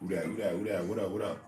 Who that? Who that? Who that? What up? What up?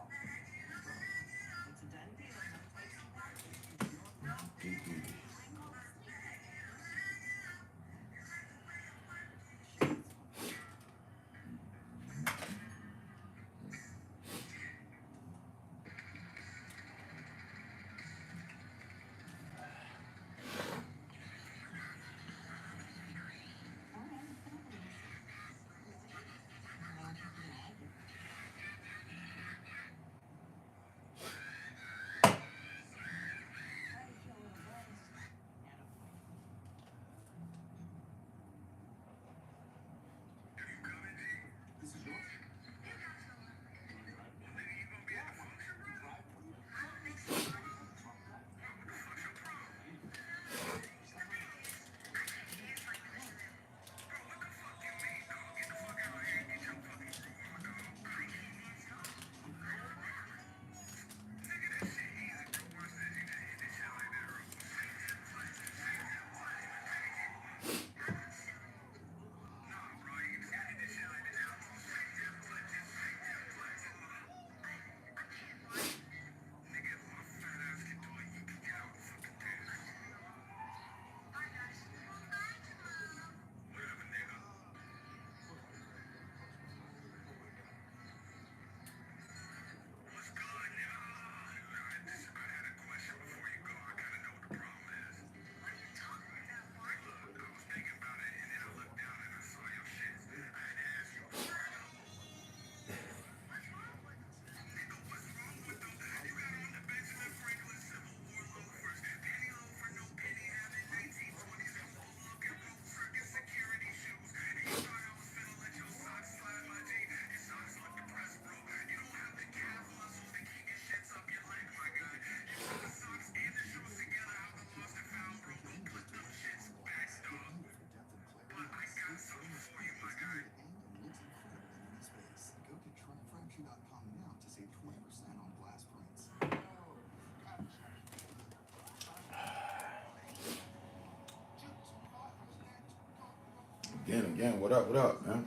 Again. What up? What up, man?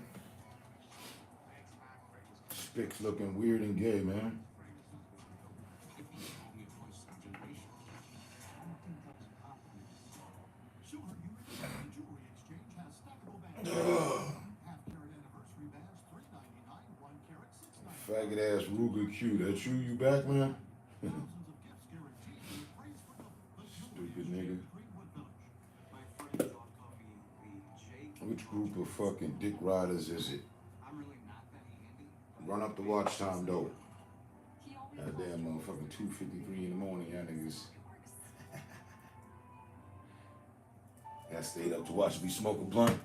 Spick's looking weird and gay, man. Faggot ass Ruger Q. That you? You back, man? Stupid nigga. Which group of fucking dick riders is it? Run up the watch time though. Goddamn motherfucking 2:53 in the morning, y'all niggas. I stayed up to watch me smoke a blunt.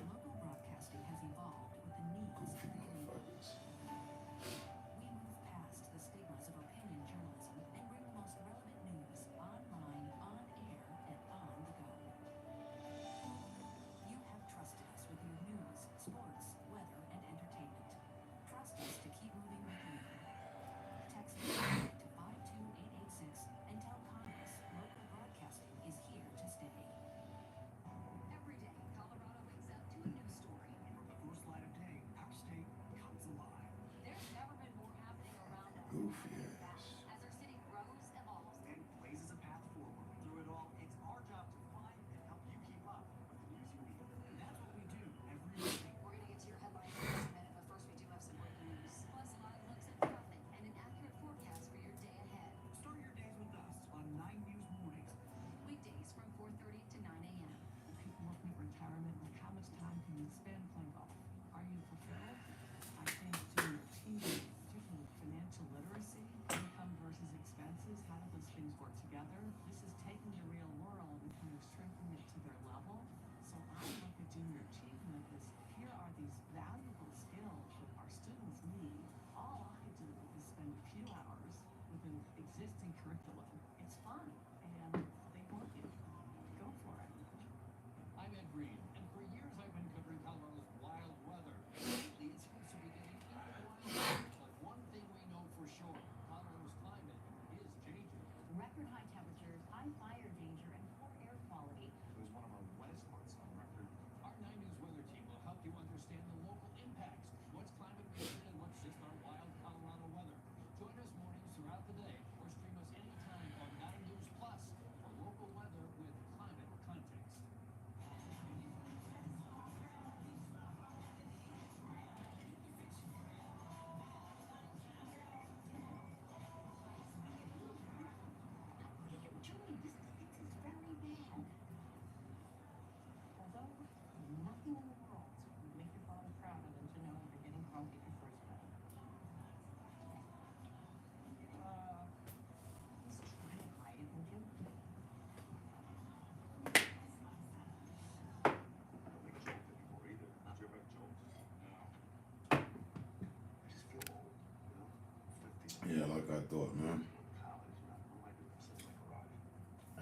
Yeah, like I thought, man.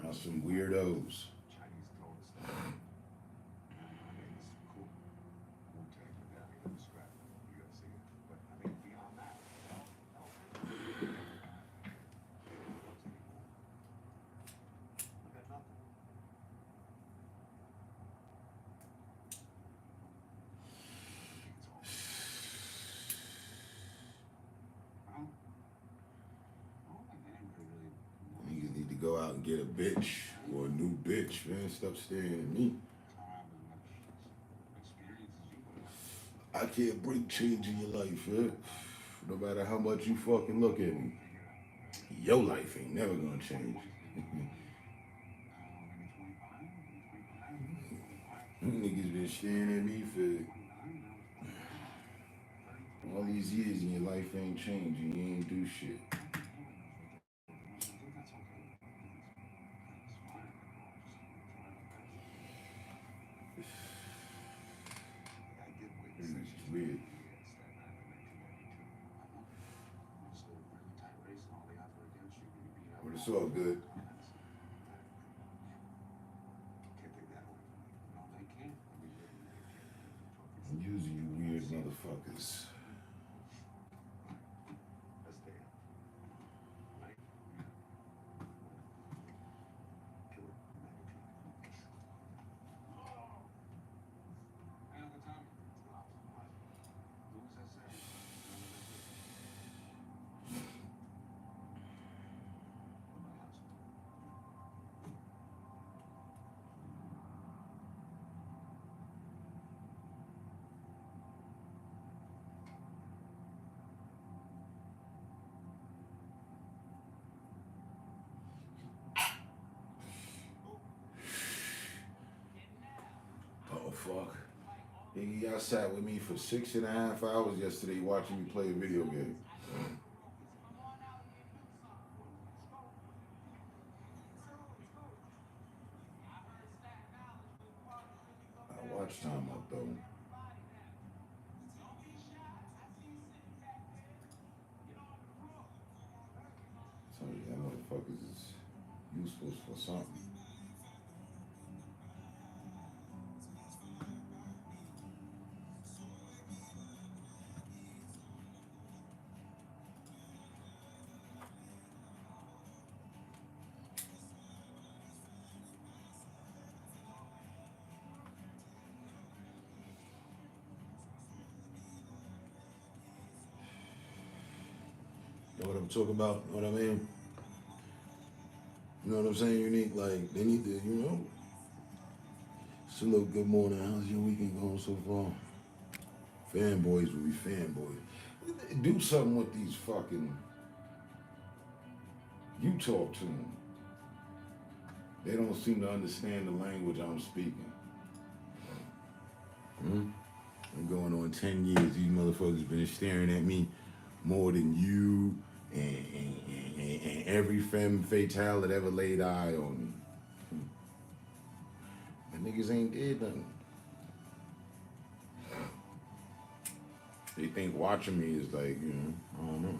That's some weirdos. Niggas need to go out and get a bitch or a new bitch, man. Stop staring at me. I can't bring change in your life, man. No matter how much you fucking look at me. Your life ain't never gonna change. Niggas been staring at me for all these years and your life ain't changed and you ain't do shit. It's weird. But it's all good. I'm using you weird motherfuckers. Oh fuck. Nigga, y'all sat with me for 6.5 hours yesterday watching me play a video game. I watch time up though. Tell you that motherfuckers is useful for something. You know what I'm talking about? You know what I mean? You know what I'm saying, Unique? Like, they need to, you know, it's a little good morning. How's your weekend going so far? Fanboys will be fanboys. Do something with these fucking, you talk to them. They don't seem to understand the language I'm speaking. I'm going on 10 years. These motherfuckers been staring at me more than you and every femme fatale that ever laid eye on me. And niggas ain't did nothing. They think watching me is like, you know, I don't know.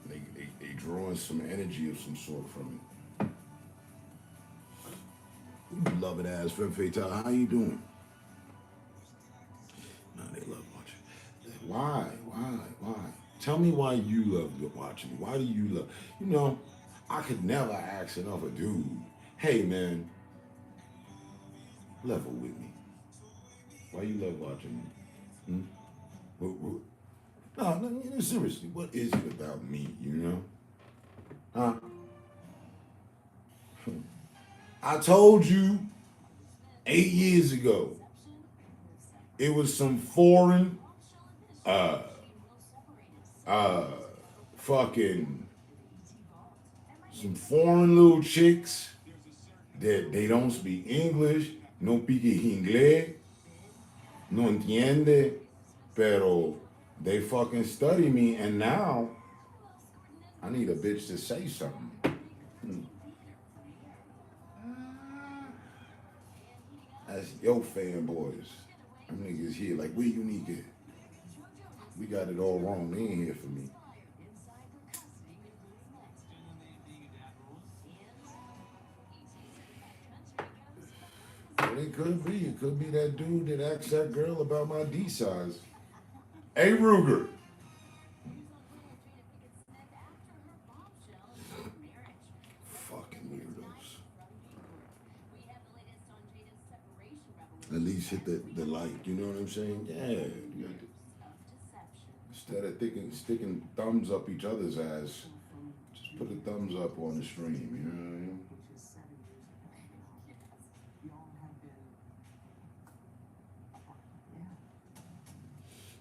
They drawing some energy of some sort from it. You love it ass femme fatale. How you doing? No, they love watching. Why? Tell me why you love watching me. Why do you love? You know, I could never ask another dude, hey man, level with me. Why you love watching me? No, seriously, what is it about me, you know? Huh? I told you 8 years ago, it was some foreign, uh, uh, fucking, some foreign little chicks that they don't speak English, no pique inglés, no entiende, pero they fucking study me, and now I need a bitch to say something. That's your fanboys. Them niggas here like, where Unique at? We got it all wrong. They ain't here for me. But it could be. It could be that dude that asked that girl about my D size. Hey, Ruger. Fucking weirdos. At least hit the like. You know what I'm saying? Yeah. Instead of sticking thumbs up each other's ass, just put a thumbs up on the stream. You know what I mean?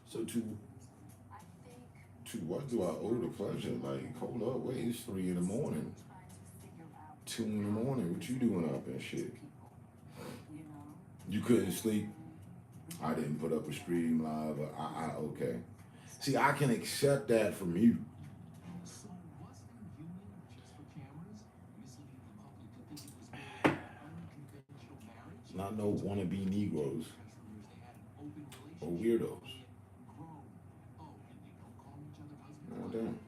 So to what do I owe the pleasure? Like, hold up, wait, it's 3 in the morning, 2 in the morning. What you doing up and shit? You couldn't sleep. I didn't put up a stream live. Okay. See, I can accept that from you. Not no wannabe Negroes or weirdos. Oh, damn.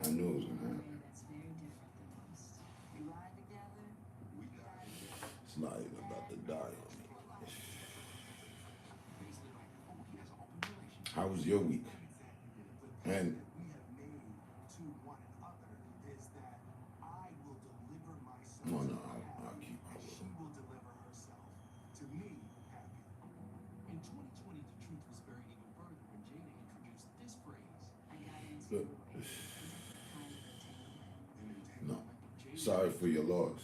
I knew it was gonna happen. It's not even about to die on me. How was your week? And no, I'll keep my will. Look, no. Sorry for your loss.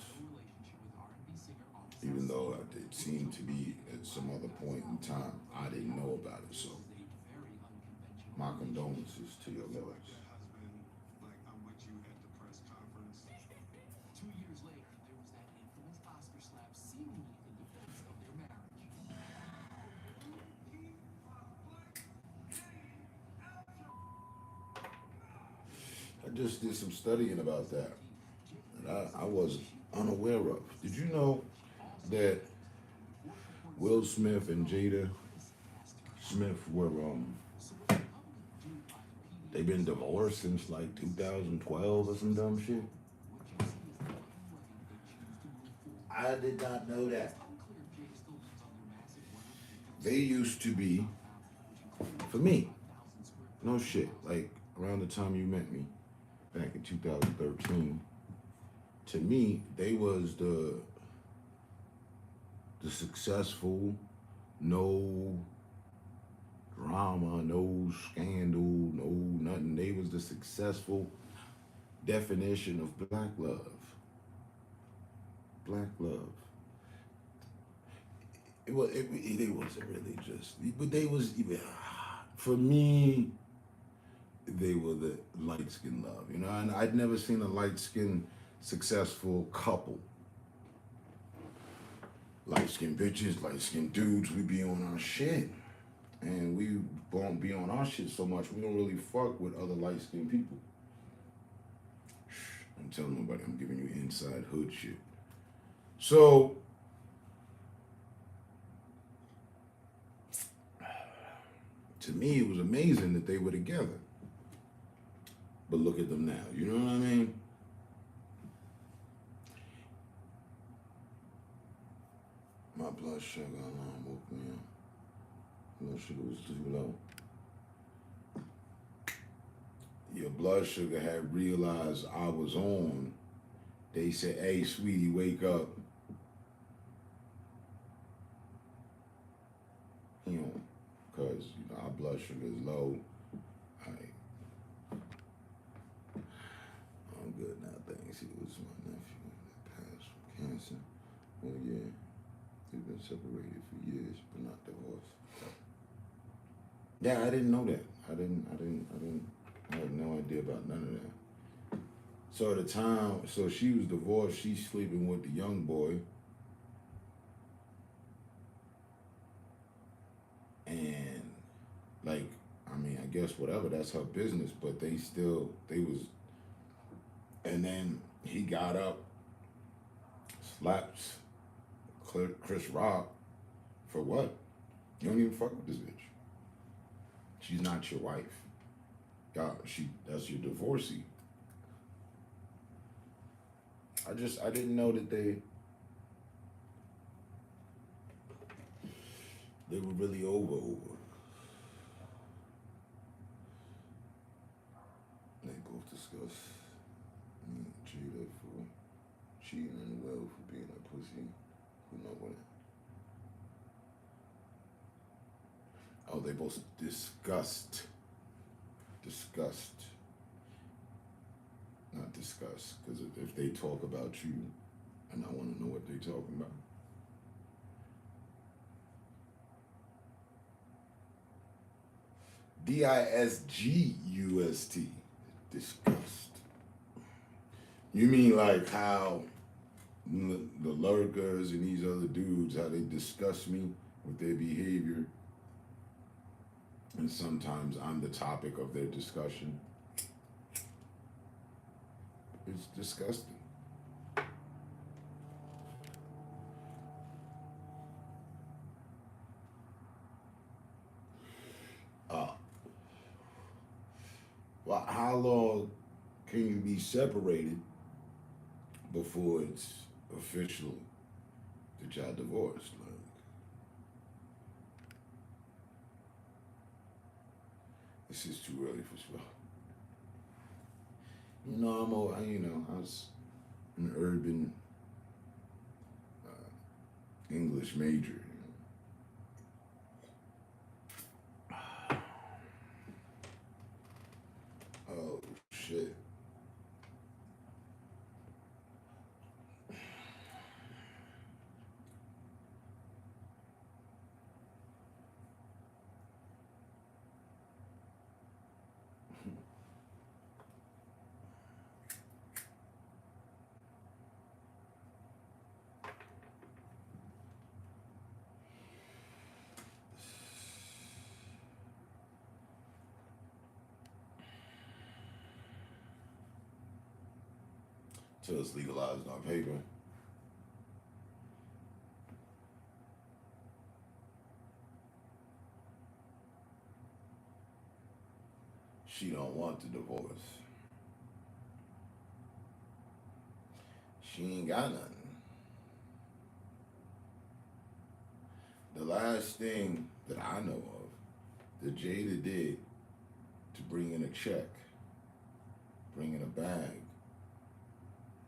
Even though it seemed to be at some other point in time, I didn't know about it. So, my condolences to your loss. I just did some studying about that I was unaware of. Did you know that Will Smith and Jada Smith were they've been divorced since like 2012 or some dumb shit? I did not know that. They used to be, for me, no shit, like around the time you met me back in 2013, to me, they was the successful, no drama, no scandal, no nothing. They was the successful definition of black love. Black love. It wasn't really just, but they was even, for me, they were the light skin love, you know. And I'd never seen a light skin successful couple. Light skinned bitches, light skinned dudes, we be on our shit. And we won't be on our shit so much, we don't really fuck with other light skinned people. Don't tell nobody, I'm giving you inside hood shit. So, to me, it was amazing that they were together. But look at them now, you know what I mean? My blood sugar alarm woke me up. Blood sugar was too low. Your blood sugar had realized I was on. They said, hey, sweetie, wake up. You know, because our blood sugar is low. I'm good now, thanks. He was my nephew that passed from cancer. Well, yeah, they've been separated for years, but not divorced. Yeah, I didn't know that. I had no idea about none of that. So at the time, so she was divorced, she's sleeping with the young boy. And like, I mean, I guess whatever, that's her business, but they was, and then he got up slaps Chris Rock for what? You don't even fuck with this bitch. She's not your wife. God, that's your divorcee. I didn't know that they were really over. They both discuss Jada for cheating and Will for being a pussy. Who know what? Oh, they both discussed. Not discuss, because if they talk about you, and I want to know what they talking about. DISGUST. Disgust. You mean like how the lurkers and these other dudes, how they disgust me with their behavior, and sometimes I'm the topic of their discussion. It's disgusting. Well, how long can you be separated before it's official that y'all divorced? Like, this is too early for sure. You know, I was an urban English major. Oh shit. Till it's legalized on paper. She don't want the divorce. She ain't got nothing. The last thing that I know of that Jada did to bring in a check, bring in a bag,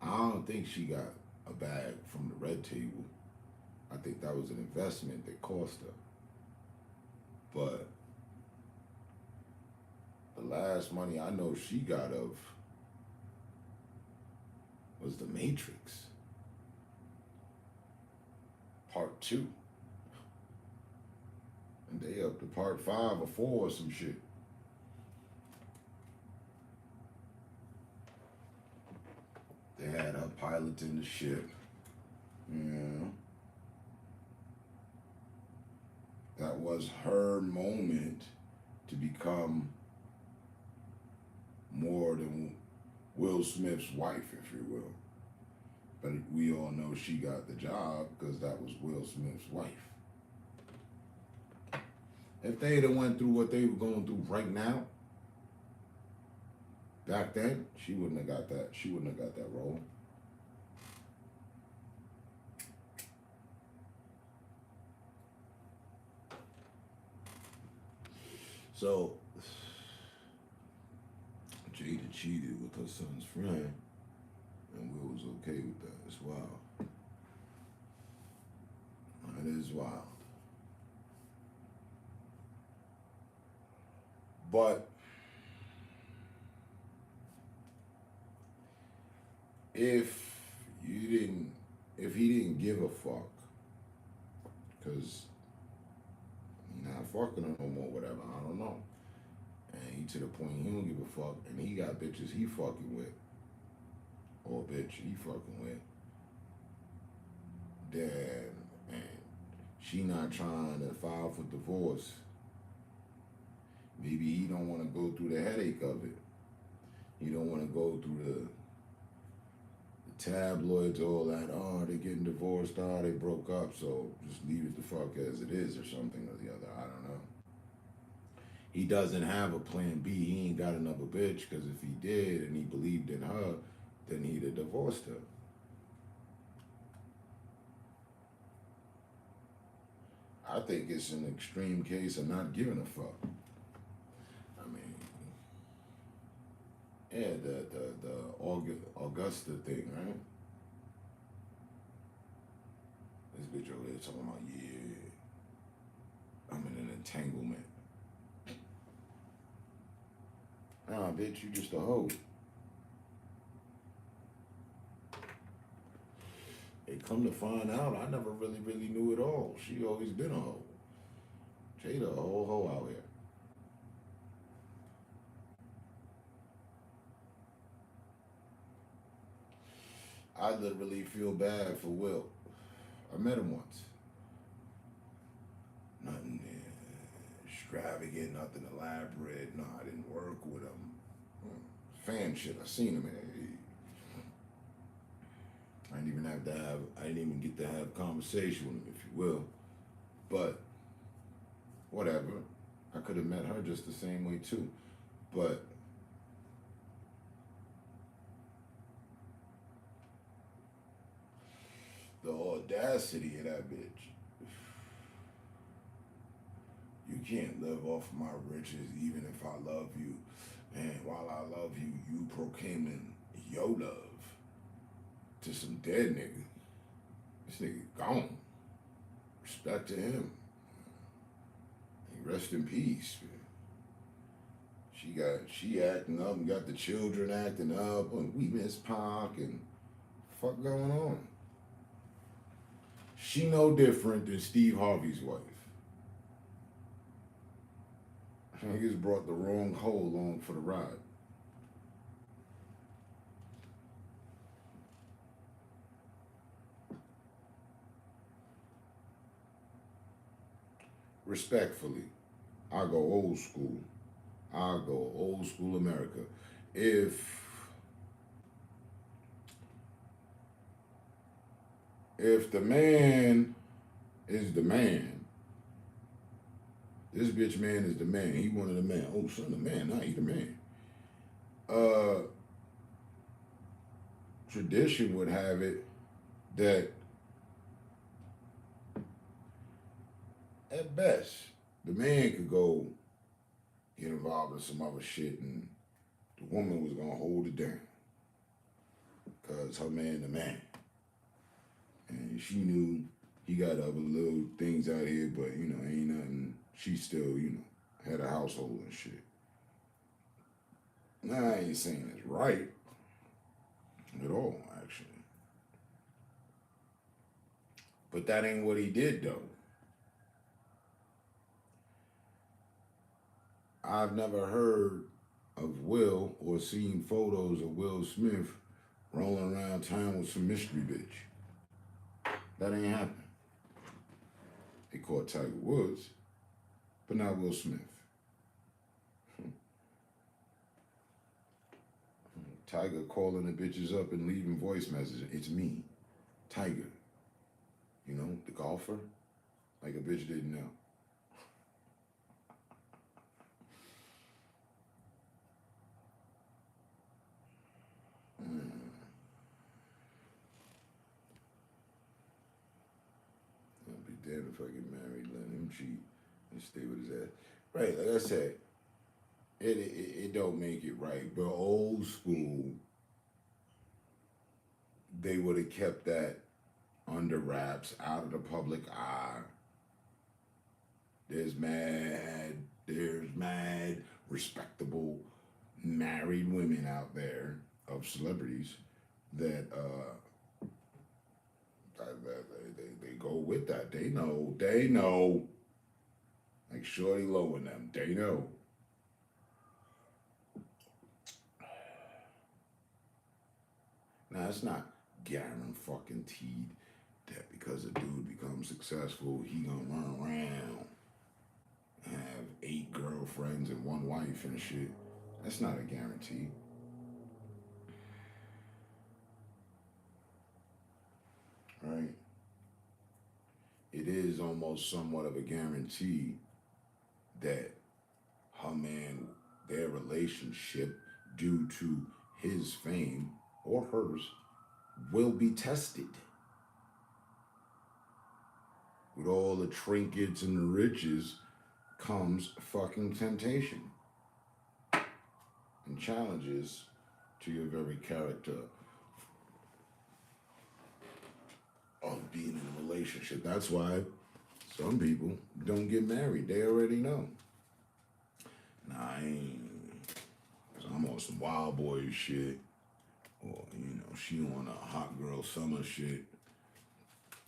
I don't think she got a bag from the red table. I think that was an investment that cost her. But the last money I know she got of was The Matrix Part 2. And they up to Part 5 or 4 or some shit. They had her piloting the ship. Yeah. That was her moment to become more than Will Smith's wife, if you will. But we all know she got the job because that was Will Smith's wife. If they had went through what they were going through right now, back then, she wouldn't have got that. She wouldn't have got that role. So, Jada cheated with her son's friend, and Will was okay with that. It's wild. That is wild. But if he didn't give a fuck, because he's not fucking her no more, whatever, I don't know. And he to the point he don't give a fuck, and he got bitches he fucking with, or a bitch he fucking with, then, and she not trying to file for divorce. Maybe he don't want to go through the headache of it. He don't want to go through tabloids, all that. Oh, they're getting divorced. Oh, they broke up. So just leave it the fuck as it is, or something or the other. I don't know. He doesn't have a plan B. He ain't got another bitch. Because if he did and he believed in her, then he'd have divorced her. I think it's an extreme case of not giving a fuck. I mean, yeah, the Augusta thing, right? This bitch over there talking about, yeah, I'm in an entanglement. Nah, bitch, you just a hoe. They come to find out, I never really knew it all. She always been a hoe. Jada a whole hoe out here. I literally feel bad for Will. I met him once. Nothing extravagant, nothing elaborate. No, I didn't work with him. Fan shit. I seen him. I didn't even have to have. I didn't even get to have conversation with him, if you will. But whatever. I could have met her just the same way too. But the audacity of that bitch. You can't live off my riches even if I love you. And while I love you, you proclaiming your love to some dead nigga. This nigga gone. Respect to him. Rest in peace. She acting up and got the children acting up and we miss Pac and fuck going on. She no different than Steve Harvey's wife. Niggas brought the wrong hoe along for the ride. Respectfully, I go old school. I go old school America. If the man is the man, this bitch man is the man. He one of the man. Oh, son, the man. Nah, he the man. Tradition would have it that at best, the man could go get involved in some other shit and the woman was gonna hold it down. Cause her man the man. And she knew he got other little things out here, but ain't nothing. She still, had a household and shit. Now I ain't saying it's right at all, actually. But that ain't what he did though. I've never heard of Will or seen photos of Will Smith rolling around town with some mystery bitch. That ain't happening. They caught Tiger Woods, but not Will Smith. Tiger calling the bitches up and leaving voice messages. It's me, Tiger. The golfer. Like a bitch didn't know. I'll be damned if I get married, let him cheat, and stay with his ass. Right, like I said, it don't make it right. But old school, they would have kept that under wraps, out of the public eye. There's mad, respectable, married women out there of celebrities that they go with that. They know. Like Shorty Low and them, they know. Now it's not guaranteed that because a dude becomes successful, he gonna run around and have 8 girlfriends and 1 wife and shit. That's not a guarantee. almost somewhat of a guarantee that her man, their relationship, due to his fame or hers, will be tested with all the trinkets and the riches comes fucking temptation and challenges to your very character of being in a relationship. That's why some people don't get married. They already know. Nah, I ain't. I'm on some wild boy shit. Or, she on a hot girl summer shit.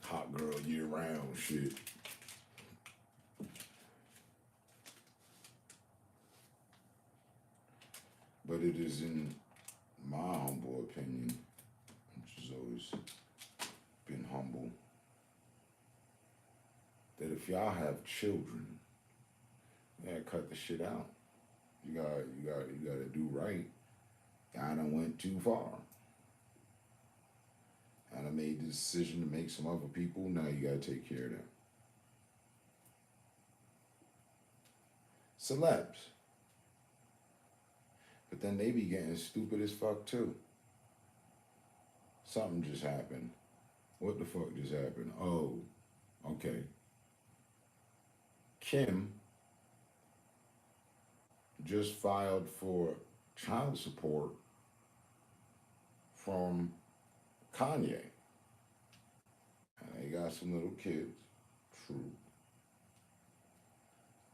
Hot girl year round shit. But it is in my humble opinion, which has always been humble, that if y'all have children, you gotta cut the shit out. You gotta do right. Y'all done went too far. I done made the decision to make some other people. Now you gotta take care of them. Celebs. But then they be getting stupid as fuck too. Something just happened. What the fuck just happened? Oh, okay. Kim just filed for child support from Kanye. And they got some little kids. True.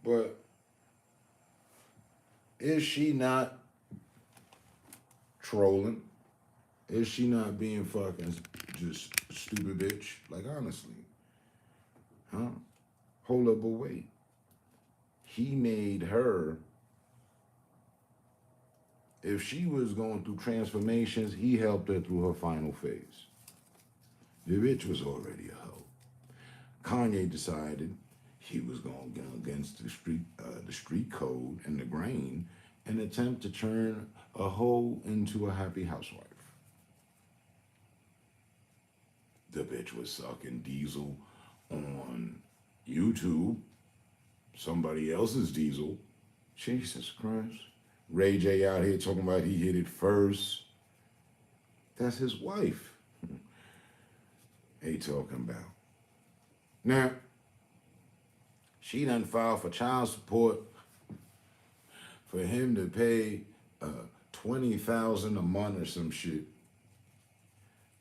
But is she not trolling? Is she not being fucking just stupid bitch? Like, honestly. Huh? Hold up, but wait. He made her, if she was going through transformations, he helped her through her final phase. The bitch was already a hoe. Kanye decided he was going to go against the street code and the grain and attempt to turn a hoe into a happy housewife. The bitch was sucking diesel on YouTube, somebody else's diesel. Jesus Christ. Ray J out here talking about he hit it first. That's his wife. They talking about. Now, she done filed for child support for him to pay $20,000 a month or some shit.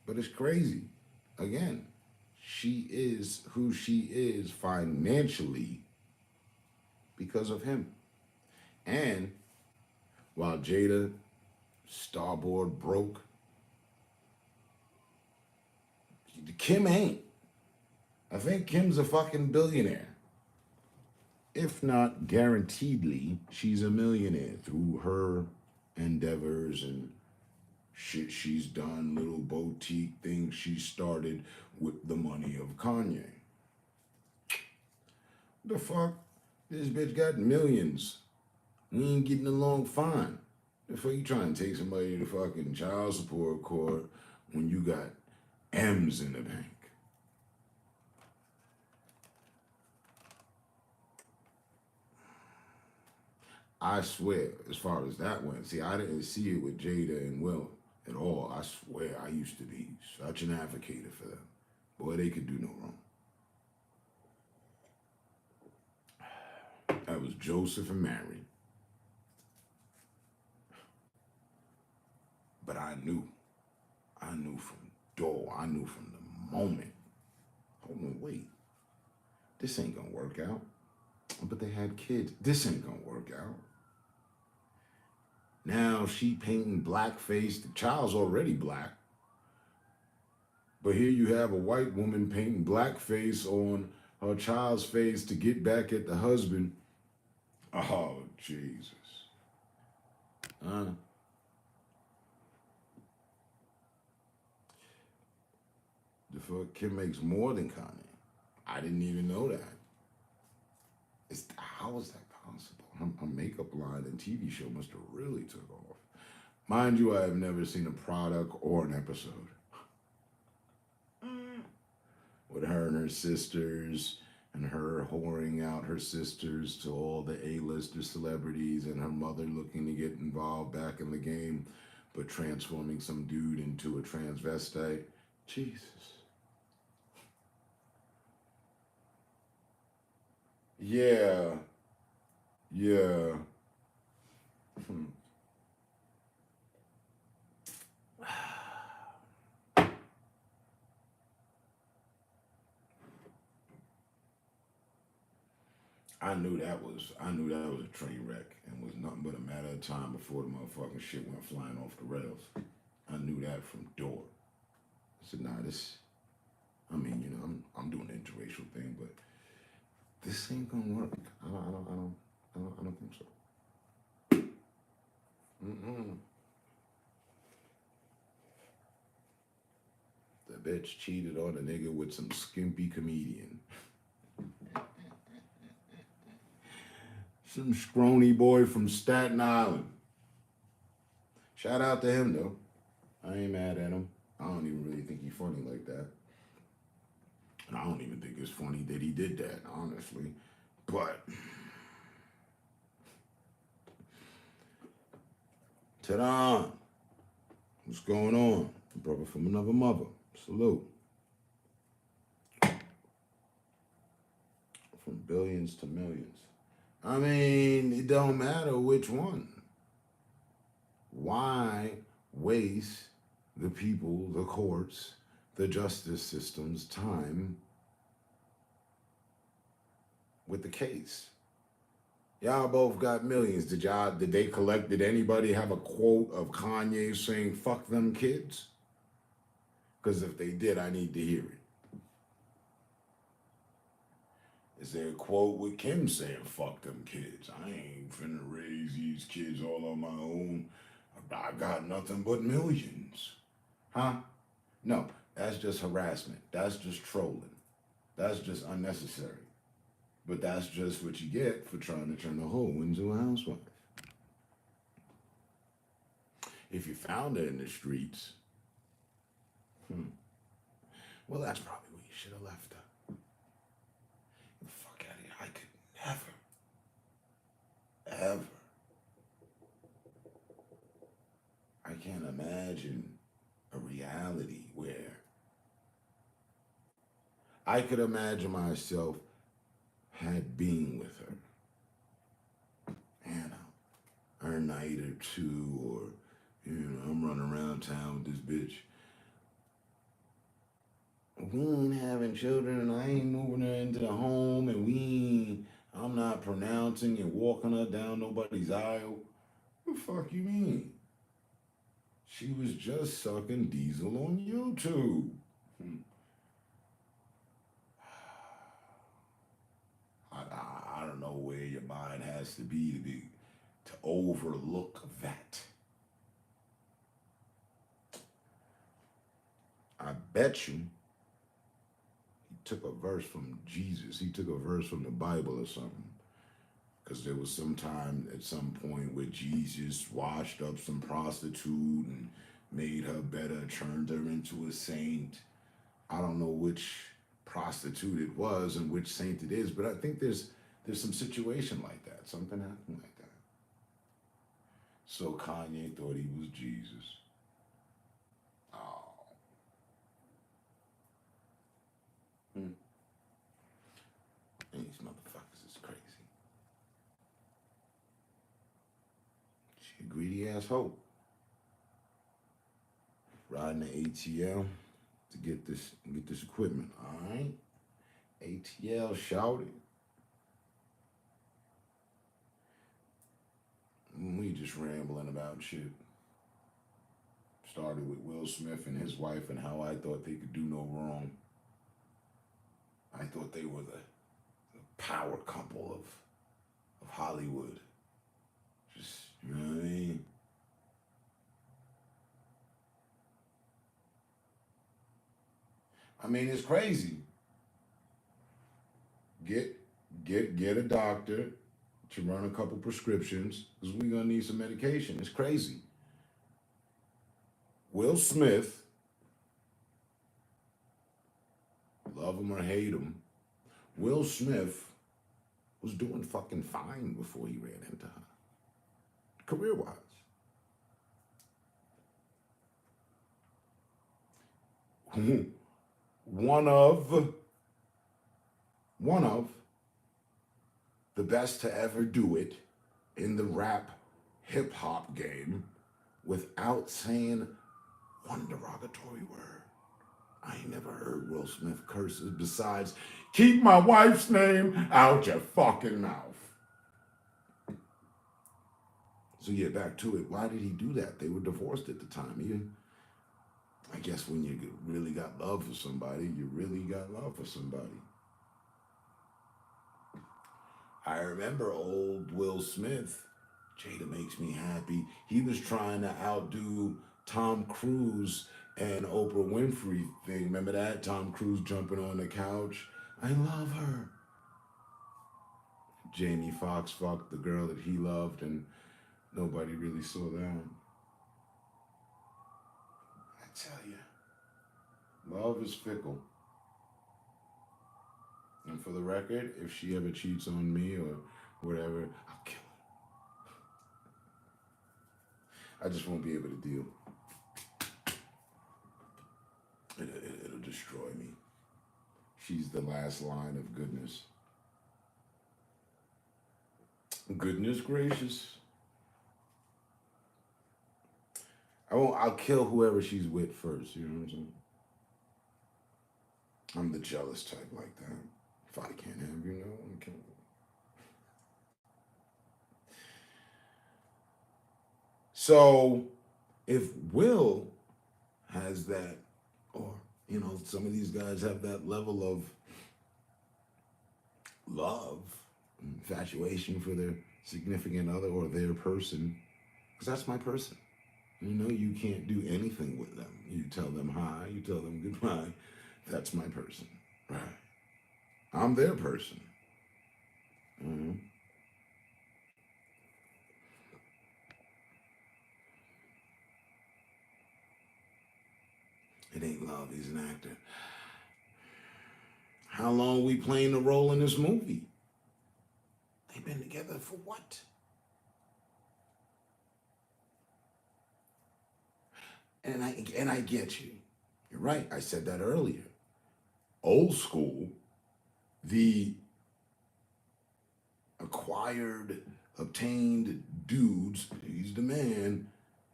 But it's crazy. Again, she is who she is financially because of him. And while Jada Starboard broke, Kim ain't. I think Kim's a fucking billionaire. If not guaranteedly, she's a millionaire through her endeavors and shit she's done, little boutique things she started with the money of Kanye. The fuck? This bitch got millions. We ain't getting along fine. The fuck you trying to take somebody to fucking child support court when you got M's in the bank? I swear, as far as that went, see, I didn't see it with Jada and Will at all. I swear, I used to be such an advocate for them. Boy, they could do no wrong. That was Joseph and Mary. But I knew from the moment. Hold on, wait. This ain't gonna work out. But they had kids. This ain't gonna work out. Now she painting blackface. The child's already black. But here you have a white woman painting blackface on her child's face to get back at the husband. Oh, Jesus. The fuck, Kim makes more than Kanye. I didn't even know that. How is that possible? Her makeup line and TV show must have really took off. Mind you, I have never seen a product or an episode. With her and her sisters and her whoring out her sisters to all the A-lister celebrities, and her mother looking to get involved back in the game, but transforming some dude into a transvestite. Jesus. Yeah. Yeah. Hmm. I knew that was a train wreck and was nothing but a matter of time before the motherfucking shit went flying off the rails. I knew that from door. I said, nah, this. I mean, I'm doing the interracial thing, but this ain't gonna work. I don't think so. Mm-mm. The bitch cheated on a nigga with some skimpy comedian. Some scrawny boy from Staten Island. Shout out to him though. I ain't mad at him. I don't even really think he's funny like that. And I don't even think it's funny that he did that, honestly. But ta-da! What's going on? Brother from another mother. Salute. From billions to millions. I mean, it don't matter which one. Why waste the people, the courts, the justice system's time with the case? Y'all both got millions. Did they collect, did anybody have a quote of Kanye saying, fuck them kids? Because if they did, I need to hear it. Is there a quote with Kim saying, fuck them kids? I ain't finna raise these kids all on my own. I got nothing but millions. Huh? No, that's just harassment. That's just trolling. That's just unnecessary. But that's just what you get for trying to turn a hoe into a housewife. If you found her in the streets, well, that's probably where you should have left her. Get the fuck out of here. I could never, ever. I can't imagine a reality where I could imagine myself had been with her. And a night or two, or I'm running around town with this bitch. We ain't having children, and I ain't moving her into the home, and I'm not pronouncing and walking her down nobody's aisle. What the fuck you mean? She was just sucking diesel on YouTube. I don't know where your mind has to be to overlook that. I bet you he took a verse from Jesus. He took a verse from the Bible or something. Because there was some time at some point where Jesus washed up some prostitute and made her better, turned her into a saint. I don't know which prostitute it was and which saint it is, but I think there's some situation like that. Something happened like that. So Kanye thought he was Jesus. Oh. These motherfuckers is crazy. She a greedy asshole. Riding the ATL to get this equipment. All right. ATL shouted. We just rambling about shit. Started with Will Smith and his wife and how I thought they could do no wrong. I thought they were the power couple of Hollywood. Just, you know what I mean? I mean, it's crazy. Get get a doctor to run a couple prescriptions because we're gonna need some medication. It's crazy. Will Smith, love him or hate him, Will Smith was doing fucking fine before he ran into her, career-wise. one of the best to ever do it in the rap hip hop game without saying one derogatory word. I ain't never heard Will Smith curses besides keep my wife's name out your fucking mouth. So yeah, back to it. Why did he do that? They were divorced at the time. I guess when you really got love for somebody, you really got love for somebody. I remember old Will Smith. Jada makes me happy. He was trying to outdo Tom Cruise and Oprah Winfrey thing. Remember that? Tom Cruise jumping on the couch. I love her. Jamie Foxx fucked the girl that he loved, and nobody really saw that. I tell you, love is fickle. And for the record, if she ever cheats on me or whatever, I'll kill her. I just won't be able to deal. It'll destroy me. She's the last line of goodness. Goodness gracious. I'll kill whoever she's with first, you know what I'm saying? I'm the jealous type like that. If I can't have you, no one can. So if Will has that, or some of these guys have that level of love, infatuation for their significant other or their person, because that's my person. You can't do anything with them. You tell them hi, you tell them goodbye. That's my person. Right. I'm their person. Mm-hmm. It ain't love, he's an actor. How long we playing the role in this movie? They've been together for what? And I get you. You're right. I said that earlier. Old school, the acquired, obtained dudes, he's the man,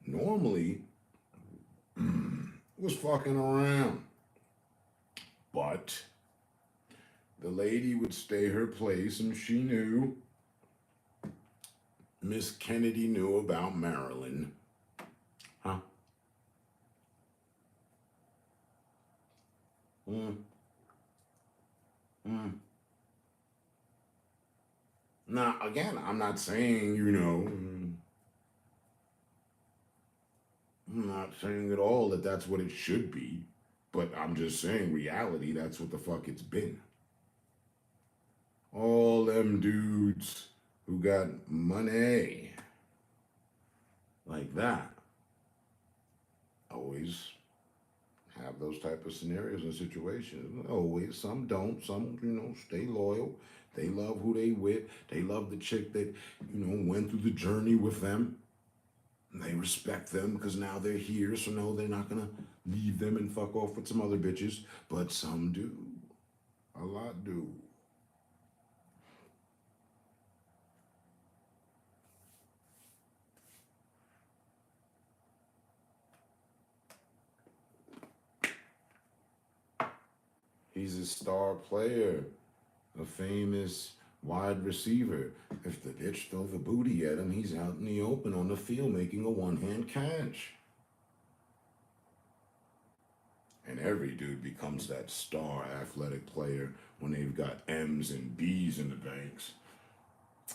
normally was fucking around. But the lady would stay her place and she knew. Miss Kennedy knew about Marilyn. Huh? Mm. Mm. Now, again, I'm not saying, I'm not saying at all that that's what it should be, but I'm just saying reality, that's what the fuck it's been. All them dudes who got money like that always have those type of scenarios and situations. Always, some don't. Some, stay loyal. They love who they with. They love the chick that, went through the journey with them. They respect them because now they're here, so no, they're not gonna leave them and fuck off with some other bitches. But some do. A lot do. He's a star player, a famous wide receiver. If the bitch throw the booty at him, he's out in the open on the field making a one-hand catch. And every dude becomes that star athletic player when they've got M's and B's in the banks.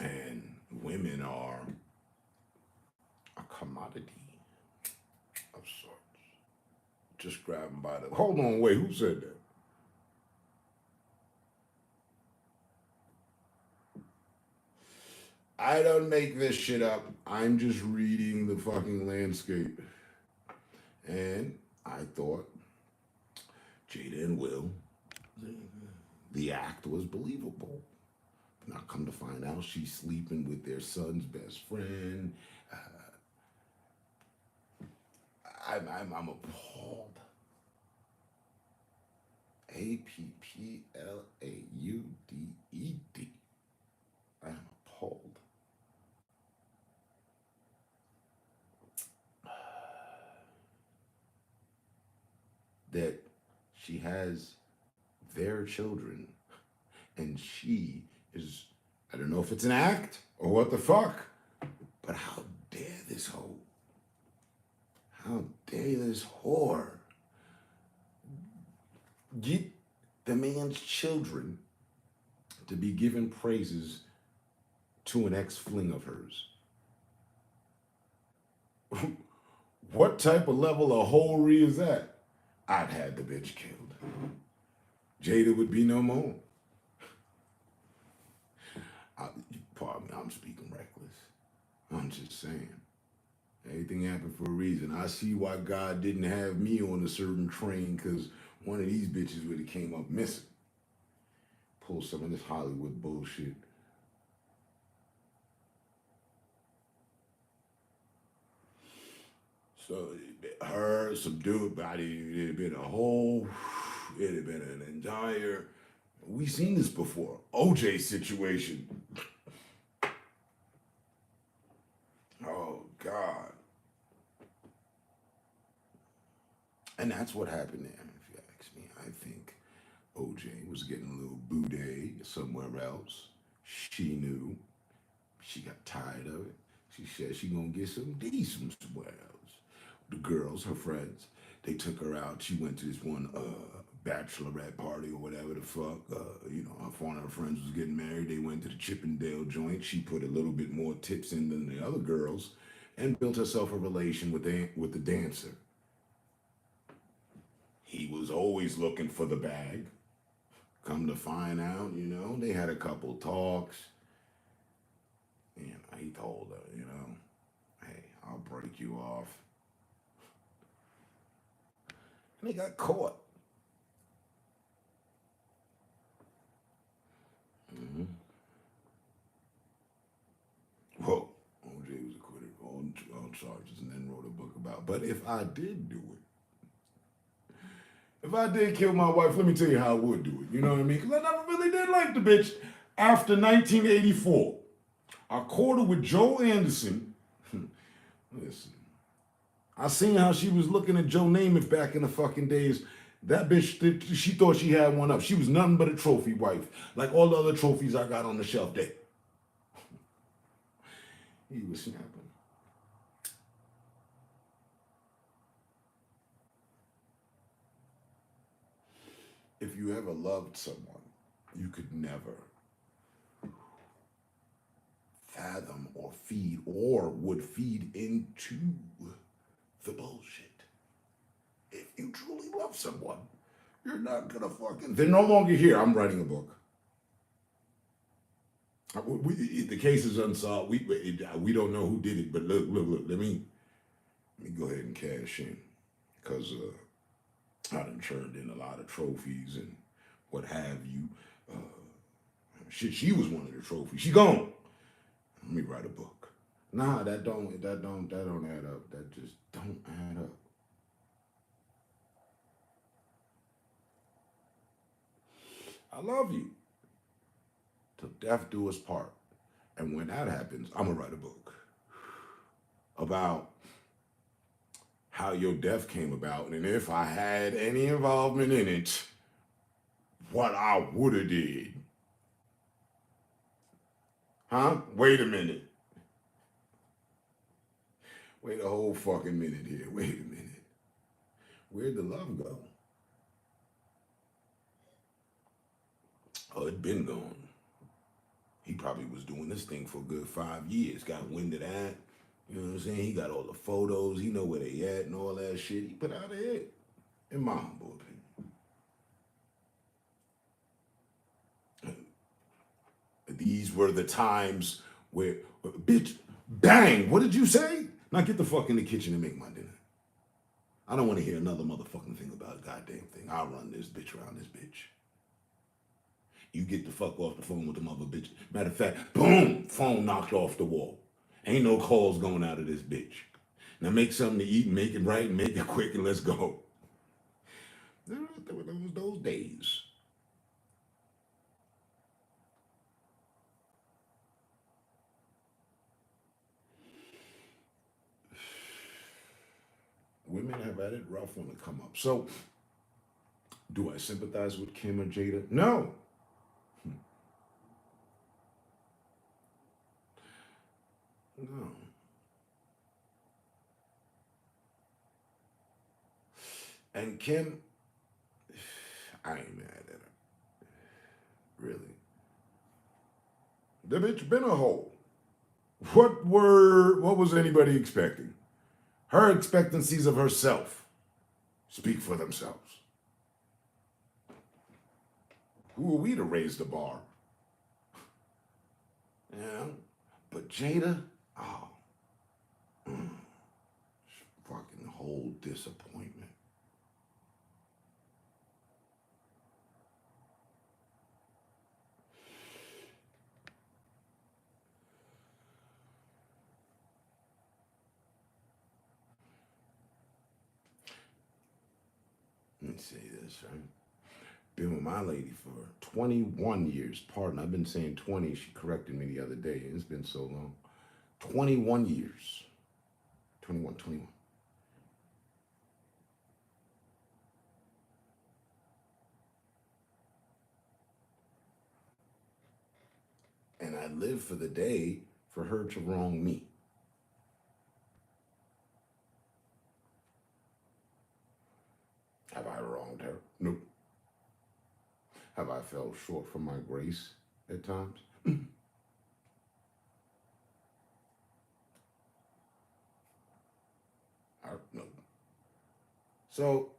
And women are a commodity of sorts. Just grab them by the. Hold on, wait, who said that? I don't make this shit up. I'm just reading the fucking landscape. And I thought Jada and Will, The act was believable. Now, come to find out, she's sleeping with their son's best friend. I'm appalled. APPLAUDED. I am appalled. That she has their children and she is, I don't know if it's an act or what the fuck, but how dare this hoe? How dare this whore get the man's children to be given praises to an ex-fling of hers? What type of level of hoery is that? I'd had the bitch killed. Jada would be no more. Pardon me, I'm speaking reckless. I'm just saying. Everything happened for a reason. I see why God didn't have me on a certain train, because one of these bitches would have came up missing. Pull some of this Hollywood bullshit. So her subdued body, it'd have been a whole, it'd have been an entire, we seen this before. OJ situation. Oh God. And that's what happened there, if you ask me. I think OJ was getting a little boudet somewhere else. She knew. She got tired of it. She said she gonna get some decent somewhere else. The girls, her friends, they took her out. She went to this one bachelorette party or whatever the fuck. One of her friends was getting married. They went to the Chippendale joint. She put a little bit more tips in than the other girls and built herself a relation with the dancer. He was always looking for the bag. Come to find out, they had a couple talks. He told her, hey, I'll break you off. And they got caught. Mm-hmm. Whoa, OJ was acquitted on charges and then wrote a book about. But if I did do it, if I did kill my wife, let me tell you how I would do it. You know what I mean? Because I never really did like the bitch after 1984. I caught her with Joe Anderson. Listen, I seen how she was looking at Joe Namath back in the fucking days. That bitch, she thought she had one up. She was nothing but a trophy wife. Like all the other trophies I got on the shelf there. He was snapping. If you ever loved someone, you could never fathom or feed or would feed into the bullshit. If you truly love someone, you're not gonna fucking. They're no longer here. I'm writing a book. The case is unsolved. We don't know who did it, but look. Let me go ahead and cash in, because I done turned in a lot of trophies and what have you. Shit, she was one of the trophies. She gone. Let me write a book. Nah, that don't add up. That just don't add up. I love you. Till death do us part. And when that happens, I'm gonna write a book about how your death came about, and if I had any involvement in it, what I woulda did. Huh? Wait a minute. Wait a whole fucking minute here. Wait a minute. Where'd the love go? Oh, it'd been gone. He probably was doing this thing for a good 5 years. Got wind of that. You know what I'm saying? He got all the photos. He know where they at and all that shit. He put out a hit, in my humble opinion. These were the times where, bitch, bang, what did you say? Now get the fuck in the kitchen and make my dinner. I don't want to hear another motherfucking thing about a goddamn thing. I'll run this bitch around this bitch. You get the fuck off the phone with the mother bitch. Matter of fact, boom, phone knocked off the wall. Ain't no calls going out of this bitch. Now make something to eat, make it right, make it quick, and let's go. There were those days. Women have had it rough when it come up. So, do I sympathize with Kim or Jada? No. No. And Kim, I ain't mad at her. Really. The bitch been a hoe. What was anybody expecting? Her expectancies of herself speak for themselves. Who are we to raise the bar? Yeah. But Jada, oh, fucking whole disappointment. Let me say this, right? Been with my lady for 21 years. Pardon, I've been saying 20. She corrected me the other day. It's been so long. 21 years. 21, 21. And I live for the day for her to wrong me. Have I wronged her? Nope. Have I fell short from my grace at times? No. So,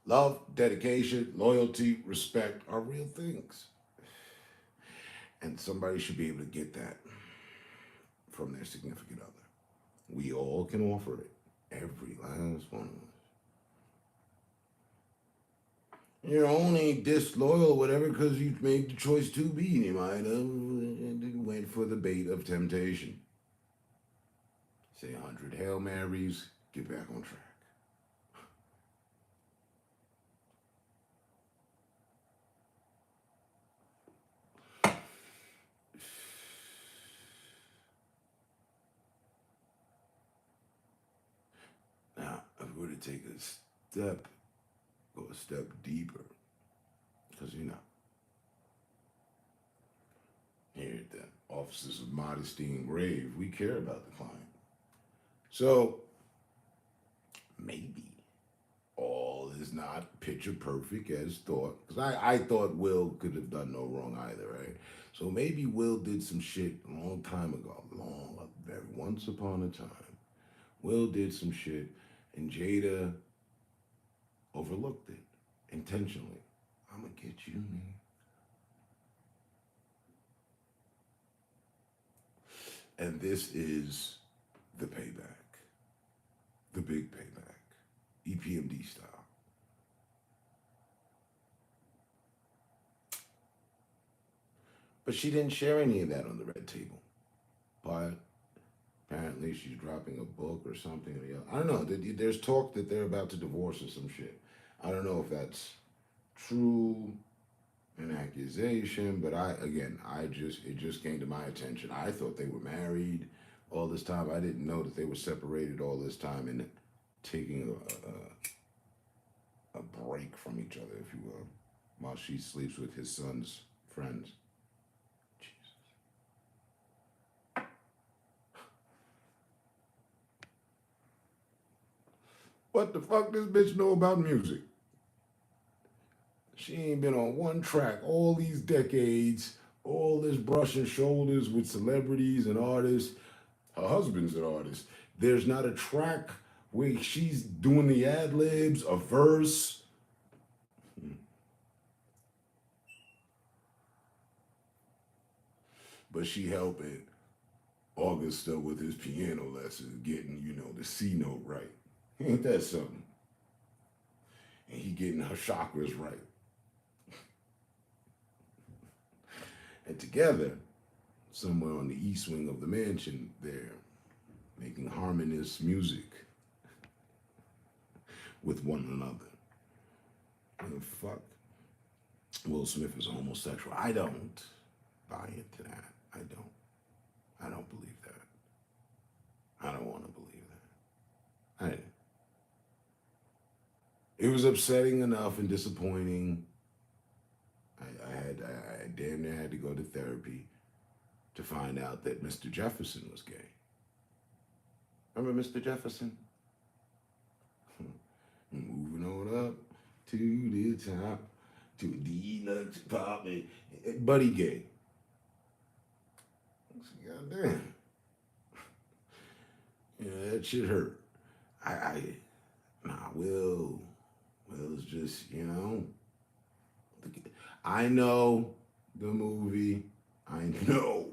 love, dedication, loyalty, respect are real things. And somebody should be able to get that from their significant other. We all can offer it. Every last one of us. You're only disloyal or whatever because you made the choice to be. You might have went for the bait of temptation. Say 100 Hail Marys, get back on track. Now, if we were to take go a step deeper, because here at the Offices of Modesty and Grave, we care about the client. So, maybe all is not picture perfect as thought. Because I thought Will could have done no wrong either, right? So maybe Will did some shit a long time ago, once upon a time. Will did some shit, and Jada overlooked it intentionally. I'm gonna get you, man. And this is the payback, the big payback, EPMD style. But she didn't share any of that on the red table. But apparently she's dropping a book or something. I don't know. There's talk that they're about to divorce or some shit. I don't know if that's true, an accusation, but it just came to my attention. I thought they were married all this time. I didn't know that they were separated all this time and taking a break from each other, if you will, while she sleeps with his son's friends. What the fuck this bitch know about music? She ain't been on one track all these decades, all this brushing shoulders with celebrities and artists. Her husband's an artist. There's not a track where she's doing the ad libs, a verse. But she helping Augusta with his piano lessons, getting, the C note right. Ain't that something? and he getting her chakras right. And together, somewhere on the east wing of the mansion, they're making harmonious music with one another. And fuck, Will Smith is homosexual. I don't buy into that. I don't. I don't believe that. I don't want to believe that. It was upsetting enough and disappointing. I damn near had to go to therapy to find out that Mr. Jefferson was gay. Remember Mr. Jefferson? Moving on up to the top, to a deluxe apartment. Buddy gay. Goddamn. Yeah, that shit hurt. Will's just, I know the movie. I know.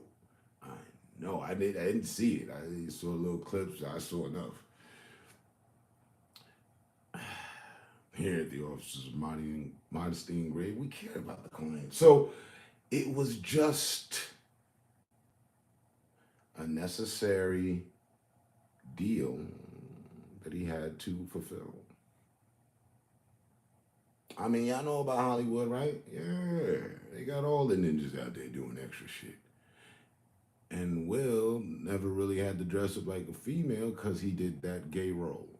I know. I didn't see it. I saw little clips. I saw enough. Here at the Offices of Modesty and Grade, we care about the client. So it was just a necessary deal that he had to fulfill. I mean, y'all know about Hollywood, right? Yeah, they got all the ninjas out there doing extra shit. And Will never really had to dress up like a female because he did that gay role.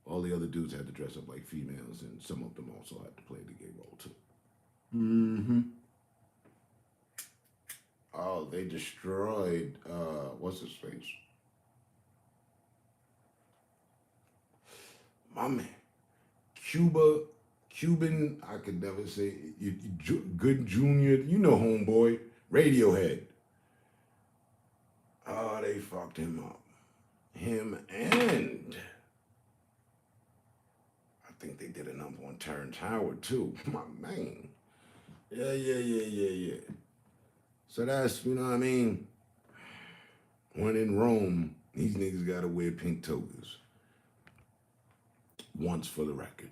All the other dudes had to dress up like females, and some of them also had to play the gay role too. Mm-hmm. Oh, they destroyed what's his face? My man. Cuban, I could never say good junior, homeboy, Radiohead. Oh, they fucked him up. Him and I think they did a number on Terrence Howard too. My man. Yeah. So that's, you know what I mean? When in Rome, these niggas gotta wear pink togas. Once for the record.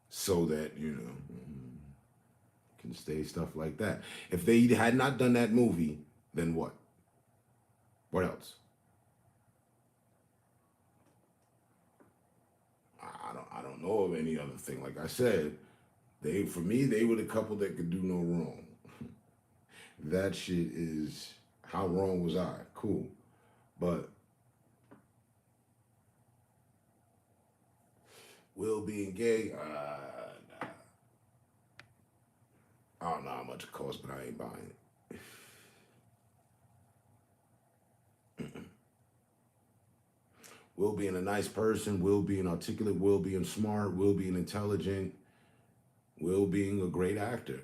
So that, can stay stuff like that. If they had not done that movie, then what? What else? I don't know of any other thing. Like I said, for me, they were the couple that could do no wrong. That shit is, how wrong was I? Cool. But Will being gay, I don't know how much it costs, but I ain't buying it. Will being a nice person, Will being articulate, Will being smart, Will being intelligent, Will being a great actor,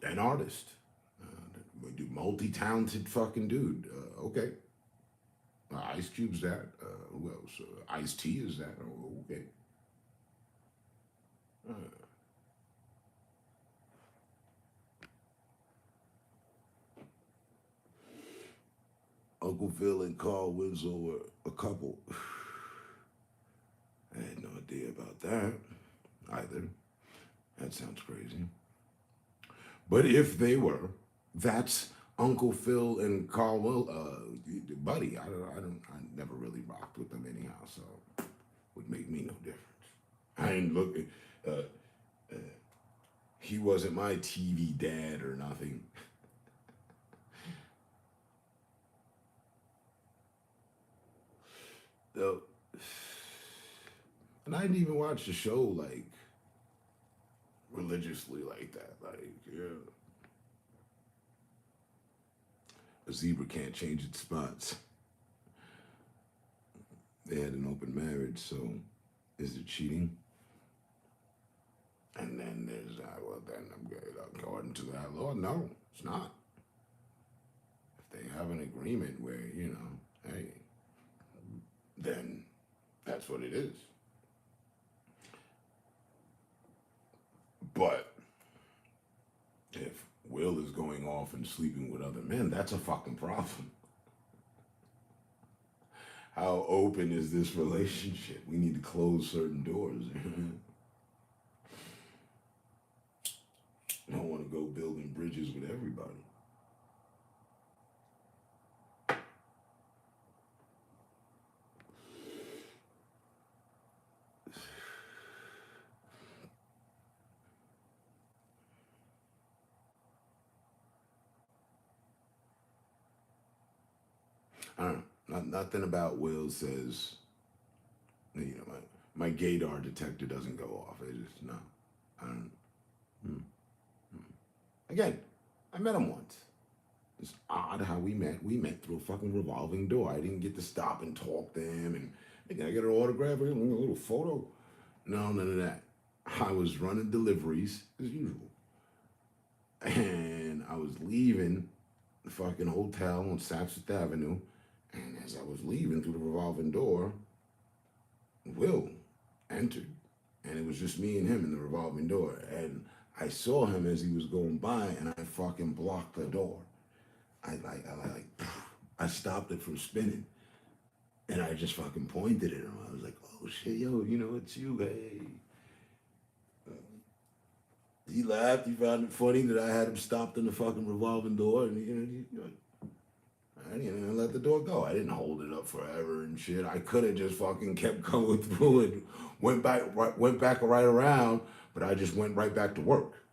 an artist, multi-talented fucking dude. Okay. Ice Cube's that. Who else? Ice-T is that. Oh, okay. Uncle Phil and Carl Winslow were a couple. I had no idea about that either. That sounds crazy. But if they were, that's Uncle Phil and Carl Buddy. I never really rocked with them anyhow, so it would make me no difference. I ain't looking. He wasn't my TV dad or nothing. And I didn't even watch the show like religiously like that. Like, yeah. A zebra can't change its spots. They had an open marriage, so is it cheating? And then there's according to that law, no, it's not. If they have an agreement where, hey, then that's what it is. But if Will is going off and sleeping with other men, that's a fucking problem. how open is this relationship? We need to close certain doors. I don't want to go building bridges with everybody. I don't know. Nothing about Will says, you know, my gaydar detector doesn't go off. It just, no. I don't. Hmm. Again, I met him once. It's odd how we met. We met through a fucking revolving door. I didn't get to stop and talk to him and hey, can I get an autograph? A little photo? No, none of that. I was running deliveries as usual. And I was leaving the fucking hotel on Sapsford Avenue. And as I was leaving through the revolving door, Will entered. And it was just me and him in the revolving door. And I saw him as he was going by and I fucking blocked the door. I stopped it from spinning. And I just fucking pointed at him. I was like, oh shit, yo, you know, it's you, hey. He laughed. He found it funny that I had him stopped in the fucking revolving door. And, I didn't even let the door go. I didn't hold it up forever and shit. I could have just fucking kept going through and went back right around, but I just went right back to work.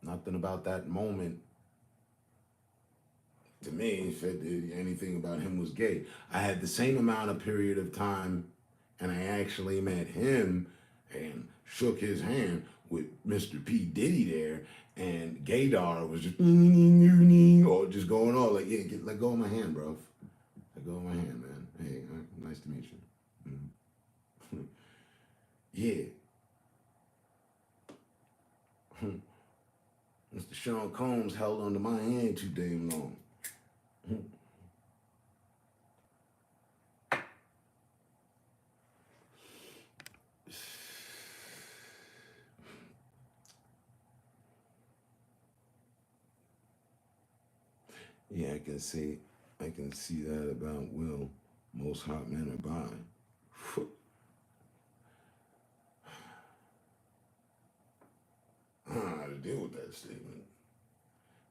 Nothing about that moment to me said anything about him was gay. I had the same amount of period of time, and I actually met him and shook his hand with Mr. P. Diddy there, and Gaydar was just or just going on like, yeah, let go of my hand, bro. Let go of my hand, man. Hey, nice to meet you. Mm-hmm. Yeah. Mr. Sean Combs held onto my hand too damn long. Yeah, I can see that about Will. Most hot men are bi. I don't know how to deal with that statement.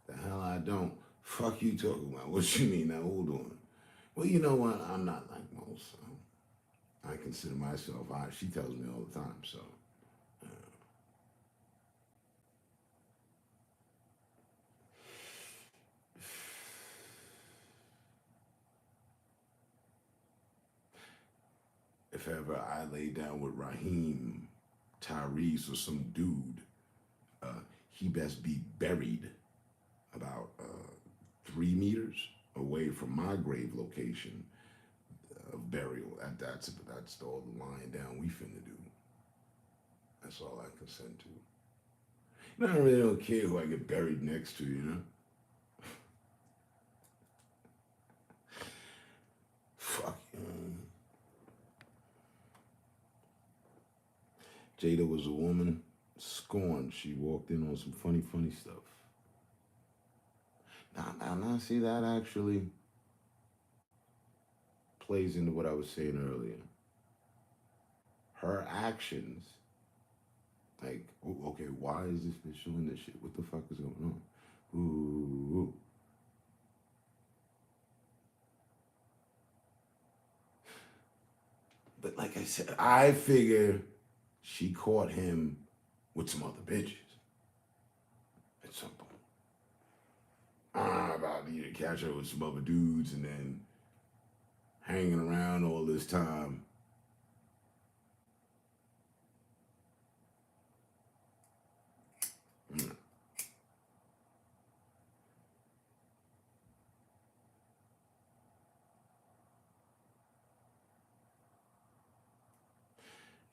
The hell I don't. Fuck you talking about. What you mean? Now hold on. Well, you know what? I'm not like most. I consider myself. She tells me all the time. So. If ever I lay down with Raheem, Tyrese, or some dude, he best be buried about 3 meters away from my grave location of burial. That's all the lying down we finna do. That's all I consent to. You know, I really don't care who I get buried next to, you know? Fuck you. Jada was a woman scorned. She walked in on some funny stuff. Now, see, that actually plays into what I was saying earlier. Her actions, like, okay, why is this bitch doing this shit? What the fuck is going on? Ooh. But like I said, I figure she caught him with some other bitches at some point. About to catch her with some other dudes and then hanging around all this time.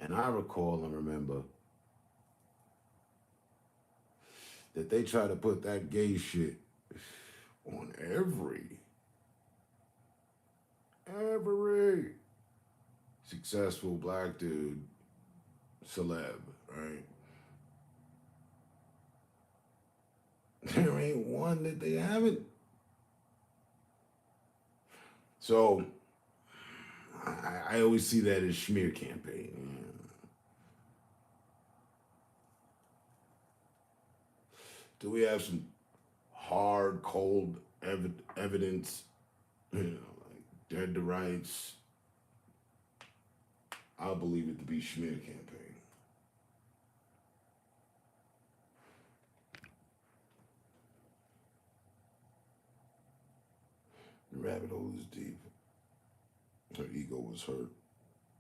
And I recall and remember that they try to put that gay shit on every successful black dude, celeb, right? There ain't one that they haven't. So I always see that as smear campaign. Do we have some hard, cold evidence? Like dead to rights. I'll believe it to be smear campaign. The rabbit hole is deep. Her ego was hurt.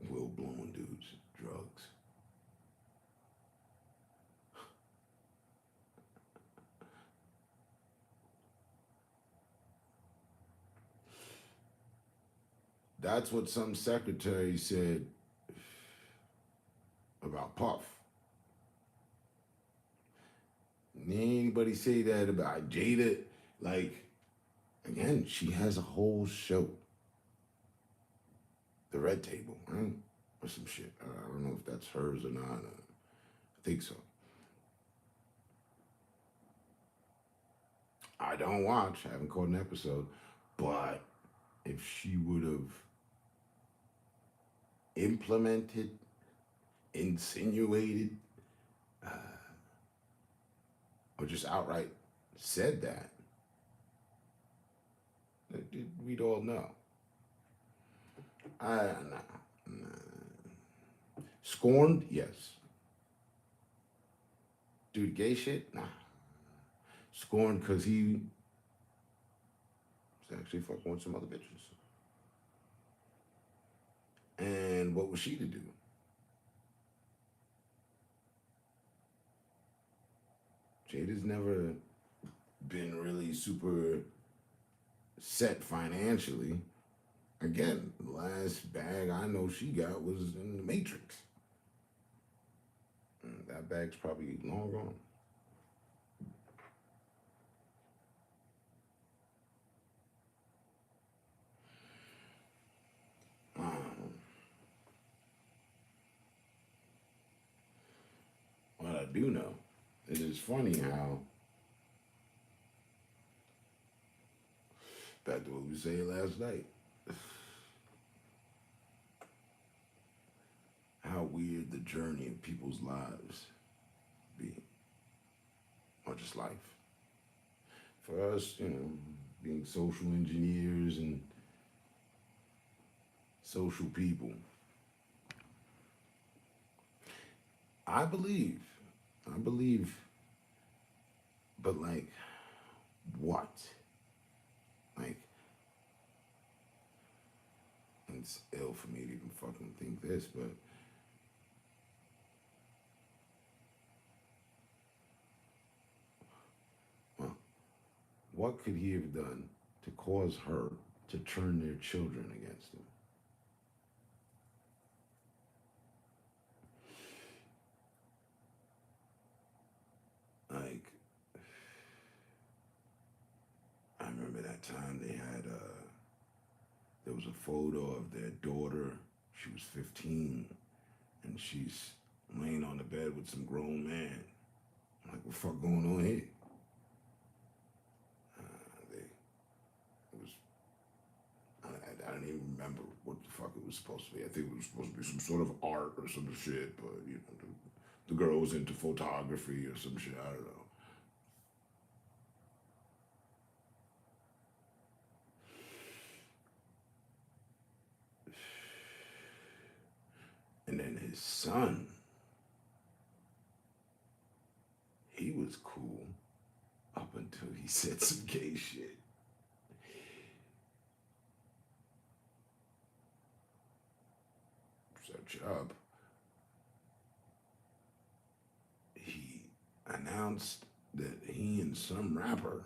Will blowing dudes, drugs. That's what some secretary said about Puff. Anybody say that about Jada? Like, again, she has a whole show. The Red Table, right? Or some shit. I don't know if that's hers or not. I think so. I don't watch. I haven't caught an episode. But if she would have implemented, insinuated, uh, or just outright said that, we'd all know. Nah. Scorned, yes. Dude, gay shit, nah. Scorned because he was actually fucking with some other bitches. And what was she to do? Jada's never been really super set financially. Again, the last bag I know she got was in the Matrix. And that bag's probably long gone. What I do know is it's funny how, back to what we said last night, how weird the journey of people's lives be, or just life. For us, being social engineers and social people, I believe, but like, what? Like, it's ill for me to even fucking think this, but well, what could he have done to cause her to turn their children against him? Like, I remember that time they had, there was a photo of their daughter. She was 15, and she's laying on the bed with some grown man. I'm like, what the fuck going on here? It was, I don't even remember what the fuck it was supposed to be. I think it was supposed to be some sort of art or some shit, but the girl was into photography or some shit. I don't know. And then his son, he was cool up until he said some gay shit. Search up. He announced that he and some rapper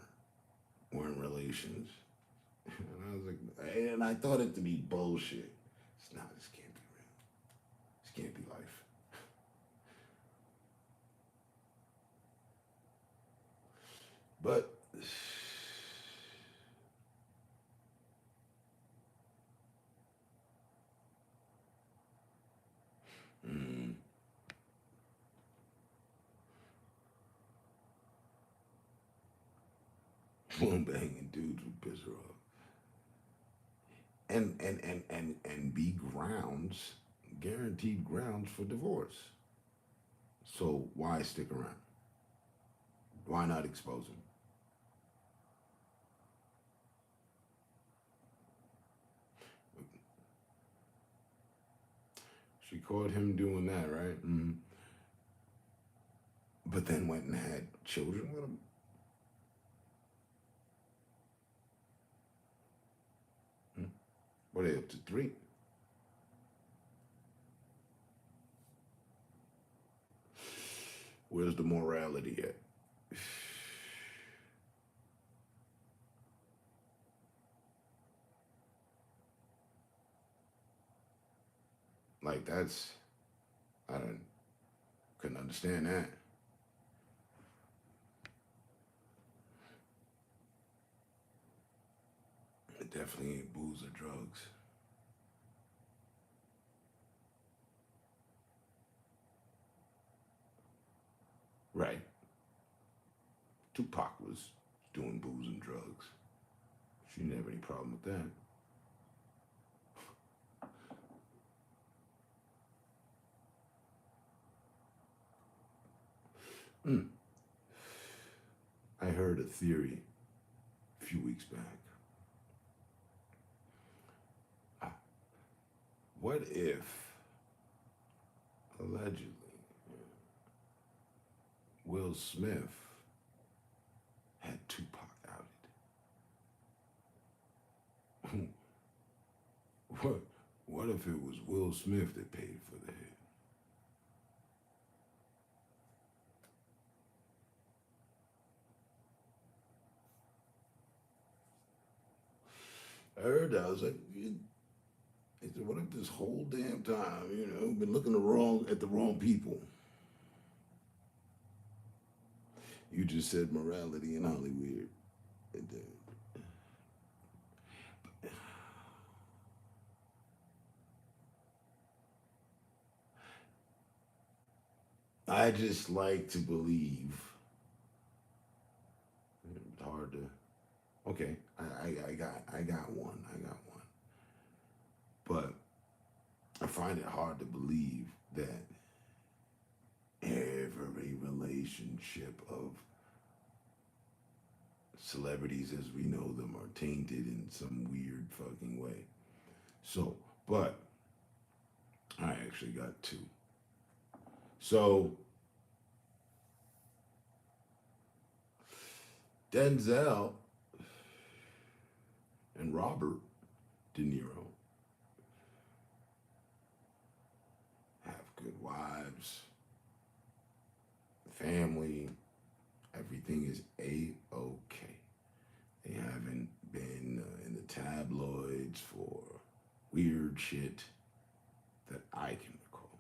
were in relations. And I was like, and I thought it to be bullshit. It's not, this can't be real. This can't be life. But mm, Woman banging dudes would piss her off. And be grounds, guaranteed grounds for divorce. So why stick around? Why not expose him? She caught him doing that, right? But then went and had children with him. Mm. What are they up to, 3? Where's the morality at? Like that's I don't couldn't understand that. It definitely ain't booze or drugs. Right. Tupac was doing booze and drugs. She didn't have any problem with that. Mm. I heard a theory a few weeks back. Ah, what if, allegedly, Will Smith had Tupac outed? what, what if it was Will Smith that paid for the hit? I heard that. I was like, I said, what if this whole damn time, been looking at the wrong people? You just said morality and Hollywood. And I just like to believe. It's hard to. Okay, I got one. I got one. But I find it hard to believe that every relationship of celebrities as we know them are tainted in some weird fucking way. So, but I actually got 2. So Denzel and Robert De Niro have good wives, family, everything is a-okay. They haven't been in the tabloids for weird shit that I can recall.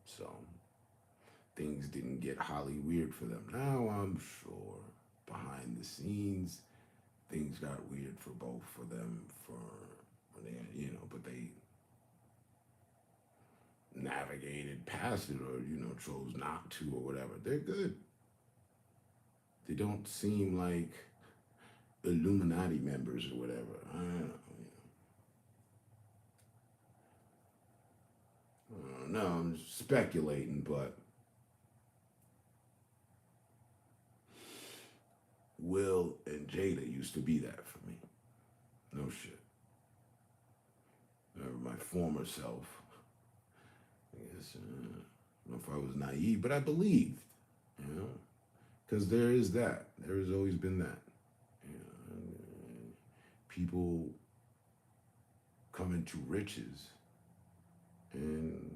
So things didn't get Holly weird for them. Now I'm sure behind the scenes things got weird for both of them for when they, but they navigated past it or chose not to or whatever. They're good. They don't seem like Illuminati members or whatever. I don't know. No, I'm speculating, but Will and Jada used to be that for me. No shit. My former self. I guess I don't know if I was naive, but I believed. You know, because there is that. There has always been that. You know, people come into riches and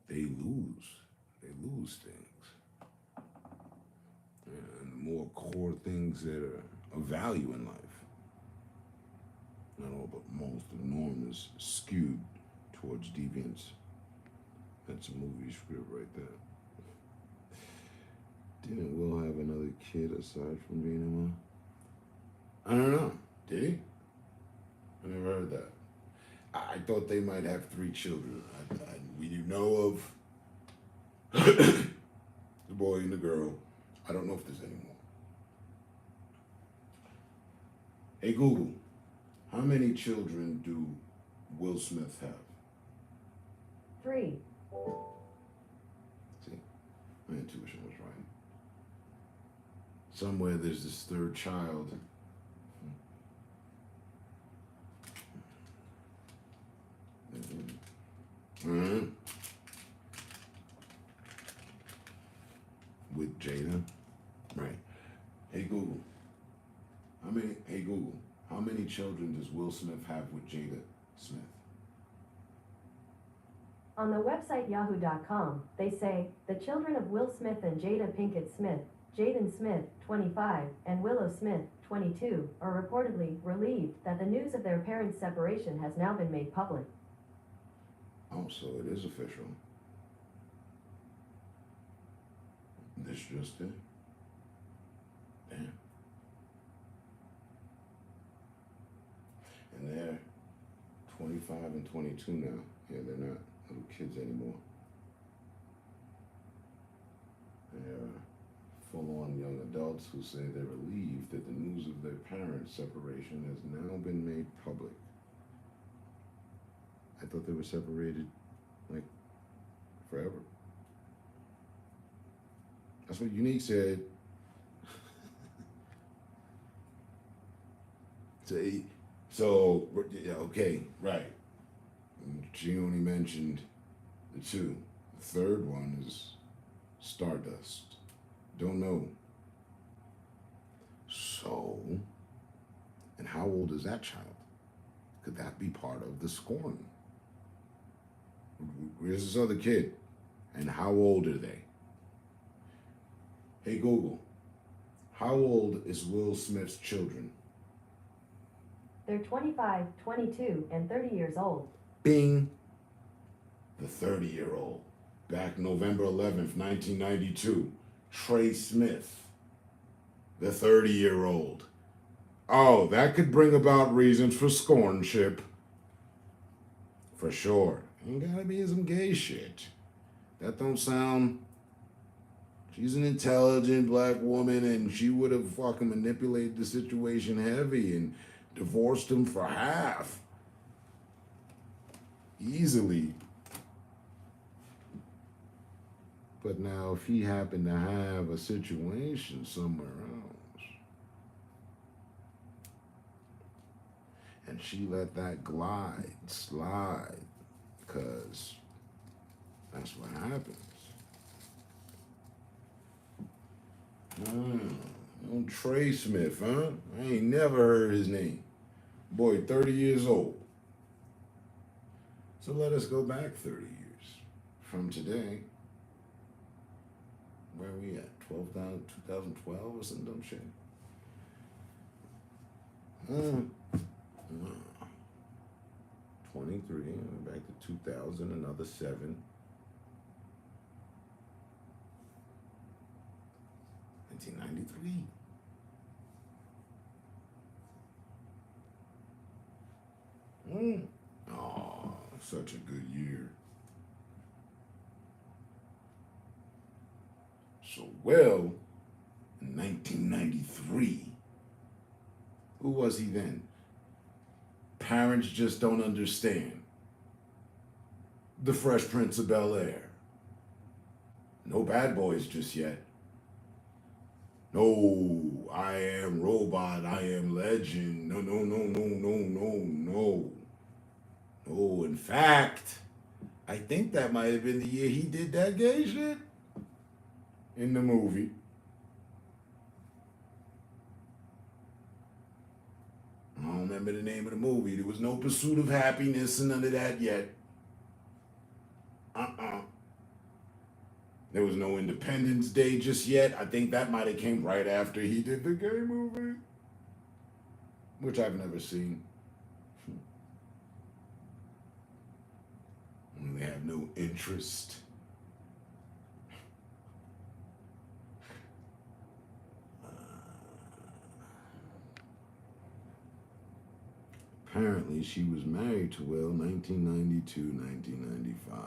they lose. They lose things. And more core things that are of value in life. Not all, but most of the norm is skewed towards deviance. That's a movie script right there. Didn't Will have another kid aside from being in one? I don't know. Did he? I never heard that. I thought they might have 3 children. We do know of boy and the girl. I don't know if there's any more. Hey Google, how many children do Will Smith have? 3. See, my intuition was right. Somewhere there's this third child. With Jada, right? Hey Google, how many children does Will Smith have with Jada Smith? On the website yahoo.com, they say, the children of Will Smith and Jada Pinkett Smith, Jaden Smith, 25, and Willow Smith, 22, are reportedly relieved that the news of their parents' separation has now been made public. Oh, so it is official. This just in. Damn. And they're 25 and 22 now. Yeah, they're not little kids anymore. They're full-on young adults who say they're relieved that the news of their parents' separation has now been made public. I thought they were separated, like, forever. That's what Unique said. So, yeah, okay, right. She only mentioned the two. The third one is Stardust. Don't know. So, and how old is that child? Could that be part of the scorn? Where's this other kid? And how old are they? Hey Google, how old is Will Smith's children? They're 25, 22, and 30 years old. Bing. The 30-year-old. Back November 11th, 1992. Trey Smith. The 30-year-old. Oh, that could bring about reasons for scornship. For sure. Ain't gotta be some gay shit. That don't sound... She's an intelligent black woman and she would have fucking manipulated the situation heavy and divorced him for half. Easily. But now if he happened to have a situation somewhere else and she let that slide, because that's what happens. Old Trey Smith, huh? I ain't never heard his name. Boy, 30 years old. So let us go back 30 years from today. Where are we at? 2012 or some dumb shit? 23, back to 2000, another 7. 1993. Oh, such a good year. So, well, in 1993, who was he then? Parents just don't understand. The Fresh Prince of Bel-Air. No Bad Boys just yet. No, I Am Robot, I Am Legend. No. No, in fact, I think that might have been the year he did that gay shit in the movie. I don't remember the name of the movie. There was no Pursuit of Happiness and none of that yet. There was no Independence Day just yet. I think that might have came right after he did the gay movie, which I've never seen. They have no interest. Apparently, she was married to Will 1992, 1995.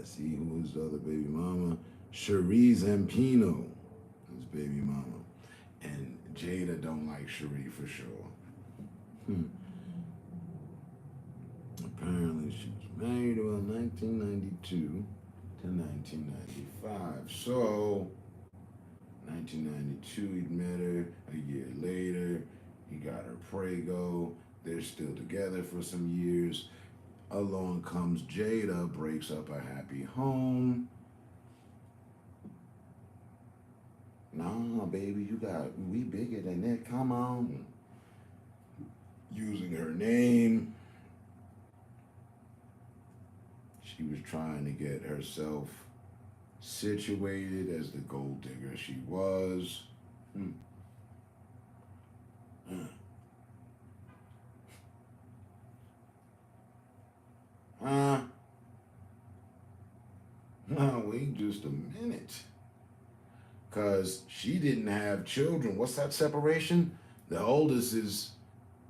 Let's see who is the other baby mama. Cherie Zampino, his baby mama. And Jada don't like Cherie for sure. Apparently she was married around 1992 to 1995. So 1992 he met her. A year later he got her prego. They're still together for some years. Along comes Jada, breaks up a happy home. Nah, baby, we bigger than that. Come on. Using her name. She was trying to get herself situated as the gold digger she was. No, wait just a minute. Because she didn't have children. What's that separation? The oldest is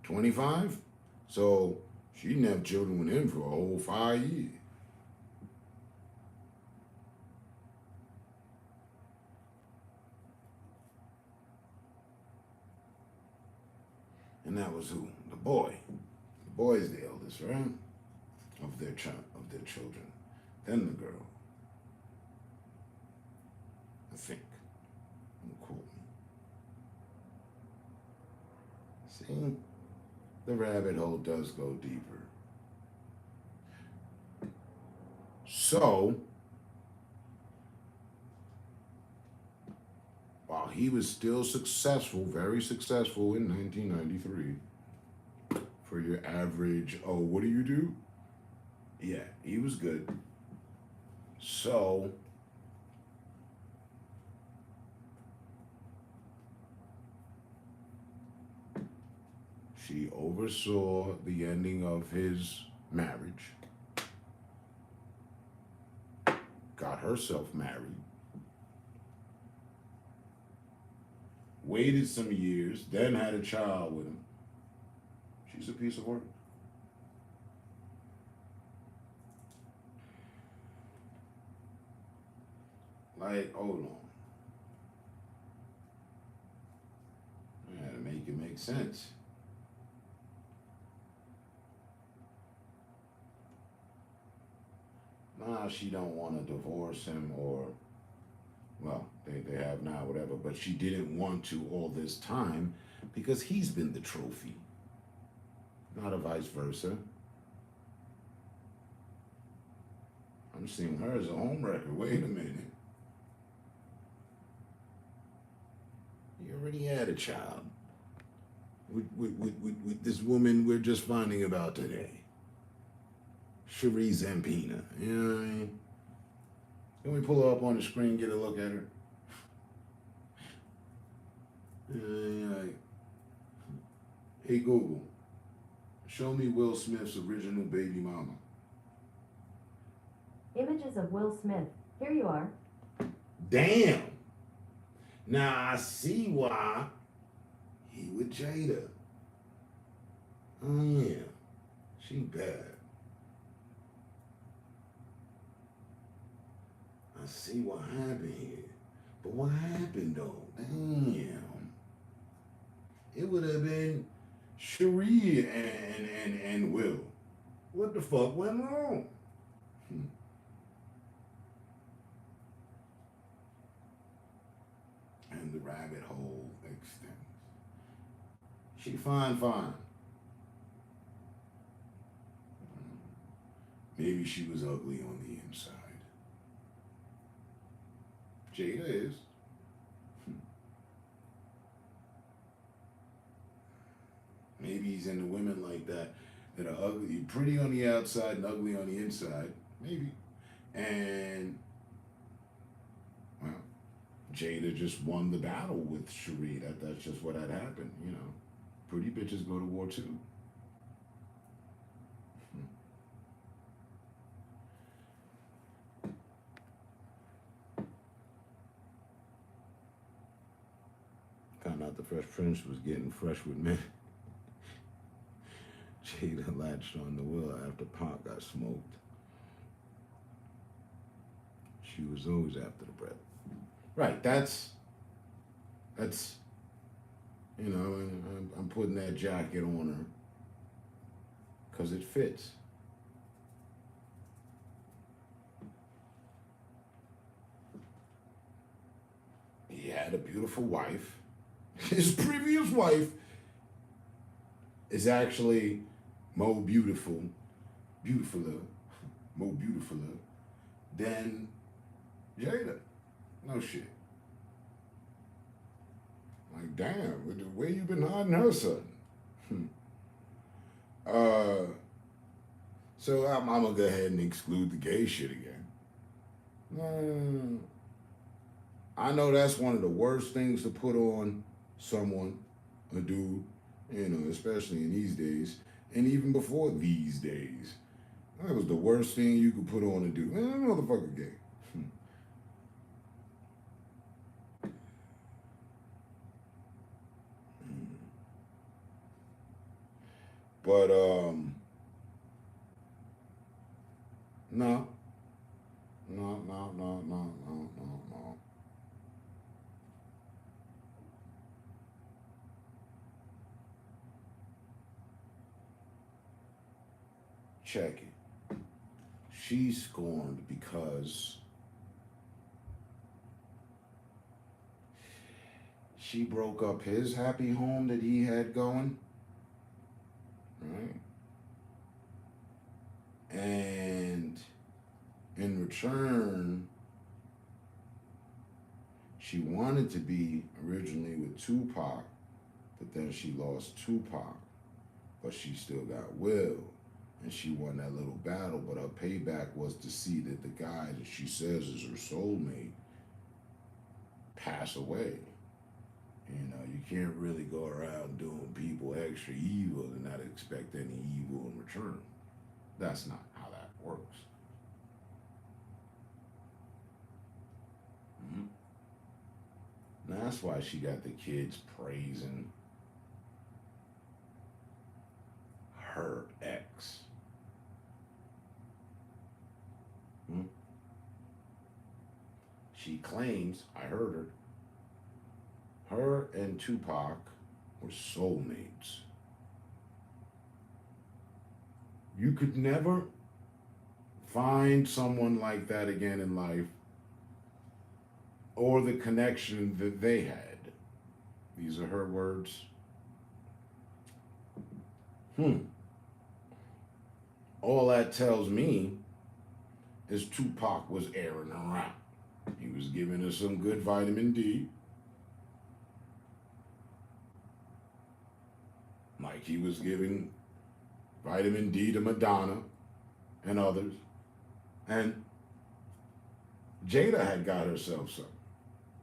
25. So she didn't have children with him for a whole 5 years. And that was who? The boy. The boy is the eldest, right? Of their children. Then the girl. I think. Don't quote me. See? The rabbit hole does go deeper. So, while he was still successful, very successful in 1993, for your average, oh, what do you do? Yeah, he was good. So, she oversaw the ending of his marriage, got herself married, waited some years, then had a child with him. She's a piece of work. Like, hold on. I had to make it make sense. Nah, she don't want to divorce him, or, well, they have now, whatever, but she didn't want to all this time because he's been the trophy, not a vice versa. I'm seeing her as a homewrecker. Wait a minute. You already had a child with this woman we're just finding about today. Cherie Zampino. You know what I mean? Can we pull her up on the screen, get a look at her? Hey Google, show me Will Smith's original baby mama. Images of Will Smith. Here you are. Damn. Now I see why he with Jada. Oh yeah, she bad. I see what happened here. But what happened though? Damn. It would have been Cherie and Will. What the fuck went wrong? And the rabbit hole extends. She fine. Maybe she was ugly on the inside. Jada is. Maybe he's into women like that are ugly, pretty on the outside and ugly on the inside. Maybe. And, well, Jada just won the battle with Cherie. That's just what had happened, you know. Pretty bitches go to war too. Found out the Fresh Prince was getting fresh with men. Jada latched on the Will after Pac got smoked. She was always after the bread. Right, that's, you know, and I'm putting that jacket on her because it fits. He had a beautiful wife. His previous wife is actually more beautifuler than Jada. No shit. Like, damn, where you been hiding her son? So I'm gonna go ahead and exclude the gay shit again. I know that's one of the worst things to put on someone, a dude, you know, especially in these days, and even before these days. That was the worst thing you could put on a dude. Motherfucker gay. But no. Check it. She's scorned because she broke up his happy home that he had going. Right? And in return, she wanted to be originally with Tupac, but then she lost Tupac, but she still got Will, and she won that little battle, but her payback was to see that the guy that she says is her soulmate pass away. You know, you can't really go around doing people extra evil and not expect any evil in return. That's not how that works. Mm-hmm. And that's why she got the kids praising her ex. She claims, I heard her and Tupac were soulmates. You could never find someone like that again in life, or the connection that they had. These are her words. All that tells me is Tupac was airing her out. He was giving her some good vitamin D. Like he was giving vitamin D to Madonna and others. And Jada had got herself some,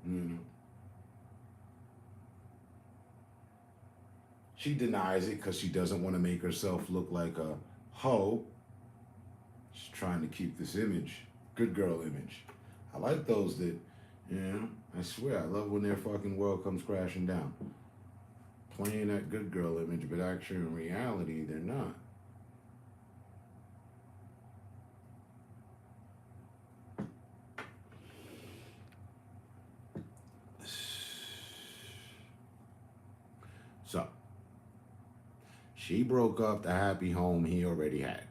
you know. She denies it because she doesn't want to make herself look like a hoe. She's trying to keep this image, good girl image. I like those that, you know, I swear, I love when their fucking world comes crashing down. Playing that good girl image, but actually in reality, they're not. So, she broke up the happy home he already had.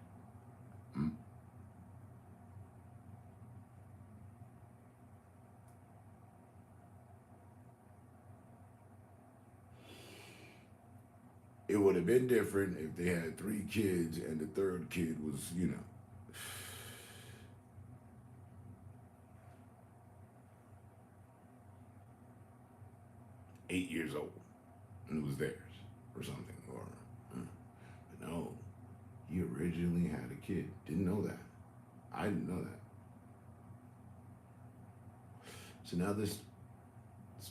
It would have been different if they had 3 kids and the third kid was, you know, 8 years old and it was theirs or something. But no, he originally had a kid. Didn't know that. I didn't know that. So now this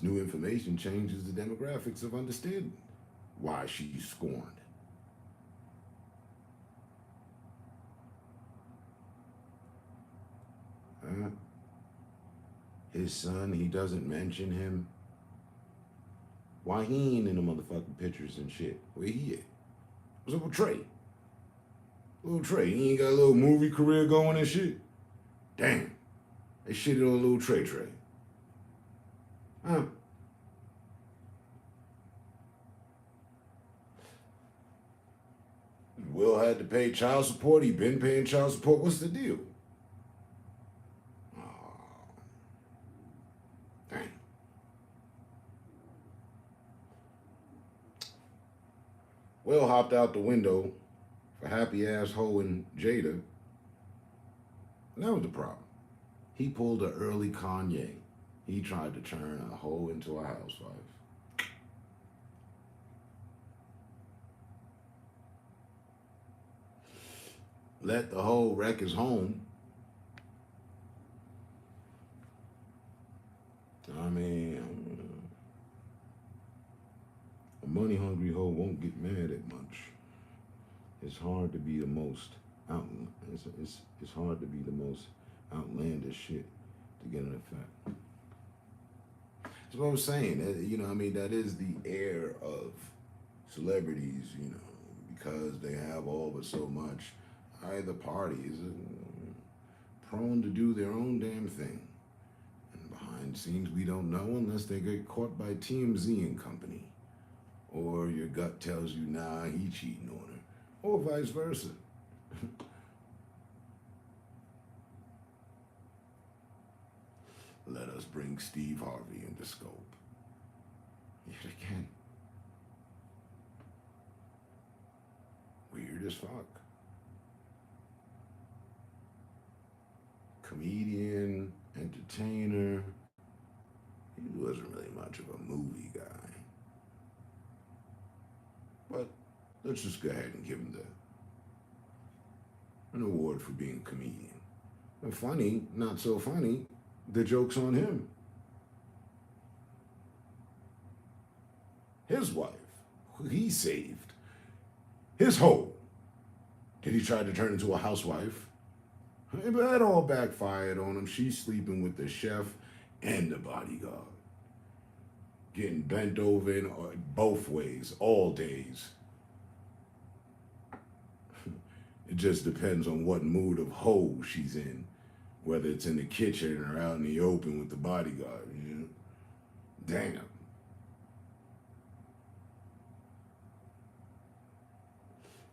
new information changes the demographics of understanding why she's scorned. His son, he doesn't mention him. Why he ain't in the motherfucking pictures and shit? Where he at? What's up with Trey? Little Trey, he ain't got a little movie career going and shit? Damn. They shitted on little Trey Trey. Huh? Will had to pay child support. He been paying child support. What's the deal? Oh, dang. Will hopped out the window for happy ass Ho and Jada. And that was the problem. He pulled an early Kanye. He tried to turn a hoe into a housewife. Let the hoe wreck his home. I mean, a money hungry hoe won't get mad at much. It's hard to be the most it's hard to be the most outlandish shit to get an effect. That's what I'm saying. You know, I mean, that is the air of celebrities, you know, because they have all but so much. Either party is prone to do their own damn thing. And behind the scenes, we don't know unless they get caught by TMZ and company. Or your gut tells you, nah, he cheating on her. Or vice versa. Let us bring Steve Harvey into scope. Yet again. Weird as fuck. Comedian, entertainer. He wasn't really much of a movie guy. But let's just go ahead and give him an award for being a comedian. And funny, not so funny, the joke's on him. His wife, who he saved, his hoe, did he try to turn into a housewife? But that all backfired on him. She's sleeping with the chef and the bodyguard. Getting bent over in both ways, all days. It just depends on what mood of hoe she's in. Whether it's in the kitchen or out in the open with the bodyguard, you know? Damn.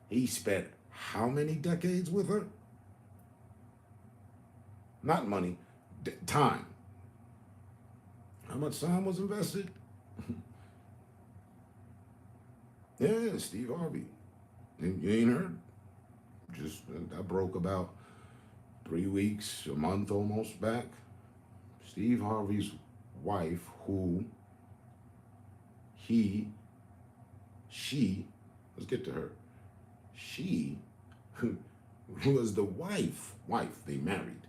He spent how many decades with her? Not money, time. How much time was invested? Yeah, Steve Harvey. You ain't heard? Just, I broke about 3 weeks, a month almost back. Steve Harvey's wife, who let's get to her. She was the wife, they married,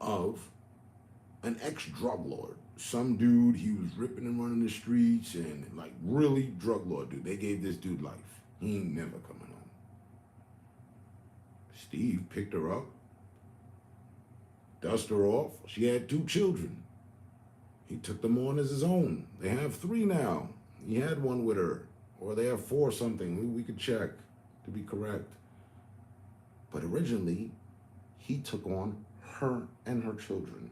of an ex-drug lord. Some dude, he was ripping and running the streets and like really drug lord dude. They gave this dude life. He ain't never coming home. Steve picked her up, dusted her off. She had 2 children. He took them on as his own. They have 3 now. He had 1 with her. Or they have 4 something. We could check to be correct. But originally, he took on her and her children,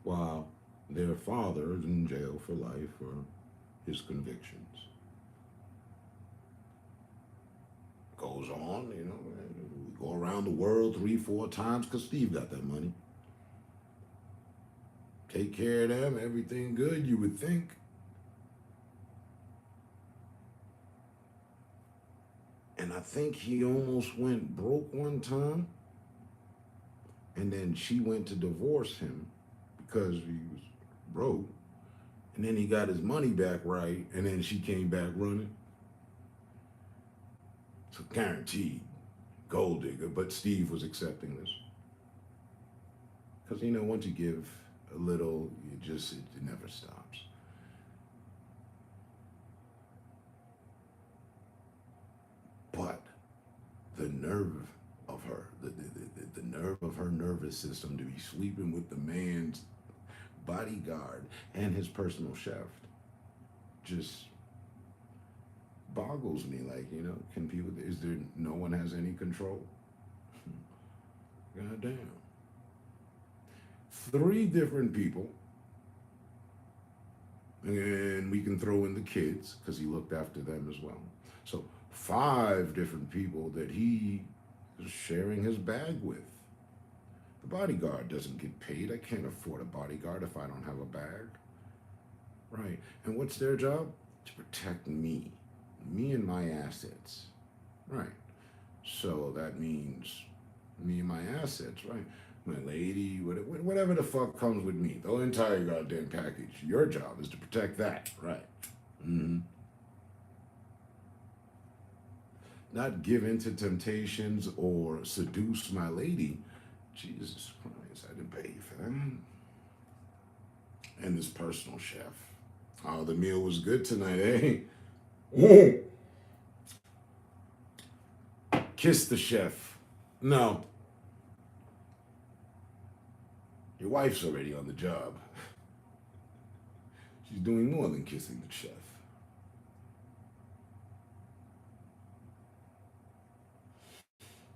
while their father is in jail for life for his convictions. Goes on, you know, we go around the world 3, 4 times because Steve got that money. Take care of them, everything good, you would think. And I think he almost went broke one time. And then she went to divorce him because he was broke. And then he got his money back right. And then she came back running. So guaranteed gold digger. But Steve was accepting this. Because, you know, once you give a little, it never stops. But the nerve of her, the nerve of her nervous system to be sleeping with the man's bodyguard and his personal chef just boggles me. Like, you know, can people, is there no one has any control? Goddamn. 3 different people, and we can throw in the kids because he looked after them as well. So 5 different people that he is sharing his bag with. The bodyguard doesn't get paid. I can't afford a bodyguard if I don't have a bag. Right. And what's their job? To protect me and my assets. Right. So that means me and my assets, right? My lady, whatever the fuck comes with me, the entire goddamn package. Your job is to protect that, right? Mm-hmm. Not give in to temptations or seduce my lady. Jesus Christ, I didn't pay you for that. And this personal chef. Oh, the meal was good tonight, eh? Ooh. Kiss the chef. No. Your wife's already on the job. She's doing more than kissing the chef.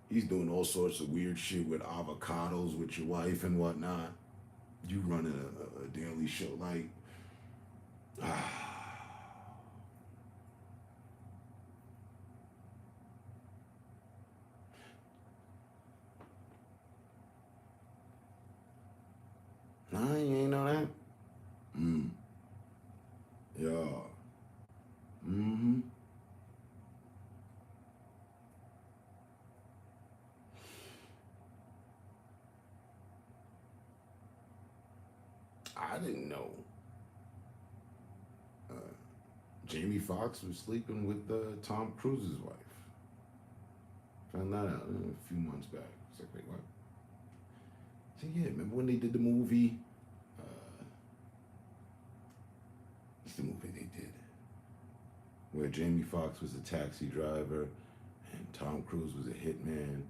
He's doing all sorts of weird shit with avocados with your wife and whatnot. You running a daily show like, nah, you ain't know that? Yeah. Mm-hmm. I didn't know Jamie Foxx was sleeping with Tom Cruise's wife. Found that out a few months back. It's like, wait, what? So yeah, remember when they did the movie? What's the movie they did? Where Jamie Foxx was a taxi driver and Tom Cruise was a hitman.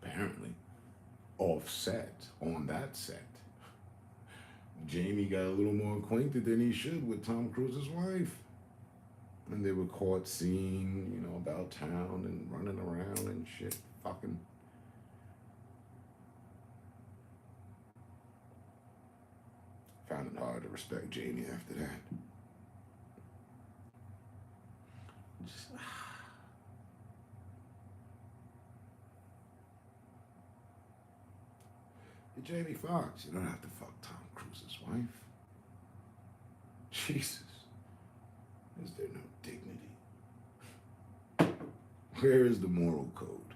Apparently, offset on that set. Jamie got a little more acquainted than he should with Tom Cruise's wife. And they were caught seeing, about town and running around and shit, fucking. Found it hard to respect Jamie after that. Just, Jamie Foxx, you don't have to fuck Tom Cruise's wife. Jesus. Is there no dignity? Where is the moral code?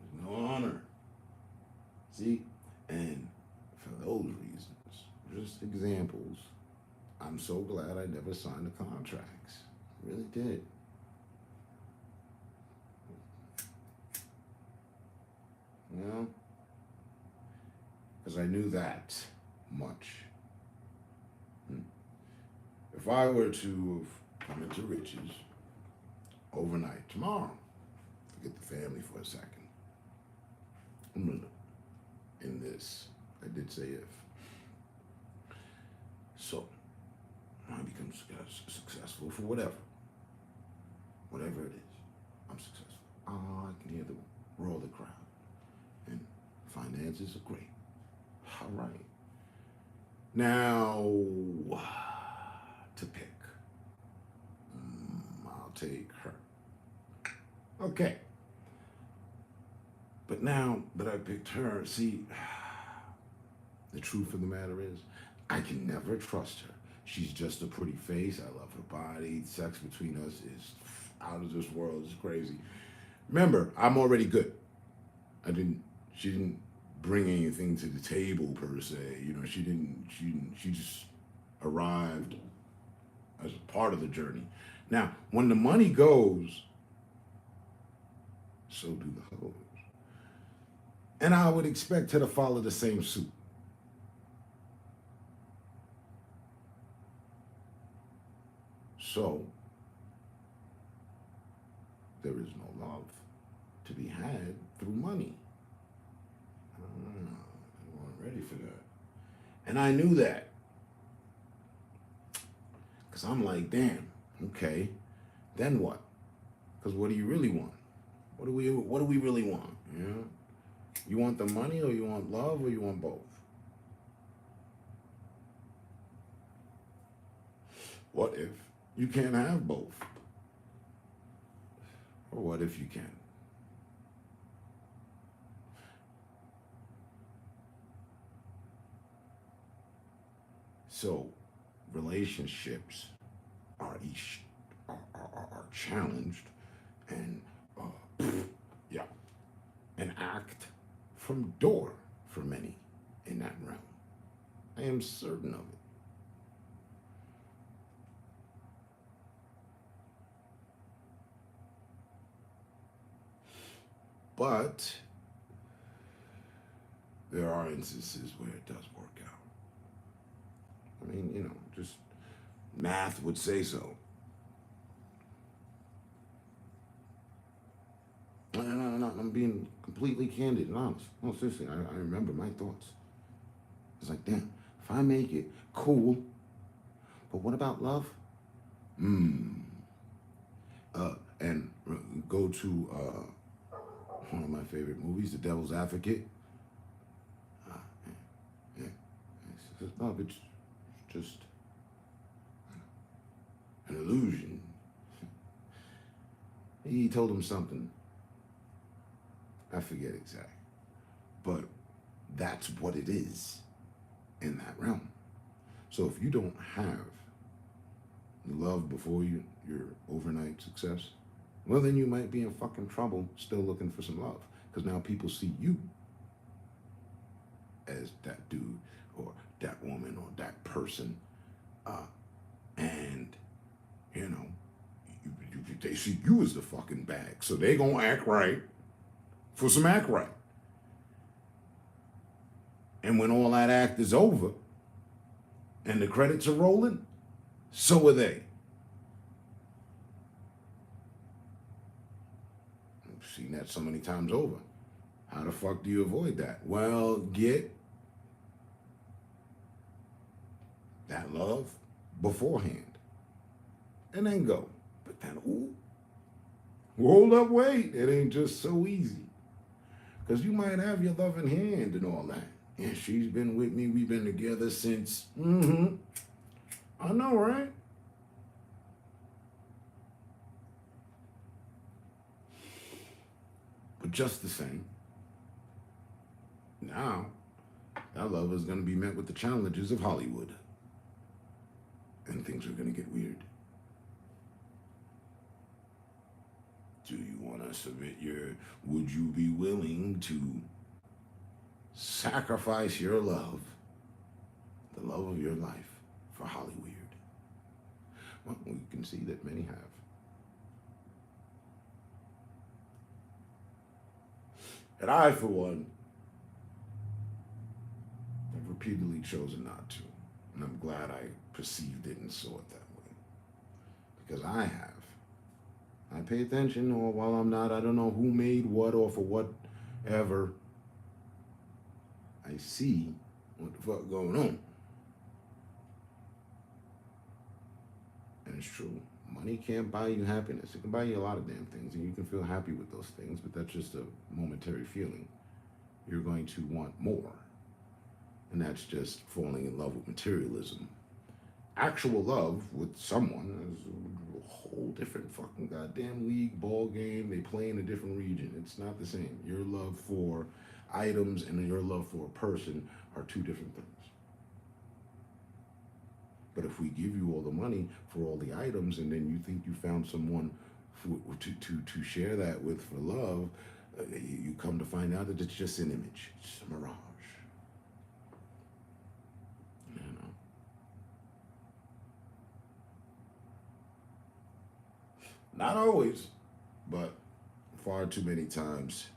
There's no honor. See? And for those reasons, just examples, I'm so glad I never signed the contracts. Really did. Because I knew that much. If I were to come into riches overnight tomorrow, forget the family for a second. I'm gonna in this. I did say if. So I become successful for whatever it is. I'm successful. I can hear the roar of the crowd. And finances are great. All right. Now, to pick. I'll take her. Okay. But now that I picked her, see, the truth of the matter is, I can never trust her. She's just a pretty face. I love her body. Sex between us is out of this world. It's crazy. Remember, I'm already good. She didn't bring anything to the table per se. She just arrived as a part of the journey. Now, when the money goes, so do the hoes. And I would expect her to follow the same suit. So, there is no love to be had through money. I wasn't ready for that. And I knew that. Because I'm like, damn, okay, then what? Because what do you really want? What do we really want? You know? You want the money, or you want love, or you want both? What if you can't have both? Or what if you can? So relationships are challenged and yeah, an act from door for many in that realm. I am certain of it. But there are instances where it does work out. I mean, you know, just math would say so. No, I'm being completely candid and honest. No, seriously, I remember my thoughts. It's like, damn, if I make it, cool. But what about love? And go to one of my favorite movies, The Devil's Advocate. Yeah. Love, it's just an illusion. He told him something. I forget exactly. But that's what it is in that realm. So if you don't have love before your overnight success, well, then you might be in fucking trouble still looking for some love. Because now people see you as that dude or that woman or that person. And, you know, they see you as the fucking bag. So they gonna act right for some act right. And when all that act is over and the credits are rolling, so are they. I've seen that so many times over. How the fuck do you avoid that? Well, get that love beforehand and then go. But then, ooh, hold up, wait. It ain't just so easy. Because you might have your love in hand and all that. And she's been with me. We've been together since, I know, right? But just the same, now that love is going to be met with the challenges of Hollywood. And things are going to get weird. Do you want to submit would you be willing to sacrifice your love, the love of your life, for Hollywood? Well, we can see that many have. And I, for one, have repeatedly chosen not to. And I'm glad I perceived it and saw it that way. Because I have. I pay attention, or while I'm not, I don't know who made what or for whatever. I see what the fuck going on. And it's true. Money can't buy you happiness. It can buy you a lot of damn things, and you can feel happy with those things, but that's just a momentary feeling. You're going to want more. And that's just falling in love with materialism. Actual love with someone is a whole different fucking goddamn league, ball game. They play in a different region. It's not the same. Your love for items and your love for a person are two different things. But if we give you all the money for all the items, and then you think you found someone to share that with for love, you come to find out that it's just an image. It's a mirage. You know. Not always, but far too many times.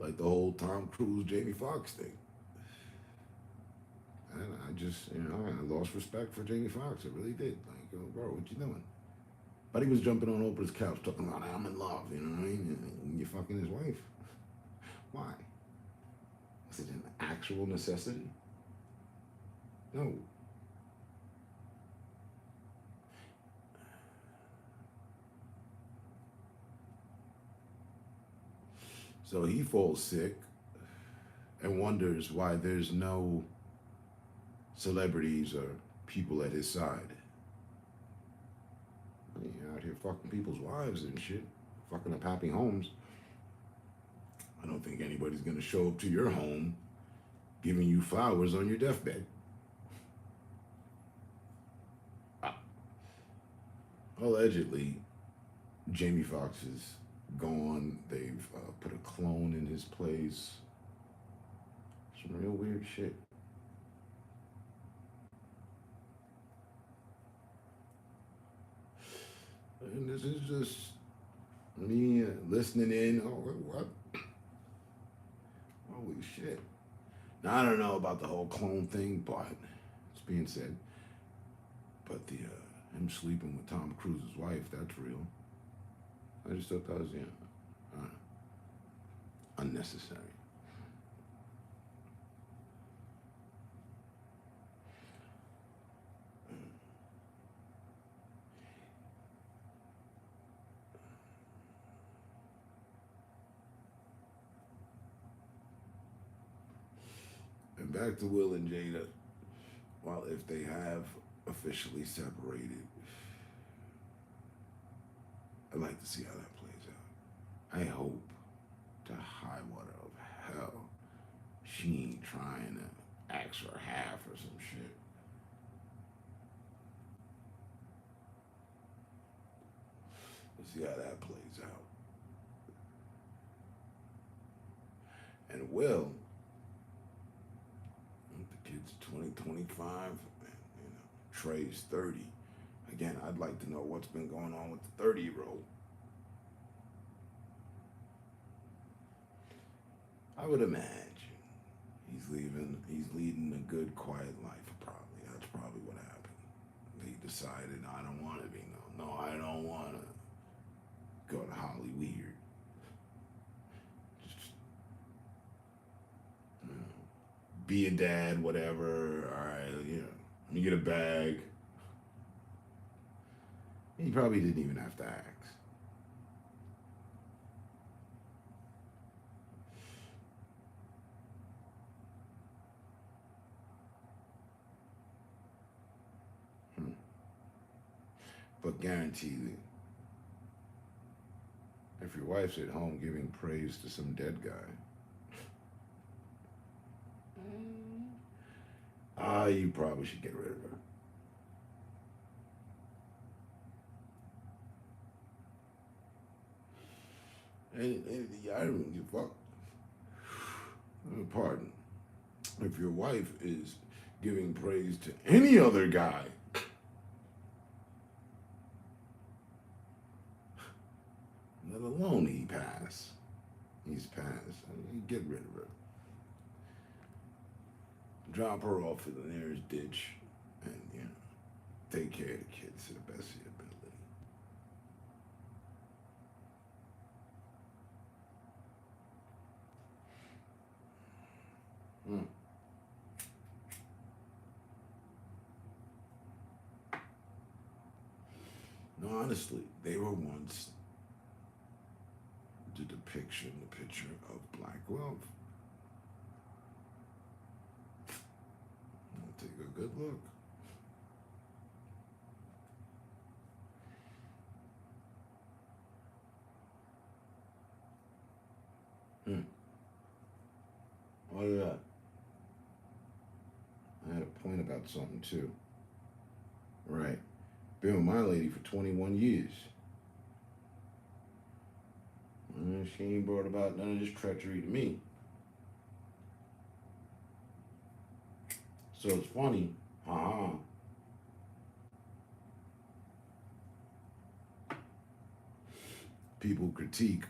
Like the whole Tom Cruise, Jamie Foxx thing. And I just, I lost respect for Jamie Foxx. I really did. Like, bro, what you doing? But he was jumping on Oprah's couch talking about, I'm in love, you know what I mean? And you're fucking his wife. Why? Is it an actual necessity? No. So he falls sick and wonders why there's no celebrities or people at his side. He out here fucking people's wives and shit, fucking up happy homes. I don't think anybody's gonna show up to your home giving you flowers on your deathbed. Allegedly, Jamie Foxx is gone. They've put a clone in his place. Some real weird shit. And this is just me listening in. Oh, what? Holy shit. Now, I don't know about the whole clone thing, but it's being said. But the him sleeping with Tom Cruise's wife, that's real. I just thought that was, unnecessary. And back to Will and Jada. Well, if they have officially separated, I'd like to see how that plays out. I hope, to high water of hell, she ain't trying to ask for half or some shit. Let's see how that plays out. And Will, the kid's 20, 25, Trey's 30. Again, I'd like to know what's been going on with the 30-year-old. I would imagine he's leading a good, quiet life, probably. That's probably what happened. He decided, I don't want to be no, I don't want to go to Hollyweird. Just, be a dad, whatever. All right, let me get a bag. He probably didn't even have to ask. But guaranteed, if your wife's at home giving praise to some dead guy, you probably should get rid of her. And I don't give a fuck. Pardon. If your wife is giving praise to any other guy, let alone he's passed. You get rid of her. Drop her off at the nearest ditch and, take care of the kids to the best of your ability. No, honestly, they were once the picture of black wealth. I'll take a good look. Oh yeah. I had a point about something too. Right. Been with my lady for 21 years. She ain't brought about none of this treachery to me. So it's funny. People critique.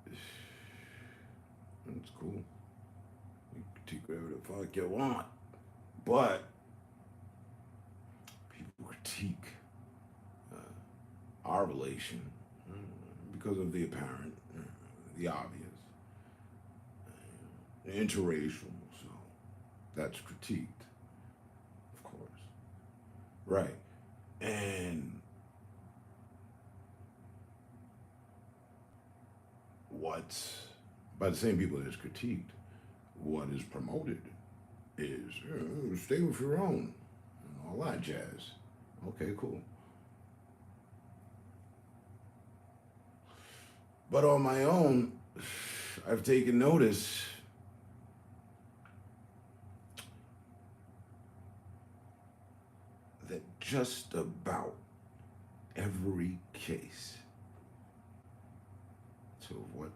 It's cool. You critique whatever the fuck you want. But people critique our relation because of the apparent, the obvious. interracial, so that's critiqued, of course. Right. And what's, by the same people that's critiqued, what is promoted is stay with your own and all that jazz. Okay, cool. But on my own, I've taken notice that just about every case to what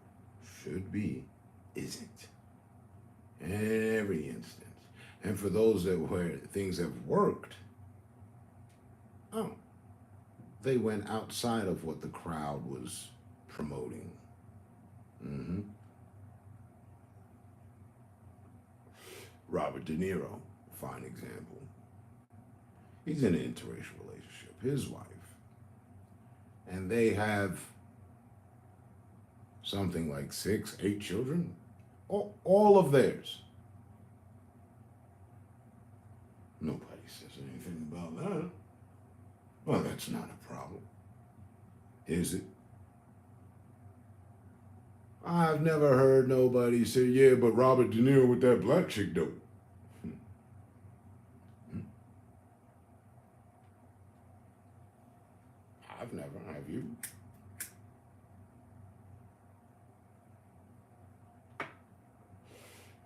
should be isn't. In every instance. And for those that where things have worked, oh, they went outside of what the crowd was promoting. Mm-hmm. Robert De Niro, fine example. He's in an interracial relationship, his wife. And they have something like 6, 8 children, all of theirs. Nobody says anything about that. Well, that's not a problem. Is it? I've never heard nobody say, yeah, but Robert De Niro with that black chick, though. I've never, have you?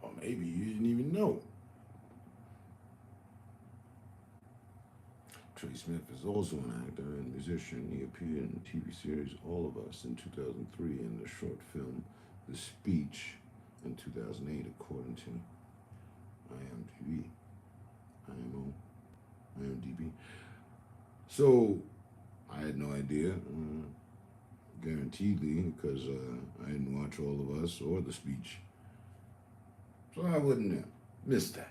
Or maybe you didn't even know. Trey Smith is also an actor and musician. He appeared in the TV series All of Us in 2003 and the short film The Speech in 2008, according to IMDb. IMDb. So, I had no idea, guaranteedly, because I didn't watch All of Us or The Speech. So I wouldn't have missed that.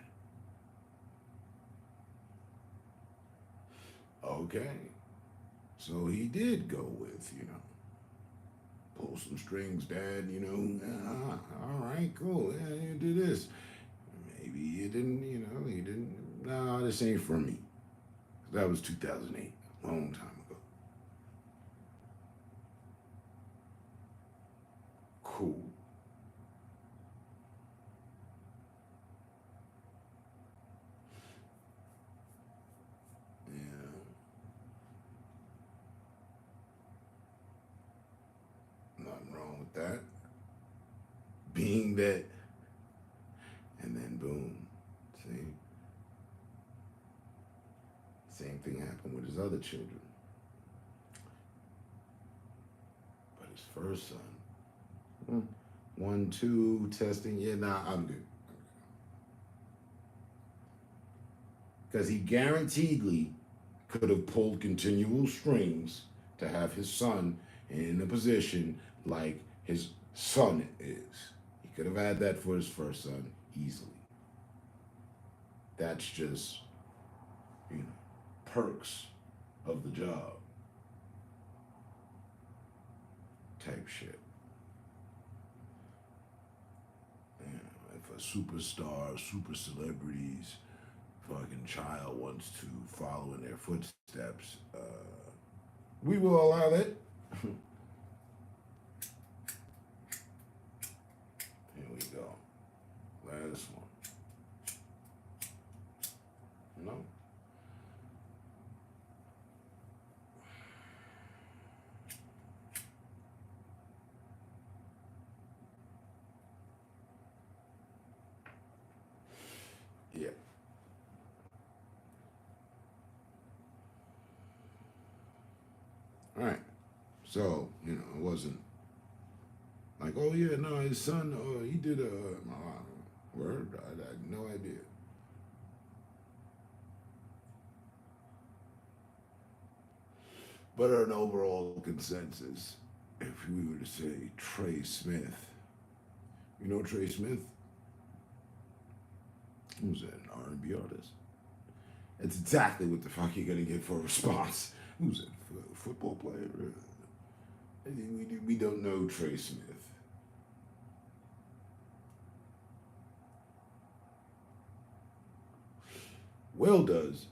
Okay. So he did go with, pull some strings, Dad, all right, cool, yeah, you do this. Maybe you didn't, he didn't, no, this ain't for me. That was 2008, a long time ago. Cool. Nothing wrong with that. Being that, and then boom, see? Same thing happened with his other children. But his first son, 1, 2, testing, yeah, nah, I'm good. Because he guaranteedly could have pulled continual strings to have his son in a position like his son is. He could have had that for his first son easily. That's just, perks of the job type shit. If a superstar, super celebrities, fucking child wants to follow in their footsteps, we will allow that. Here we go. Last one. No. Yeah. All right. So, it wasn't like, oh yeah, no, his son, he did a word. I had no idea. But an overall consensus, if we were to say Trey Smith, you know Trey Smith? Who's that, an R&B artist? That's exactly what the fuck you're gonna get for a response. Who's that, a football player? We don't know Trey Smith. Will does,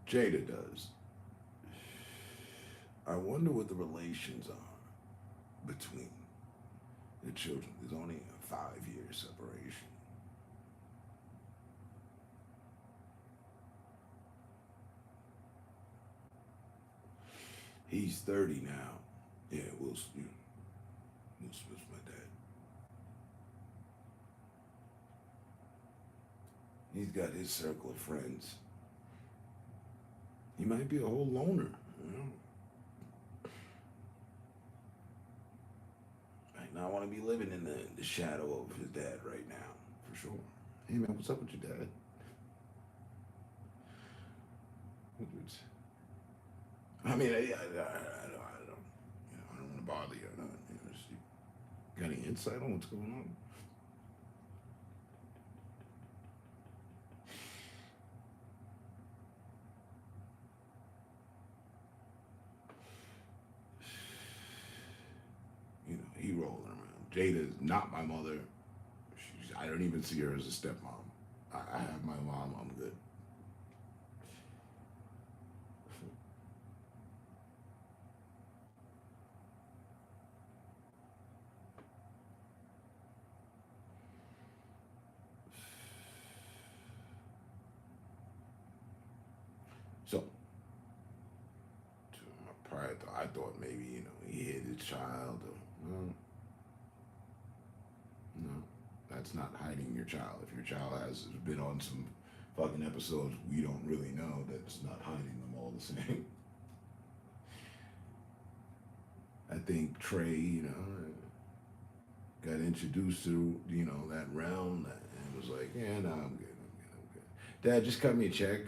Jada does. I wonder what the relations are between the children. There's only a 5-year separation. He's 30 now. Yeah, Will Smith's my dad. He's got his circle of friends. He might be a whole loner, you know. Might not want to be living in the shadow of his dad right now, for sure. Hey man, what's up with your dad? I mean, I don't, I don't want to bother you. Or not, got any insight on what's going on? He rolling around. Jada is not my mother. I don't even see her as a stepmom. I have my mom. I'm good. So, prior to, I thought maybe he hit his child. Or, no, that's not hiding your child. If your child has been on some fucking episodes, we don't really know. That's not hiding them all the same. I think Trey, got introduced to that realm and was like, yeah, no, I'm good. Dad, just cut me a check.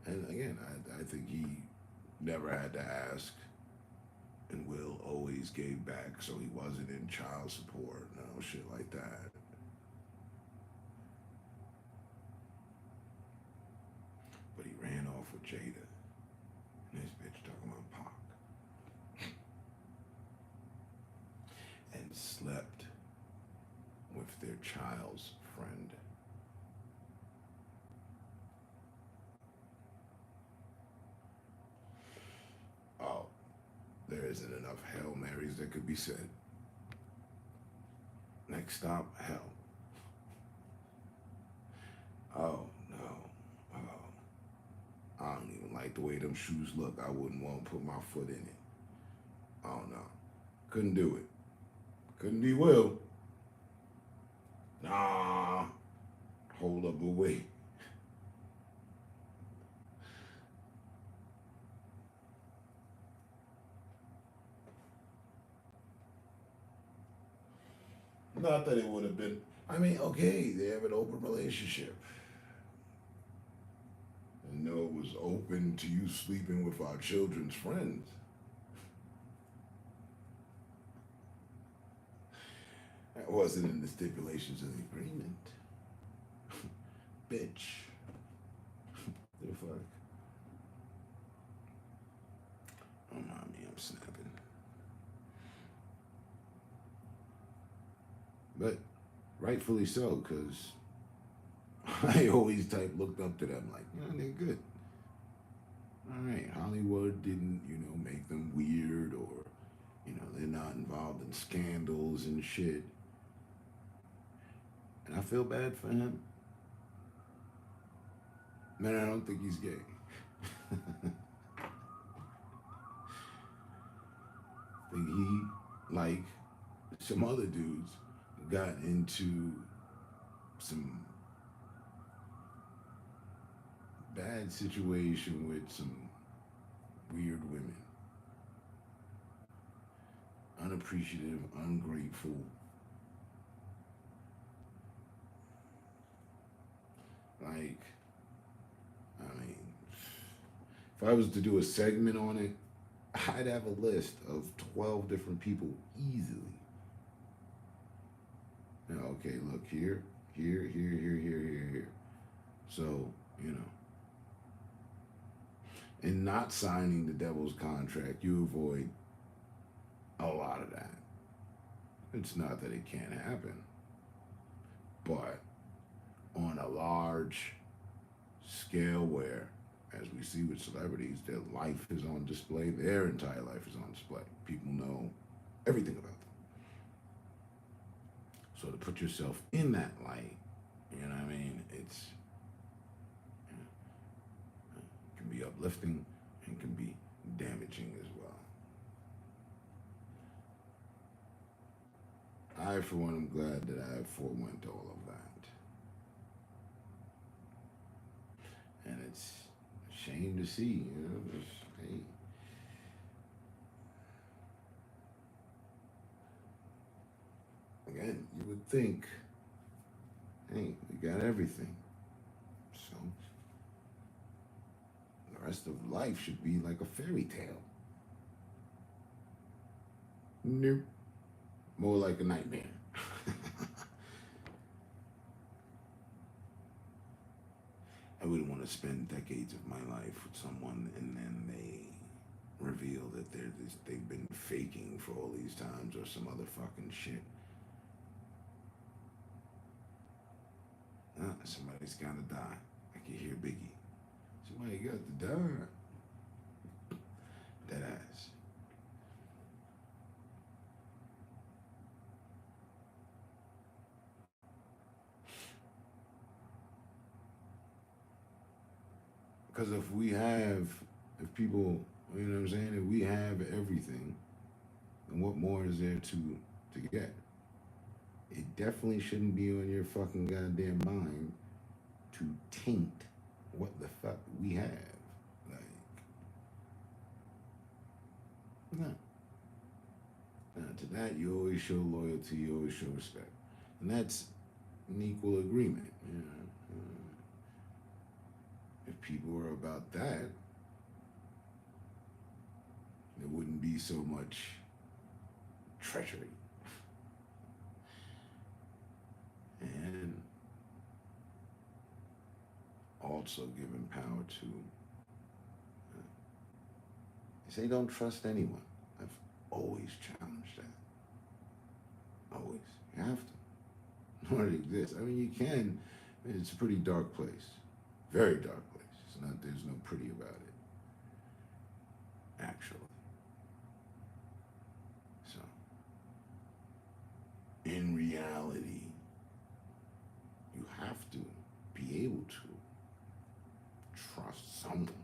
And again, I think he never had to ask, and Will always gave back, so he wasn't in child support, no shit like that. But he ran off with Jada, and this bitch talking about Pac, and slept with their child's friend. Oh, there isn't enough Hail Marys that could be said. Next stop, hell. Oh, no. Oh, I don't even like the way them shoes look. I wouldn't want to put my foot in it. Oh, no. Couldn't do it. Couldn't be Will. Nah. Hold up, wait. Not that it would have been. I mean, okay, they have an open relationship. And no, it was open to you sleeping with our children's friends. That wasn't in the stipulations of the agreement. Bitch. The fuck? Oh, mommy, I'm snapping. But rightfully so, because I always looked up to them like, they're good. All right, Hollywood didn't, make them weird or, they're not involved in scandals and shit. And I feel bad for him. Man, I don't think he's gay. I think he, like some other dudes, got into some bad situation with some weird women. Unappreciative, ungrateful. Like, I mean, if I was to do a segment on it, I'd have a list of 12 different people easily. Okay, look, here. So, in not signing the devil's contract, you avoid a lot of that. It's not that it can't happen, but on a large scale where, as we see with celebrities, their life is on display, their entire life is on display. People know everything about them. So to put yourself in that light, you know what I mean? It's it can be uplifting and can be damaging as well. I, for one, am glad that I forewent all of that, and it's a shame to see. You know, hey, again, you would think, hey, we got everything, so the rest of life should be like a fairy tale. Nope. More like a nightmare. I wouldn't want to spend decades of my life with someone and then they reveal that they've been faking for all these times or some other fucking shit. Somebody's gotta die. I can hear Biggie. Somebody got to die. That ass. Because if people, you know what I'm saying, if we have everything, then what more is there to get? It definitely shouldn't be on your fucking goddamn mind to taint what the fuck we have. Like, no. Now, to that, you always show loyalty, you always show respect. And that's an equal agreement. You know? If people were about that, there wouldn't be so much treachery. And also giving power to, say don't trust anyone. I've always challenged that. Always. You have to. In order to exist. I mean, you can. It's a pretty dark place. Very dark place. There's no pretty about it. Actually. So, in reality, you have to be able to trust someone.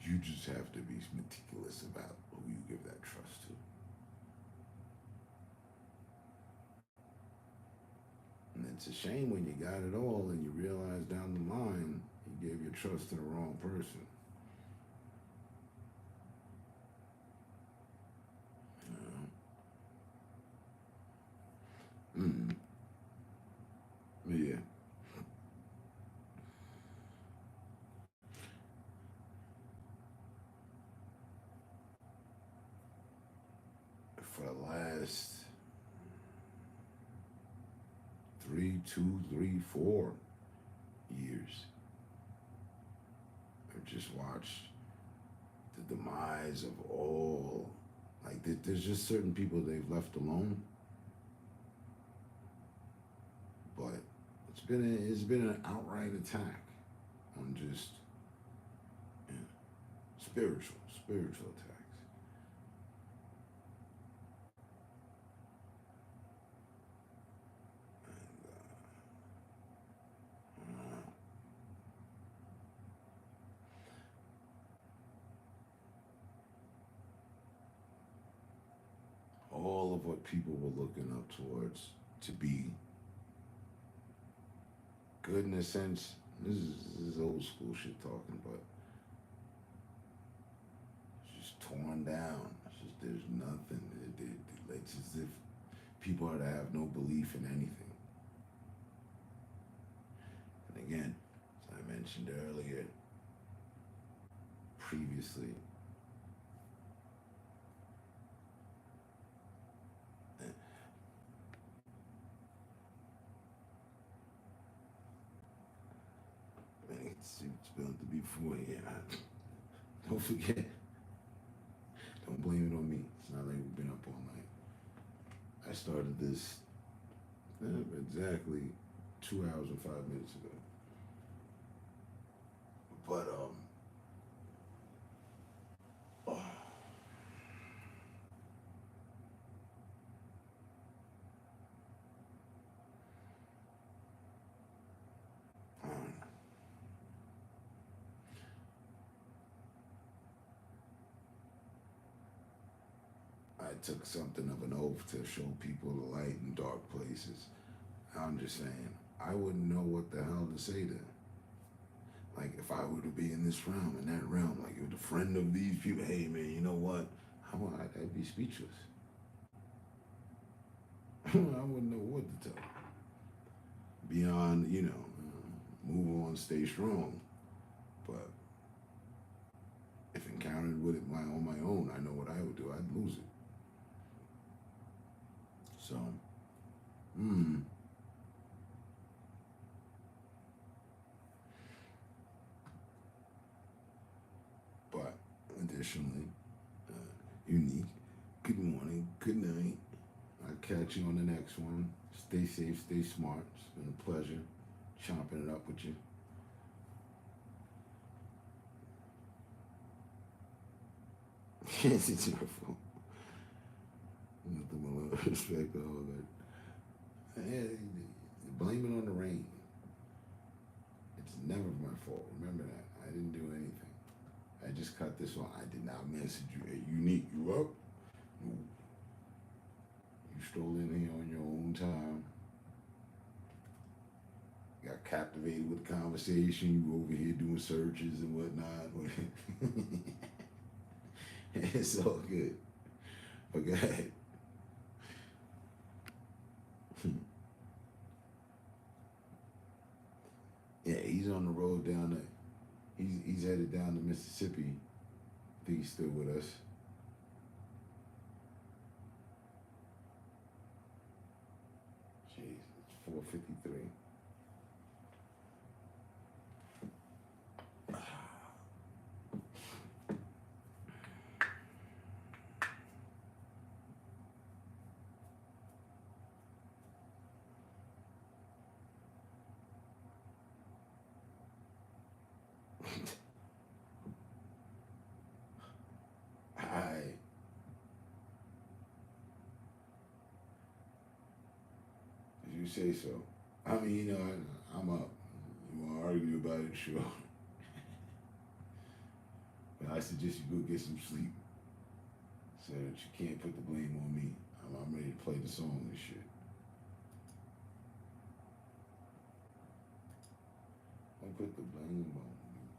You just have to be meticulous about who you give that trust to. And it's a shame when you got it all and you realize down the line you gave your trust to the wrong person. You know? Yeah. For the last 4 years, I've just watched the demise of all. Like, there's just certain people they've left alone. But it's been an outright attack on just, you know, spiritual attacks. And all of what people were looking up towards to be good in a sense. This is old school shit talking, but it's just torn down. It's just there's nothing. It's as if people are to have no belief in anything. And again, as I mentioned earlier, previously, it's built to be 40. Don't forget. Don't blame it on me. It's not like we've been up I started this exactly 2 hours and 5 minutes ago. But oh, um, I took something of an oath to show people the light in dark places. I'm just saying, I wouldn't know what the hell to say to them. Like if I were to be in this realm, in that realm, like you're the friend of these people. Hey man, you know what? I'd be speechless. I wouldn't know what to tell. Beyond, move on, stay strong. But if encountered with it on my own, I know what I would do. I'd lose it. So, hmm. But additionally, unique. Good morning. Good night. I'll catch you on the next one. Stay safe. Stay smart. It's been a pleasure chopping it up with you. It's your fault. Nothing but love, respect, all that. Yeah, blame it on the rain. It's never my fault. Remember that. I didn't do anything. I just cut this one. I did not message you. Hey, unique, you up? No. You strolled in here on your own time. Got captivated with the conversation. You were over here doing searches and whatnot. It's all good. But go ahead. Yeah, he's on the road down there. He's headed down to Mississippi. I think he's still with us. Jeez, it's 4:53. I If you say so. I mean, I'm up. You want to argue about it, sure. But I suggest you go get some sleep so that you can't put the blame on me. I'm ready to play the song and shit. Don't put the blame on me.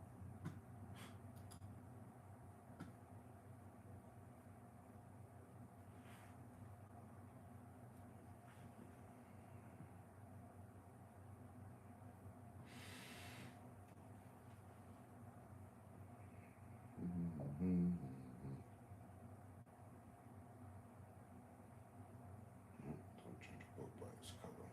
Mm-hmm. Don't judge a book by its cover.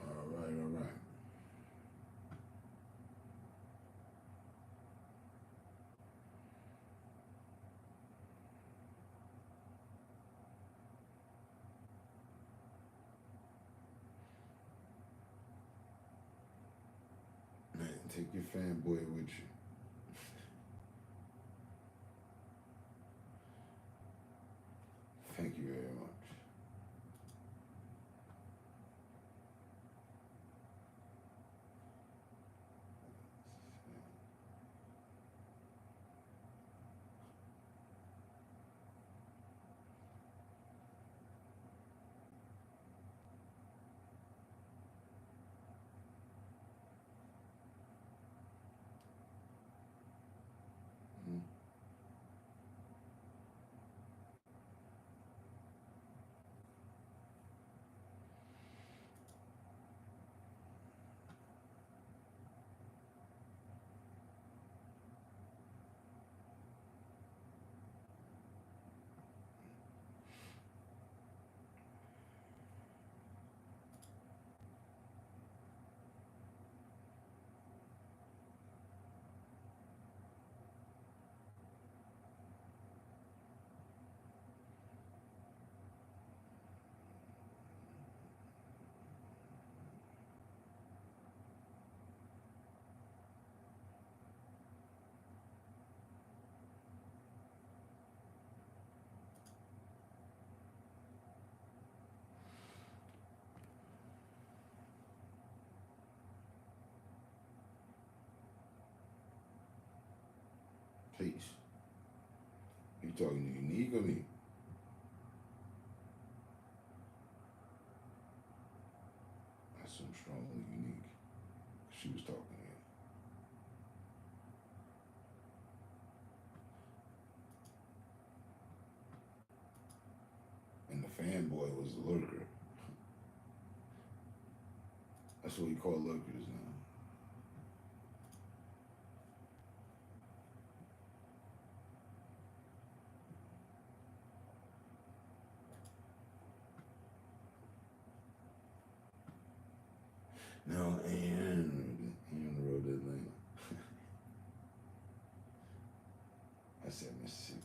All right, all right. Man, take your fanboy with you. Thank you very much. Please. You talking to Unique or me? I assume strongly Unique. She was talking to you. And the fanboy was the lurker. That's what we call lurkers now. No, and wrote Atlanta. I said Mississippi.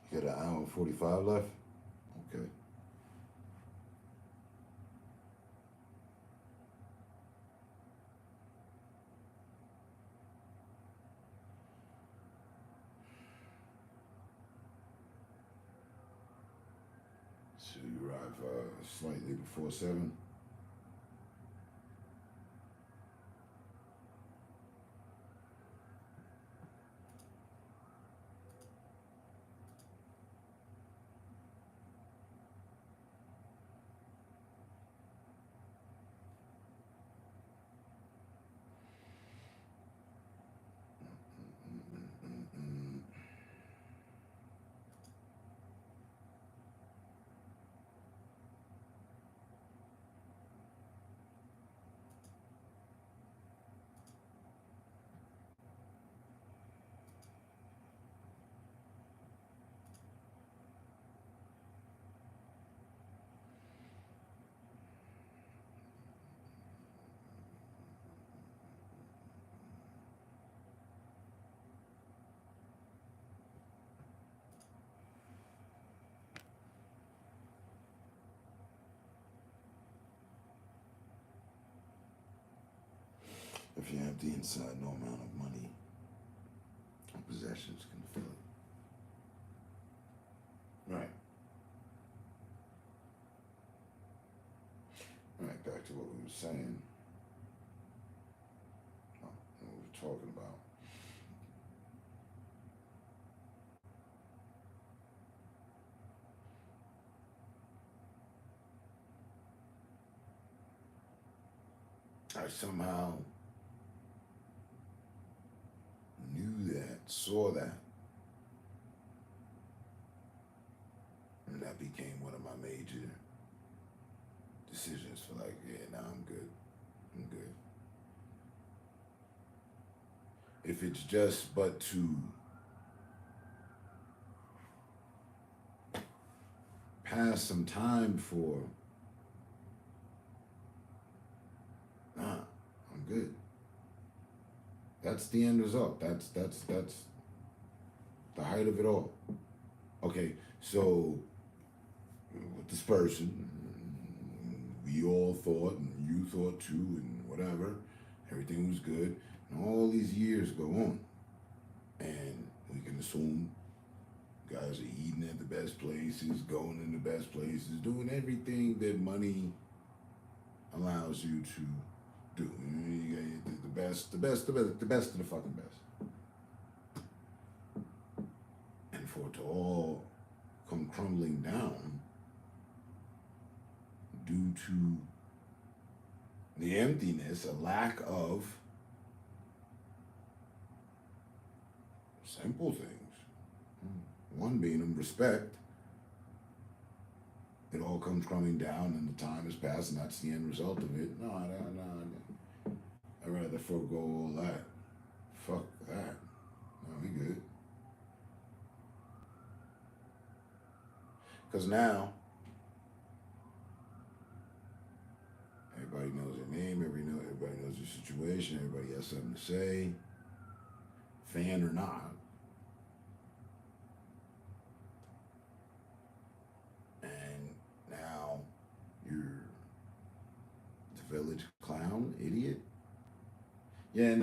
You got an hour and 45 left? Okay. So you arrive slightly before 7? Mm-mm-mm. If you're empty inside, no amount of money or possessions can fill it. Right. Right, back to what we were saying. What we were talking about. I somehow knew that, saw that, and that became one of my major decisions for like, yeah, nah, I'm good. I'm good. If it's just but to pass some time for, nah, I'm good. That's the end result. That's the height of it all. Okay, so with this person, we all thought, and you thought too, and whatever, everything was good, and all these years go on, and we can assume guys are eating at the best places, going in the best places, doing everything that money allows you to do. You got the best of the fucking best. And for it to all come crumbling down due to the emptiness, a lack of simple things. One being respect. It all comes crumbling down, and the time has passed, and that's the end result of it. No. I'd rather forego all that. Fuck that. No, we good. Because now, everybody knows their name, everybody knows their situation, everybody has something to say, fan or not. And now you're the village clown, idiot. Yeah,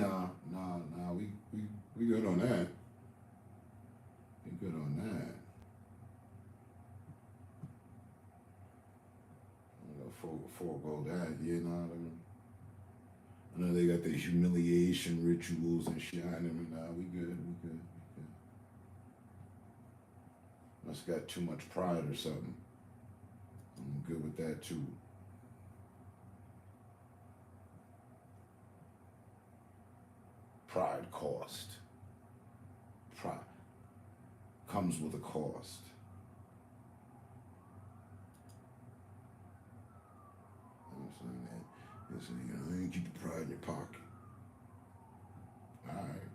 we good on that. We good on that. Forego that, you know what I mean? I know they got the humiliation rituals and shit. I mean, nah, we good. Must got too much pride or something. I'm good with that too. Pride cost. Pride comes with a cost. I'm saying that. Listen, you keep the pride in your pocket. All right.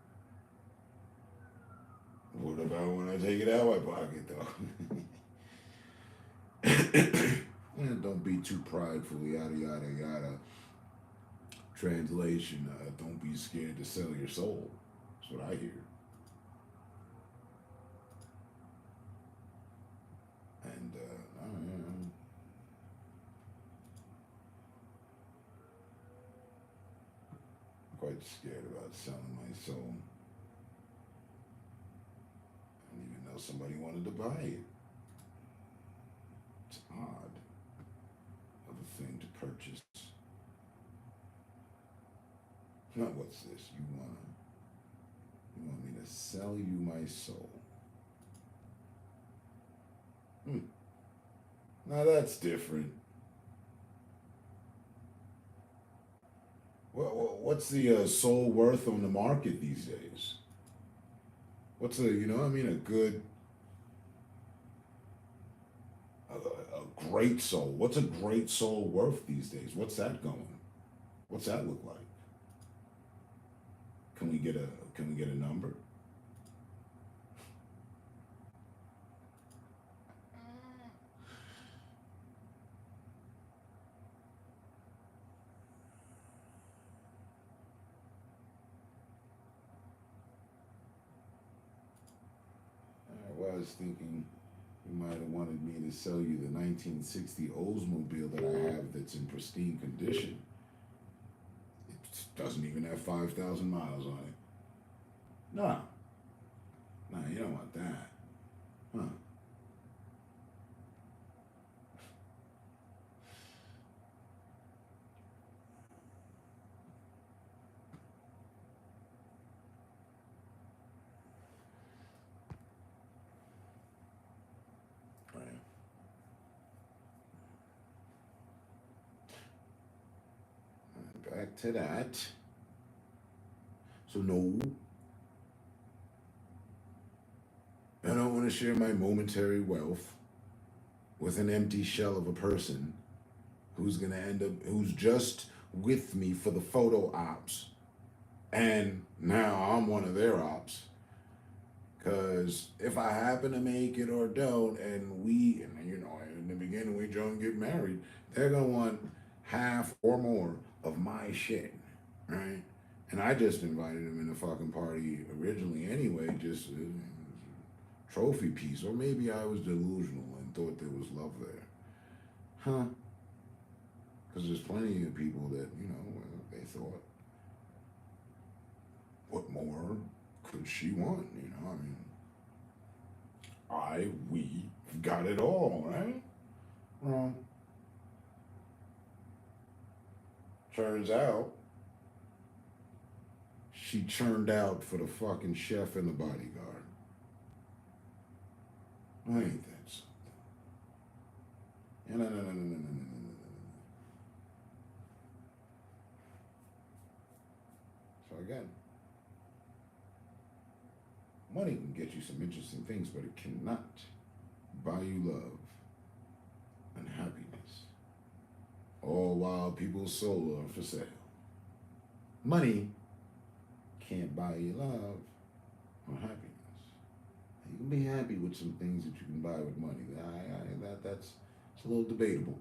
What about when I take it out of my pocket, though? Don't be too prideful, yada, yada, yada. Translation, don't be scared to sell your soul. That's what I hear. And, I'm quite scared about selling my soul. I didn't even know somebody wanted to buy it. It's odd of a thing to purchase. Now what's this? You want me to sell you my soul? Now that's different. What's the soul worth on the market these days? What's a good, a great soul? What's a great soul worth these days? What's that going? What's that look like? Can we get a number? I was thinking you might have wanted me to sell you the 1960 Oldsmobile that I have that's in pristine condition. It doesn't even have 5,000 miles on it. No, you don't want that. Huh. Right. Back to that. So no, I don't want to share my momentary wealth with an empty shell of a person who's gonna end up who's just with me for the photo ops, and now I'm one of their ops. Cause if I happen to make it or don't, and in the beginning we don't get married, they're gonna want half or more of my shit, right? And I just invited them in the fucking party originally anyway, just trophy piece, or maybe I was delusional and thought there was love there, huh? Because there's plenty of people that they thought, what more could she want? We got it all, right? Well, turns out she churned out for the fucking chef and the bodyguard. Ain't that something? No. again, money can get you some interesting things, but it cannot buy you love and happiness. All while people's souls are for sale. Money can't buy you love or happiness. You can be happy with some things that you can buy with money. That's it's a little debatable.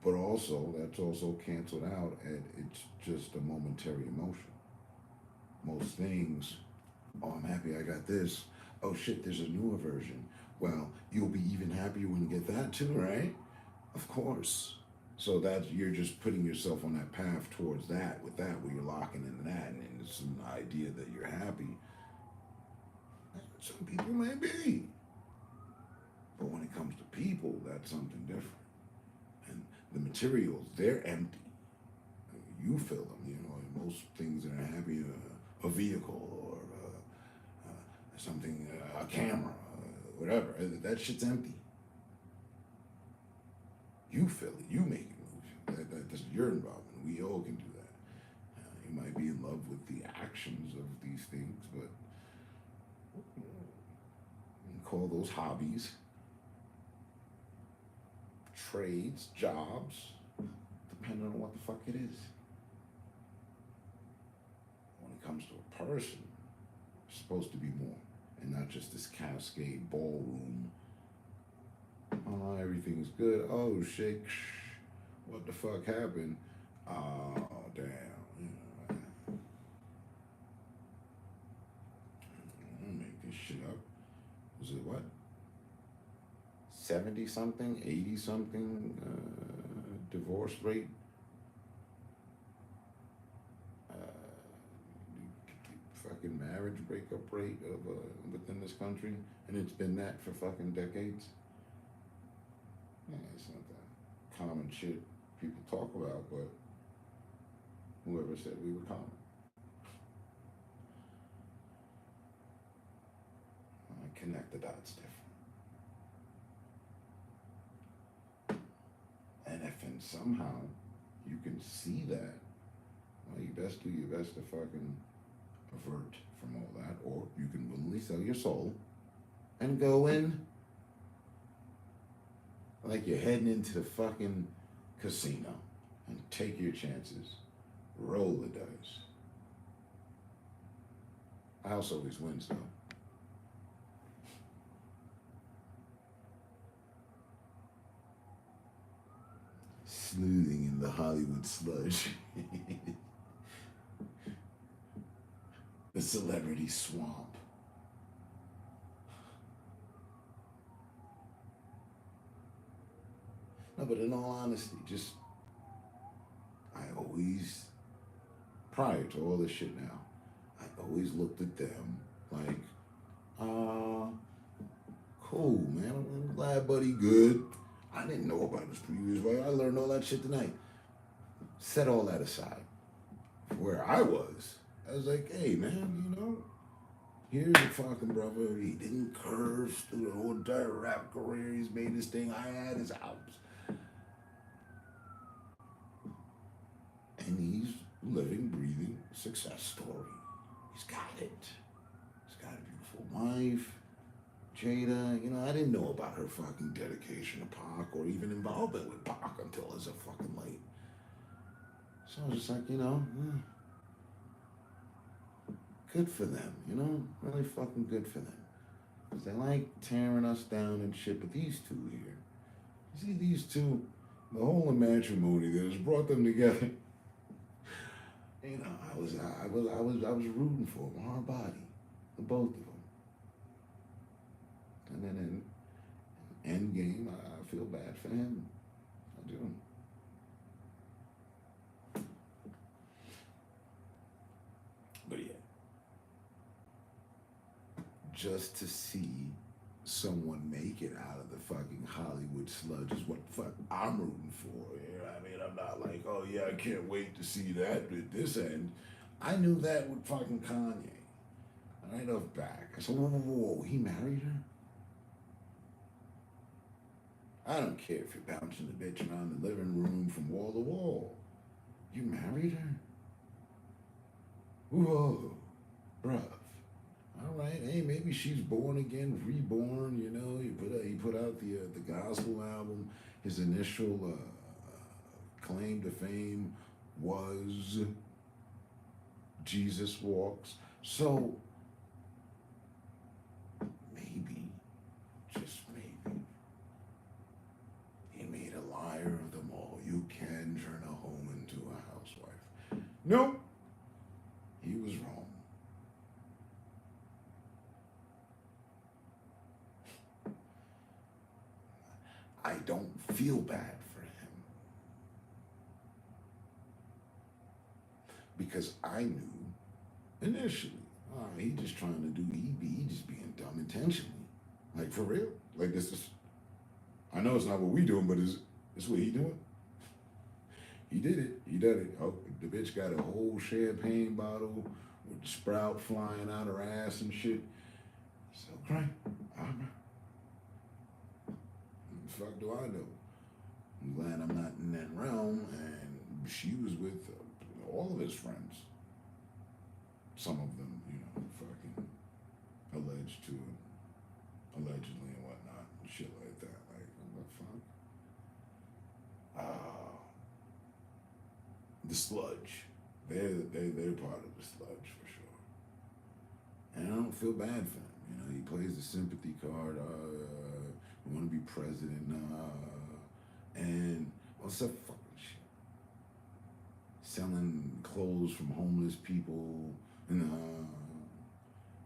But also, that's also canceled out, and it's just a momentary emotion. Most things, oh, I'm happy I got this. Oh shit, there's a newer version. Well, you'll be even happier when you get that too, right? Of course. So that's, you're just putting yourself on that path towards that, with that, where you're locking into that, and it's an idea that you're happy. Some people may be. But when it comes to people, that's something different. And the materials, they're empty. You fill them, you know. Most things that are happy, a vehicle or something, a camera, whatever. That shit's empty. You fill it. You make it move. That's your involvement. We all can do that. You might be in love with the actions of these things, but you can call those hobbies, trades, jobs, depending on what the fuck it is. When it comes to a person, it's supposed to be more, and not just this cascade ballroom. Oh, everything's good. Oh shit, what the fuck happened? Oh damn. I'll make this shit up. Was it what? 70 something, 80 something divorce rate? Fucking marriage breakup rate of within this country, and it's been that for fucking decades. Yeah, it's not that common shit people talk about, but whoever said we were common? I connect the dots different. And if somehow you can see that, well, you best do your best to fucking avert from all that, or you can willingly sell your soul and go in like you're heading into the fucking casino and take your chances. Roll the dice. House always wins though. Sleuthing in the Hollywood sludge. The celebrity swamp. No, but in all honesty, I always, prior to all this shit now, I always looked at them like, cool, man. I'm glad buddy good. I didn't know about his previous wife. I learned all that shit tonight. Set all that aside. Where I was like, hey, man, you know, here's a fucking brother. He didn't curse through the whole entire rap career. He's made this thing. I had his house. And he's living, breathing success story. He's got it. He's got a beautiful wife, Jada. You know, I didn't know about her fucking dedication to Pac or even involvement with Pac until it was a fucking late. So I was just like, you know, good for them, you know? Really fucking good for them. Because they like tearing us down and shit, but these two here, you see these two, the whole matrimony that has brought them together. You know, I was rooting for them, hard body, the both of them. And then in end game, I feel bad for him. I do. But yeah, just to see someone make it out of the fucking Hollywood sludge is what the fuck I'm rooting for. You know what I mean? I'm not like, oh yeah, I can't wait to see that at this end. I knew that with fucking Kanye. Right off back. I said, whoa, he married her? I don't care if you're bouncing the bitch around the living room from wall to wall. You married her? Whoa, bruh. All right, hey, maybe she's born again, reborn. You know, he put out the gospel album. His initial claim to fame was Jesus Walks. So maybe, just maybe, he made a liar of them all. You can turn a home into a housewife. Nope, he was wrong. I don't feel bad for him because I knew initially, he just trying to do he just being dumb intentionally, like for real. Like this is, I know it's not what we doing, but it's what he doing. He did it. He did it. Oh, the bitch got a whole champagne bottle with Sprout flying out her ass and shit. So great. Fuck do I know? I'm glad I'm not in that realm. And she was with all of his friends. Some of them, you know, fucking alleged to it, allegedly and whatnot, and shit like that. Like, what the fuck? The sludge. They're part of the sludge for sure. And I don't feel bad for him. You know, he plays the sympathy card. You want to be president, and what's that fucking shit? Selling clothes from homeless people, and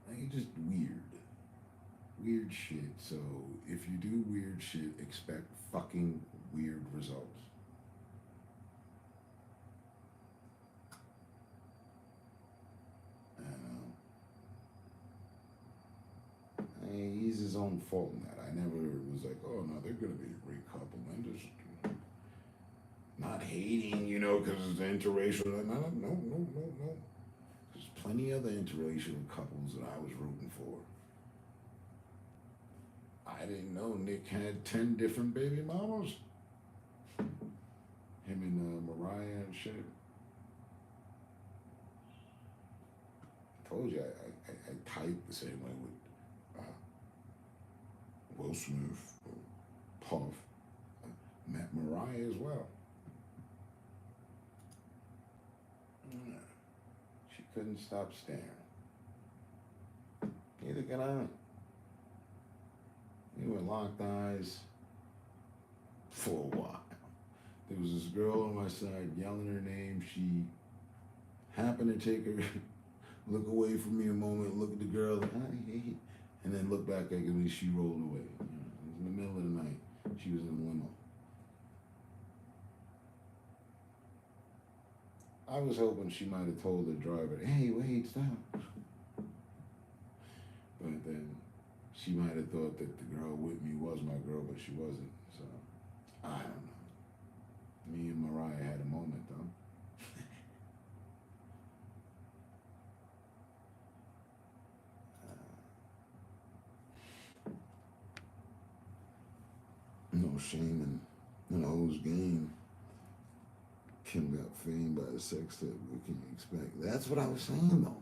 like it's just weird shit. So if you do weird shit, expect fucking weird results. He's his own fault in that. I never was like, oh no, they're gonna be a great couple, and just not hating, you know, because it's interracial. No. There's plenty of other interracial couples that I was rooting for. I didn't know Nick had 10 different baby mamas. Him and Mariah and shit. I told you I type the same way with Will Smith, Puff, met Mariah as well. She couldn't stop staring. Neither can I. We were locked eyes for a while. There was this girl on my side yelling her name. She happened to take her, look away from me a moment, look at the girl, and then look back at me. She rolled away. You know, it was in the middle of the night. She was in a limo. I was hoping she might have told the driver, "Hey, wait, stop." But then she might have thought that the girl with me was my girl, but she wasn't. So I don't know. Me and Mariah had a moment though. No shame in a hoe's game. Kim got famed by the sex tape. What can you expect? That's what I was saying though.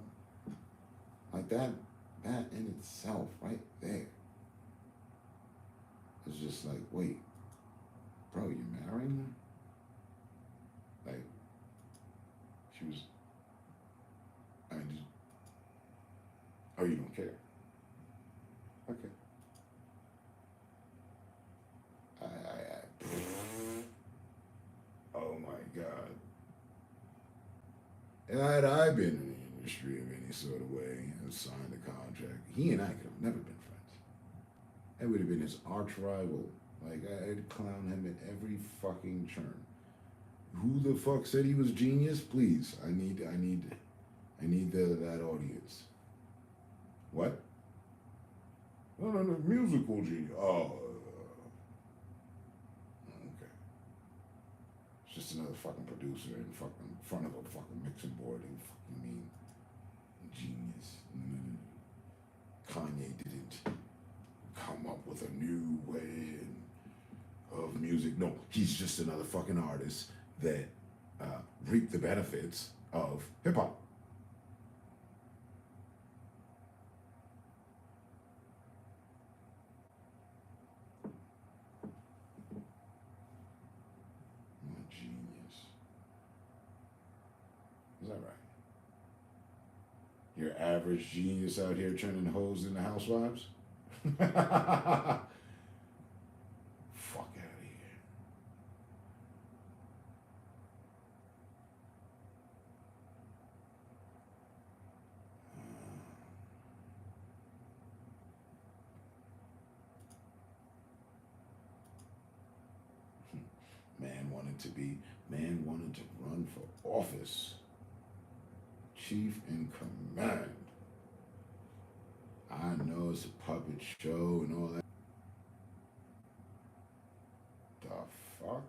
Like that in itself, right there. It's just like, wait, bro, you marrying her? Like, she was. I mean, oh, you don't care? Okay. Oh my God. And had I been in the industry of any sort of way and signed a contract, he and I could have never been friends. I would have been his arch rival. Like, I'd clown him at every fucking turn. Who the fuck said he was genius? Please, I need that audience. What? No, musical genius. Oh, okay. It's just another fucking producer in fucking front of a fucking mixing board and fucking mean genius. Kanye didn't come up with a new way of music. No, he's just another fucking artist that reaped the benefits of hip hop. your average genius out here turning hoes into housewives. Fuck out of here. Man wanted to run for office. Chief in command. I know it's a puppet show and all that. The fuck?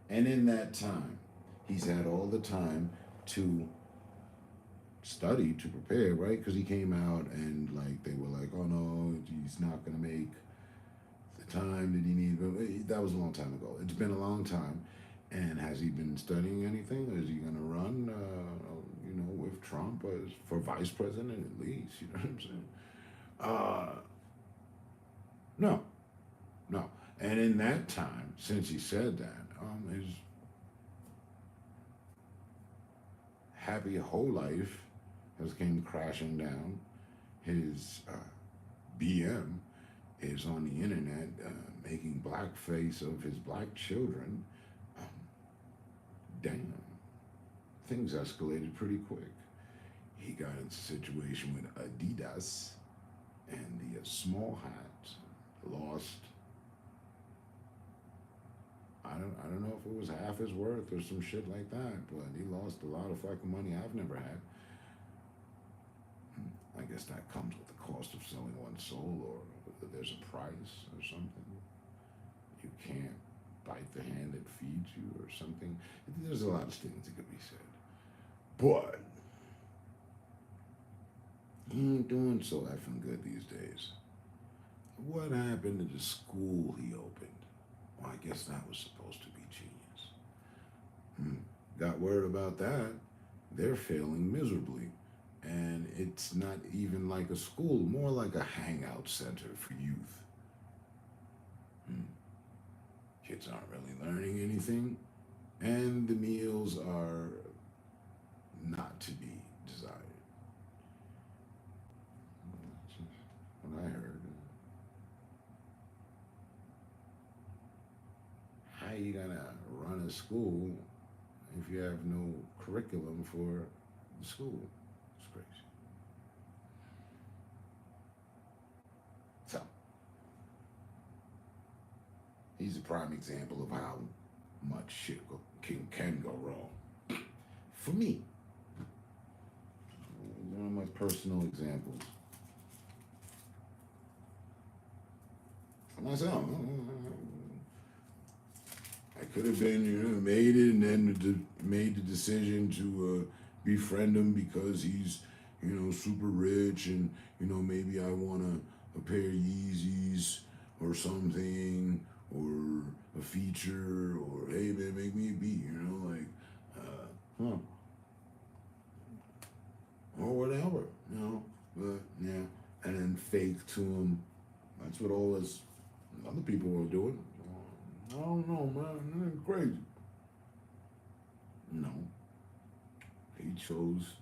And in that time, he's had all the time to study, to prepare, right? Because he came out and like they were like, oh no, he's not gonna make the time that he needed. That was a long time ago. It's been a long time. And has he been studying anything? Is he gonna run, with Trump as for vice president at least? You know what I'm saying? No, no. And in that time, since he said that, his happy whole life has came crashing down. His BM is on the internet making blackface of his black children. Damn, things escalated pretty quick. He got into a situation with Adidas and the small hat lost. I don't know if it was half his worth or some shit like that, but he lost a lot of fucking money I've never had. I guess that comes with the cost of selling one's soul, or there's a price or something. You can't bite the hand that feeds you or something. There's a lot of things that could be said. But he ain't doing so effing good these days. What happened to the school he opened? Well, I guess that was supposed to be genius. Got word about that. They're failing miserably. And it's not even like a school, more like a hangout center for youth. Kids aren't really learning anything, and the meals are not to be desired. That's what I heard. How you gonna run a school if you have no curriculum for the school? It's crazy. So, he's a prime example of how much shit can go wrong. For me, one of my personal examples. For myself, I could have been, made it and then made the decision to befriend him because he's, super rich and, maybe I want a pair of Yeezys or something or a feature or, hey man, make me a beat, or whatever, but yeah, and then fake to him. That's what all this other people were doing. I don't know, man, that's crazy. No, he chose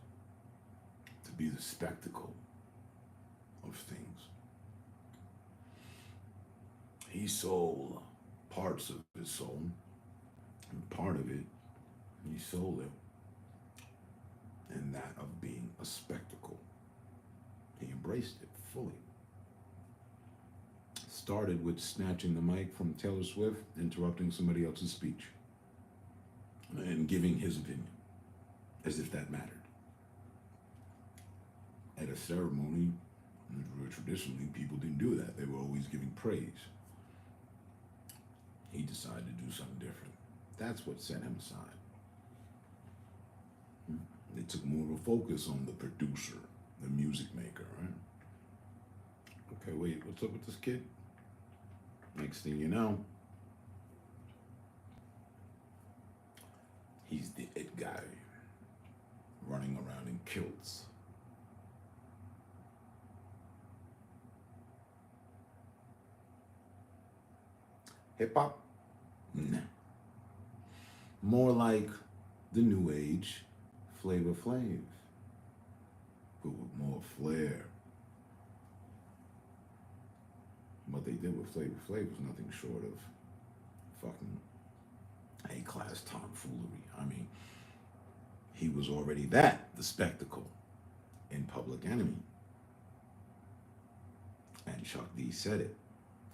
to be the spectacle of things. He sold parts of his soul, and part of it, he sold it in that of being a spectacle. He embraced it fully. Started with snatching the mic from Taylor Swift, interrupting somebody else's speech, and giving his opinion, as if that mattered. At a ceremony, traditionally, people didn't do that. They were always giving praise. He decided to do something different. That's what set him aside. They took more of a focus on the producer, the music maker, right? Okay, wait, what's up with this kid? Next thing you know, he's the it guy running around in kilts. Hip hop? Nah. More like the new age Flavor Flav, who more flair. What they did with Flavor Flav was nothing short of fucking A-class tomfoolery. I mean, he was already that, the spectacle in Public Enemy. And Chuck D said it.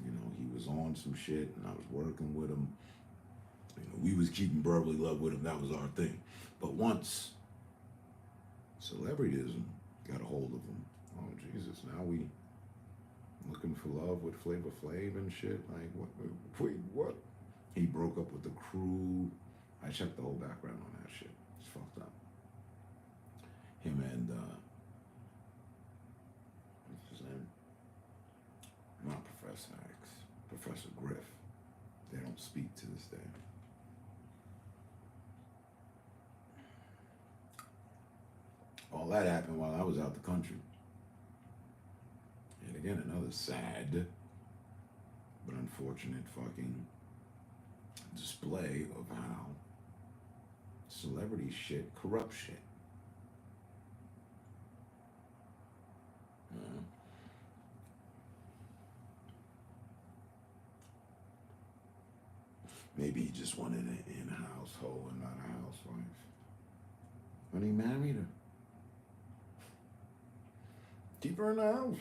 You know, he was on some shit and I was working with him. You know, we was keeping brotherly love with him. That was our thing. But once celebrityism got a hold of him, oh Jesus, now we looking for love with Flavor Flav and shit. Like, what? Wait, what? He broke up with the crew. I checked the whole background on that shit. It's fucked up. Him and, what's his name? Not Professor X. Professor Griff. They don't speak to this day. All that happened while I was out the country. And again, another sad but unfortunate fucking display of how celebrity shit corrupts shit. Maybe he just wanted an in-household and not a housewife. When he married her. Keep her in the house.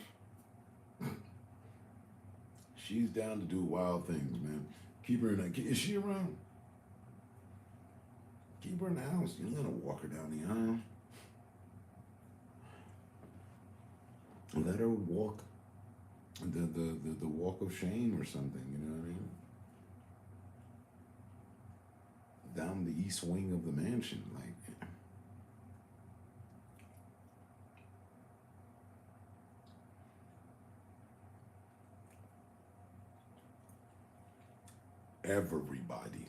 She's down to do wild things, man. Keep her in the... Is she around? Keep her in the house. You're not gonna walk her down the aisle. Let her walk the walk of shame or something, you know what I mean? Down the east wing of the mansion, like... Everybody.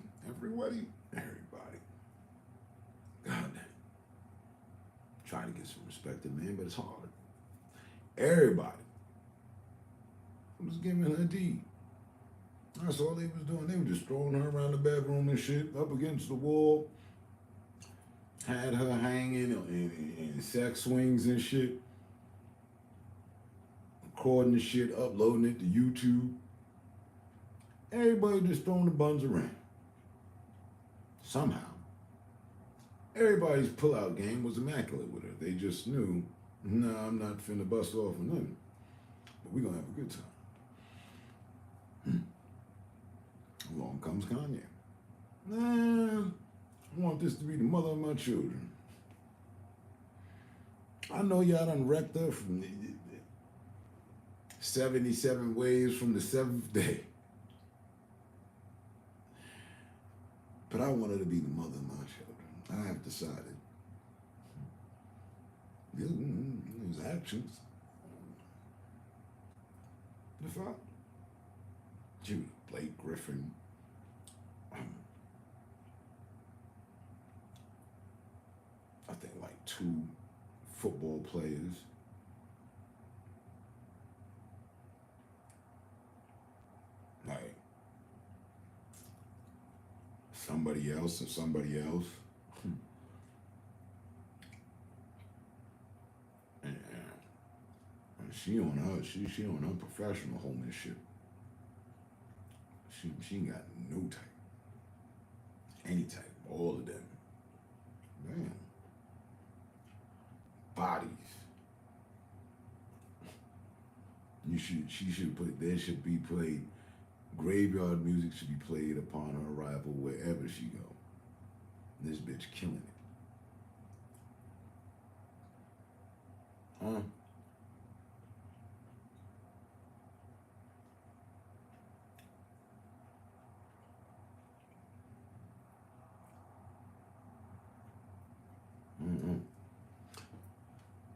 God, trying to get some respect in man, but it's hard. Everybody was giving her D. That's all they was doing. They were just throwing her around the bedroom and shit, up against the wall. Had her hanging in sex swings and shit. Recording the shit, uploading it to YouTube. Everybody just throwing the buns around. Somehow. Everybody's pull-out game was immaculate with her. They just knew, nah, I'm not finna bust off with them. But we gonna have a good time. Along comes Kanye. Nah, I want this to be the mother of my children. I know y'all done wrecked her from 77 ways from the seventh day. But I want her to be the mother of my children. I have decided. His actions. The fact. Judy, Blake Griffin. I think like 2 football players. Like somebody else and somebody else. And she on her, she on her professional homemanship. She ain't got no type. Any type. All of them. Man. Bodies. She should put, there should be played, graveyard music should be played upon her arrival wherever she go. This bitch killing it. Huh?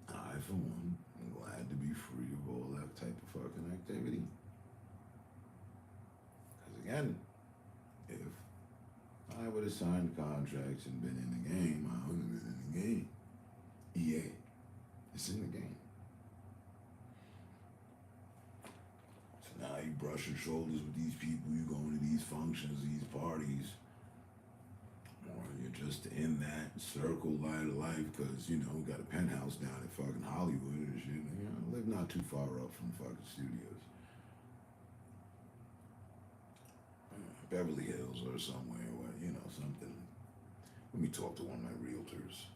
I, for one, am glad to be free of all that type of fucking activity. Because again, if I would have signed contracts and been in the game, I would have been in the game. EA, it's in the game. So now you brushing shoulders with these people, you going to these functions, these parties, or you're just in that circle light of life because, you know, got a penthouse down in fucking Hollywood and not too far up from fucking studios. Beverly Hills or somewhere where, you know, something. Let me talk to one of my realtors.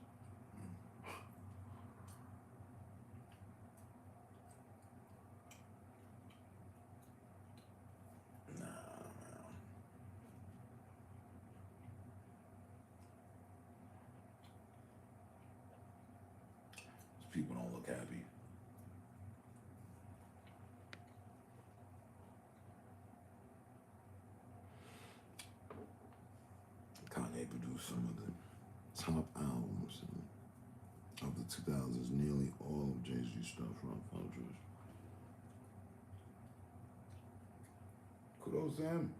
Nah, man. These people don't look happy. Kanye produced some of the top albums of the 2000s, nearly all of Jay-Z stuff, Rock Cultures. Kudos to him.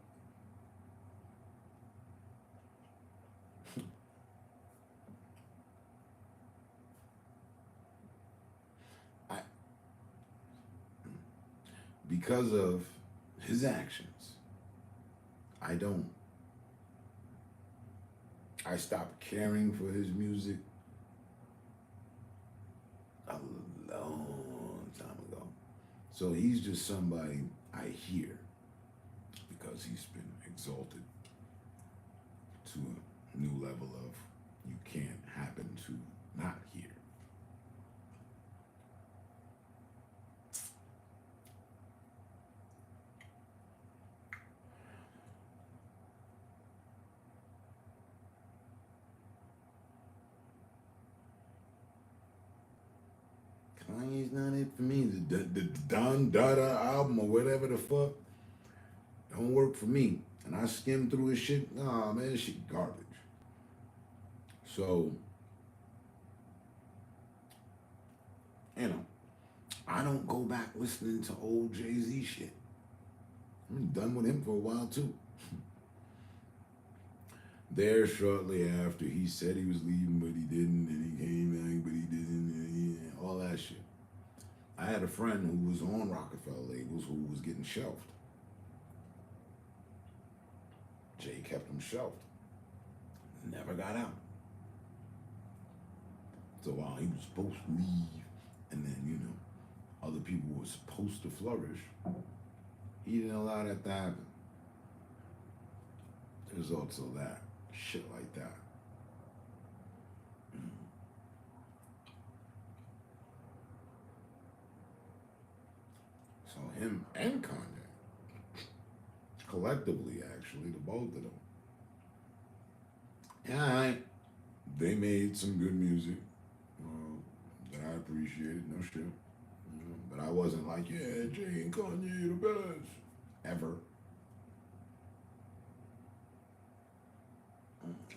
I, because of his actions, I stopped caring for his music a long time ago. So he's just somebody I hear because he's been exalted to a new level of you can't happen to not hear. Kanye's not it for me. The Don Dada album or whatever the fuck don't work for me. And I skimmed through his shit. Nah, man, this shit garbage. So, you know, I don't go back listening to old Jay-Z shit. I'm done with him for a while too. There, shortly after, he said he was leaving, but he didn't, and he came back, but he didn't, and all that shit. I had a friend who was on Rockefeller labels who was getting shelved. Jay kept him shelved. Never got out. So while he was supposed to leave, and then, you know, other people were supposed to flourish, he didn't allow that to happen. There's also that. Shit like that. So him and Kanye, collectively actually, the both of them. Yeah, they made some good music that I appreciated, no shit. But I wasn't like, yeah, Jay and Kanye the best, ever.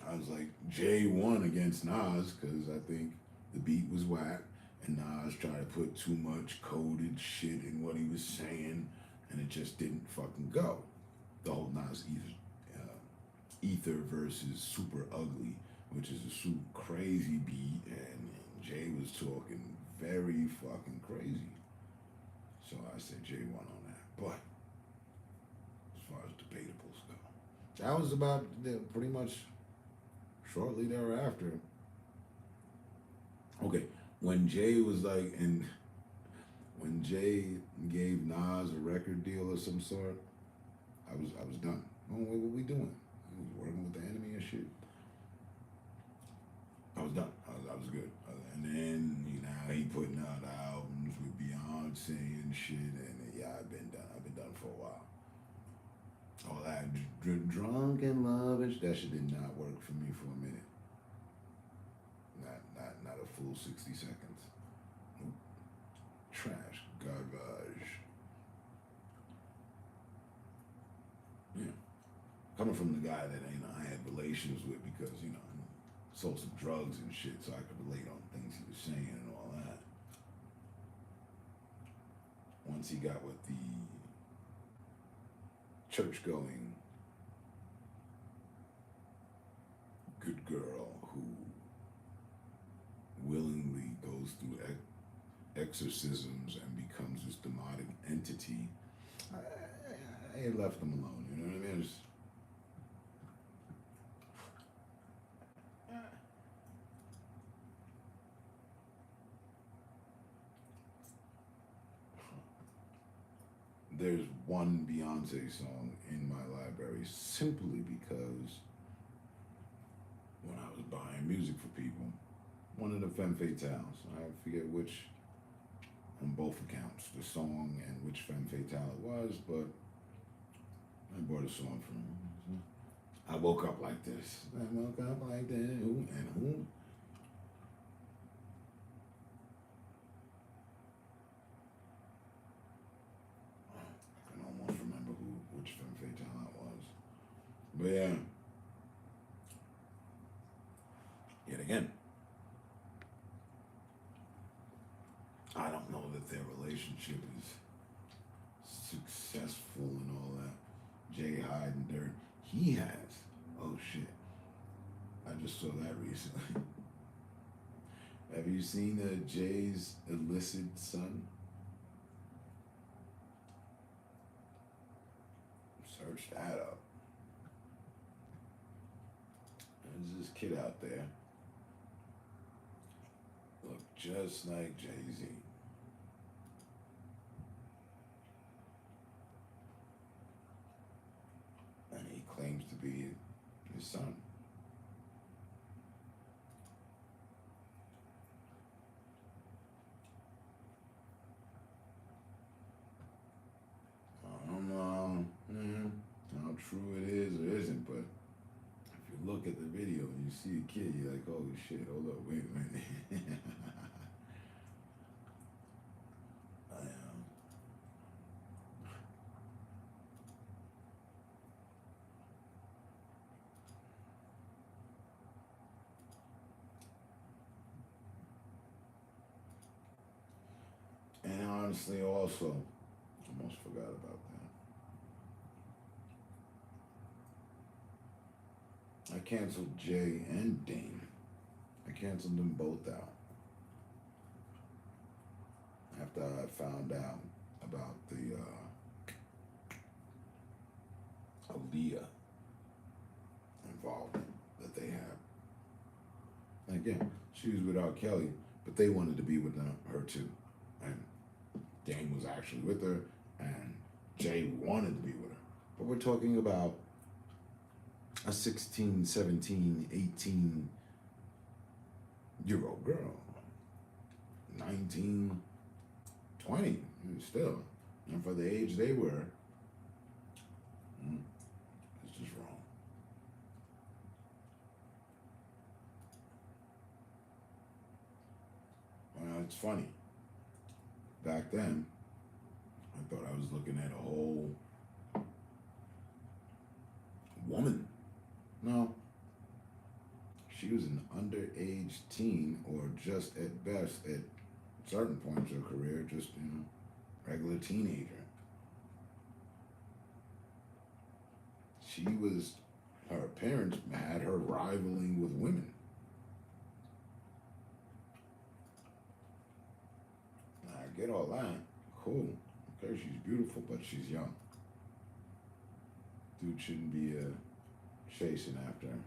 I was like, Jay won against Nas because I think the beat was whack, and Nas tried to put too much coded shit in what he was saying, and it just didn't fucking go. The whole Nas Ether versus Super Ugly, which is a super crazy beat, and Jay was talking very fucking crazy. So I said Jay won on that. But as far as debatables go, that was about pretty much shortly thereafter. Okay, when Jay was like, and when Jay gave Nas a record deal of some sort, I was done. Oh, what were we doing? He was working with the enemy and shit. I was done. I was good. And then, you know, he putting out albums with Beyonce and shit, and yeah, I've been done. I've been done for a while. All that drunk and lavish, that shit did not work for me for a minute. Not a full 60 seconds. Nope. Trash, garbage. Yeah. Coming from the guy that I had relations with because, sold some drugs and shit, so I could relate on things he was saying and all that. Once he got with the church-going good girl who willingly goes through exorcisms and becomes this demonic entity, I left him alone, you know what I mean? there's one Beyonce song in my library simply because when I was buying music for people, one of the Femme Fatales, I forget which, on both accounts, the song and which Femme Fatale it was, but I bought a song from her. I woke up like this. I woke up like that. Who and who? I can almost remember which Femme Fatale it was. But yeah. Yet again, I don't know that their relationship is successful and all that. Jay Hyde and Dirt, he has. Oh shit. I just saw that recently. Have you seen Jay's illicit son? Search that up. There's this kid out there. Look just like Jay-Z. And he claims to be his son. I don't know how true it is or isn't, but if you look at the video and you see a kid, you're like, holy shit, hold up, wait a minute. And honestly, also, almost forgot about that. I canceled Jay and Dane. I canceled them both out after I found out about the Aaliyah involvement that they have. Again, she was with R. Kelly, but they wanted to be with her too. And Dane was actually with her, and Jay wanted to be with her. But we're talking about a 16, 17, 18-year-old girl. 19, 20, still. And for the age they were, it's just wrong. Well, it's funny. Back then, I thought I was looking at a whole woman. No. She was an underage teen, or just at best, at certain points of her career, just, regular teenager. Her parents had her rivaling with women. I get all that. Cool. Okay, she's beautiful, but she's young. Dude shouldn't be chasing after her.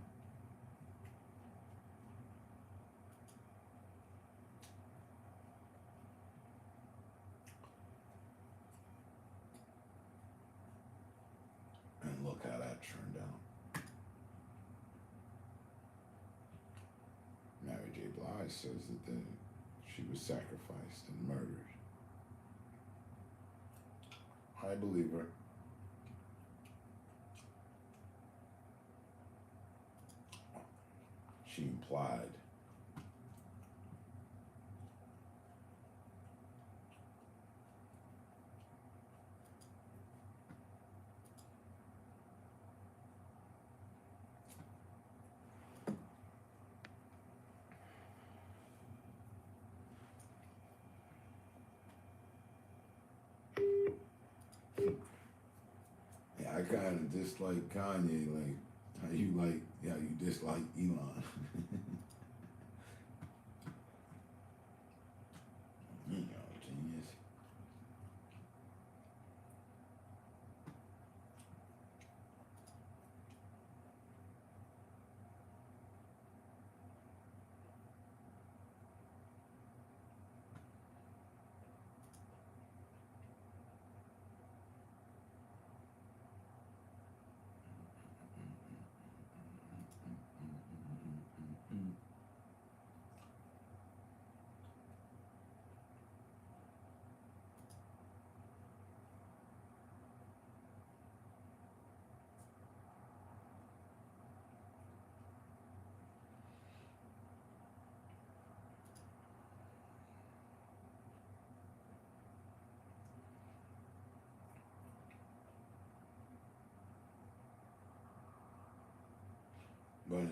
And look how that turned out. Mary J. Blige says that she was sacrificed and murdered. I believe her. She implied. Yeah, I kind of dislike Kanye, like how you dislike Elon. Genius.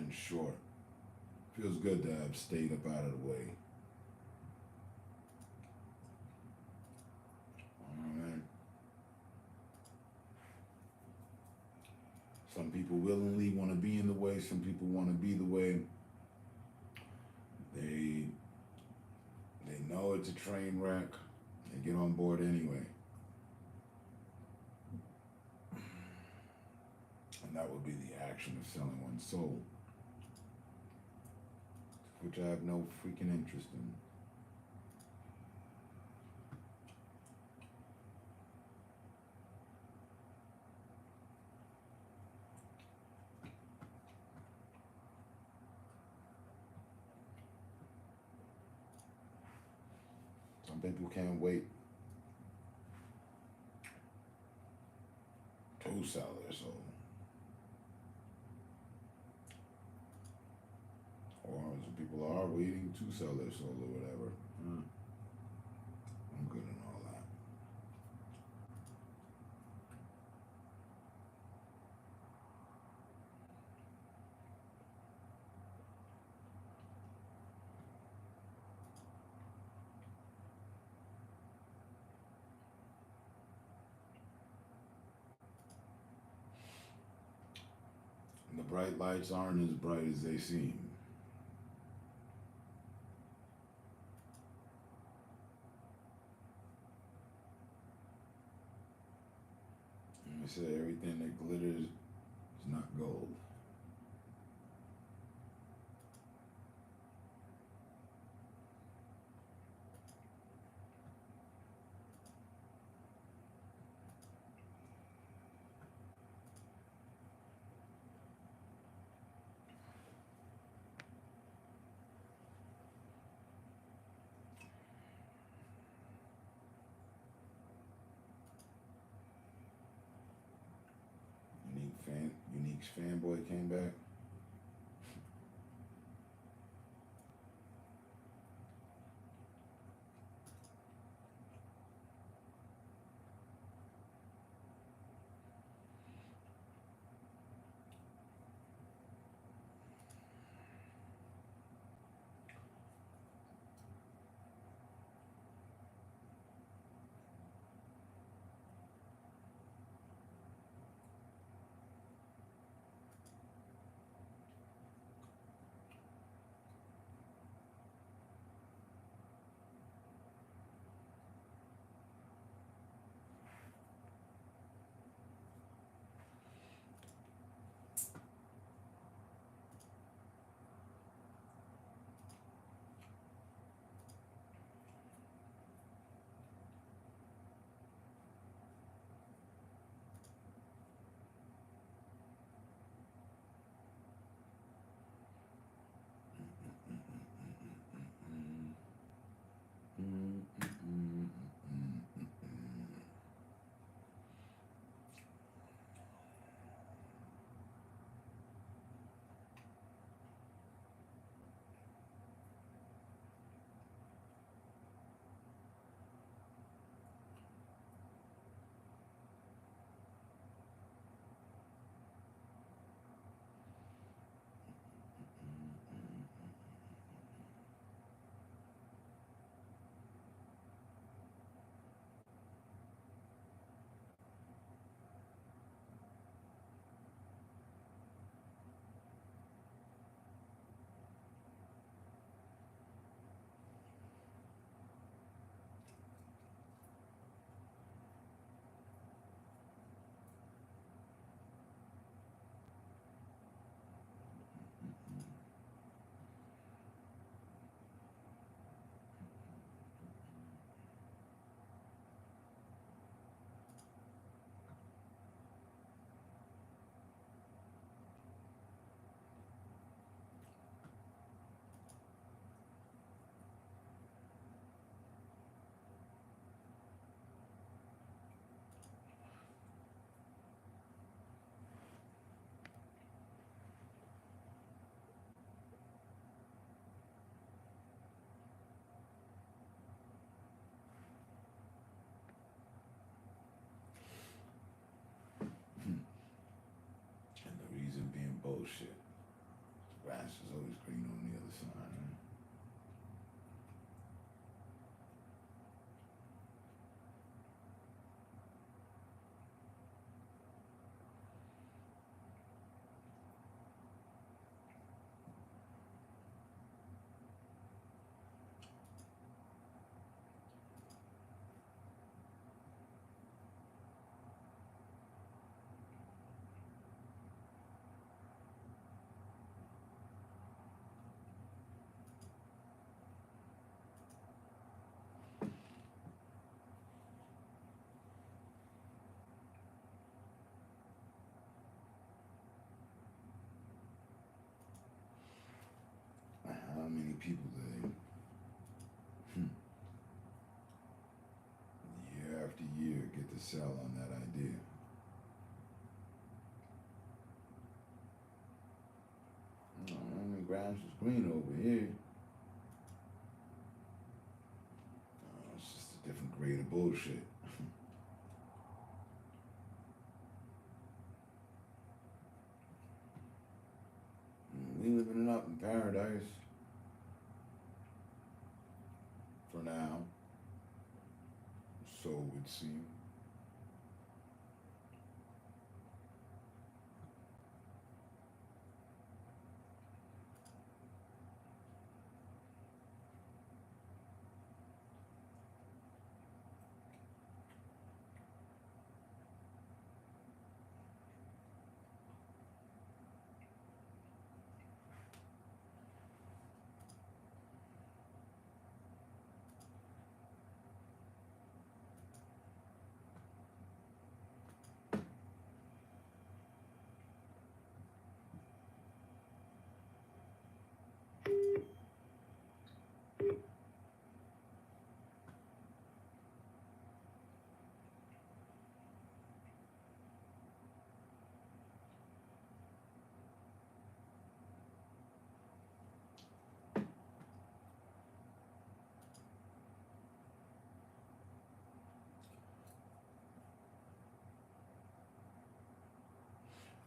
and short. Feels good to have stayed up out of the way. Alright. Some people willingly want to be in the way, some people want to be the way. They know it's a train wreck. They get on board anyway. And that would be the action of selling one's soul, which I have no freaking interest in. Some people can't wait to sell their soul. Or some people are waiting to sell their soul or whatever. I'm good in all that. And the bright lights aren't as bright as they seem. I said everything that glitters is not gold. Unique's fanboy came back. the people today, year after year, get to sell on that idea. The grass is green over here. It's just a different grade of bullshit. We living it up in paradise. For now. So it would seem.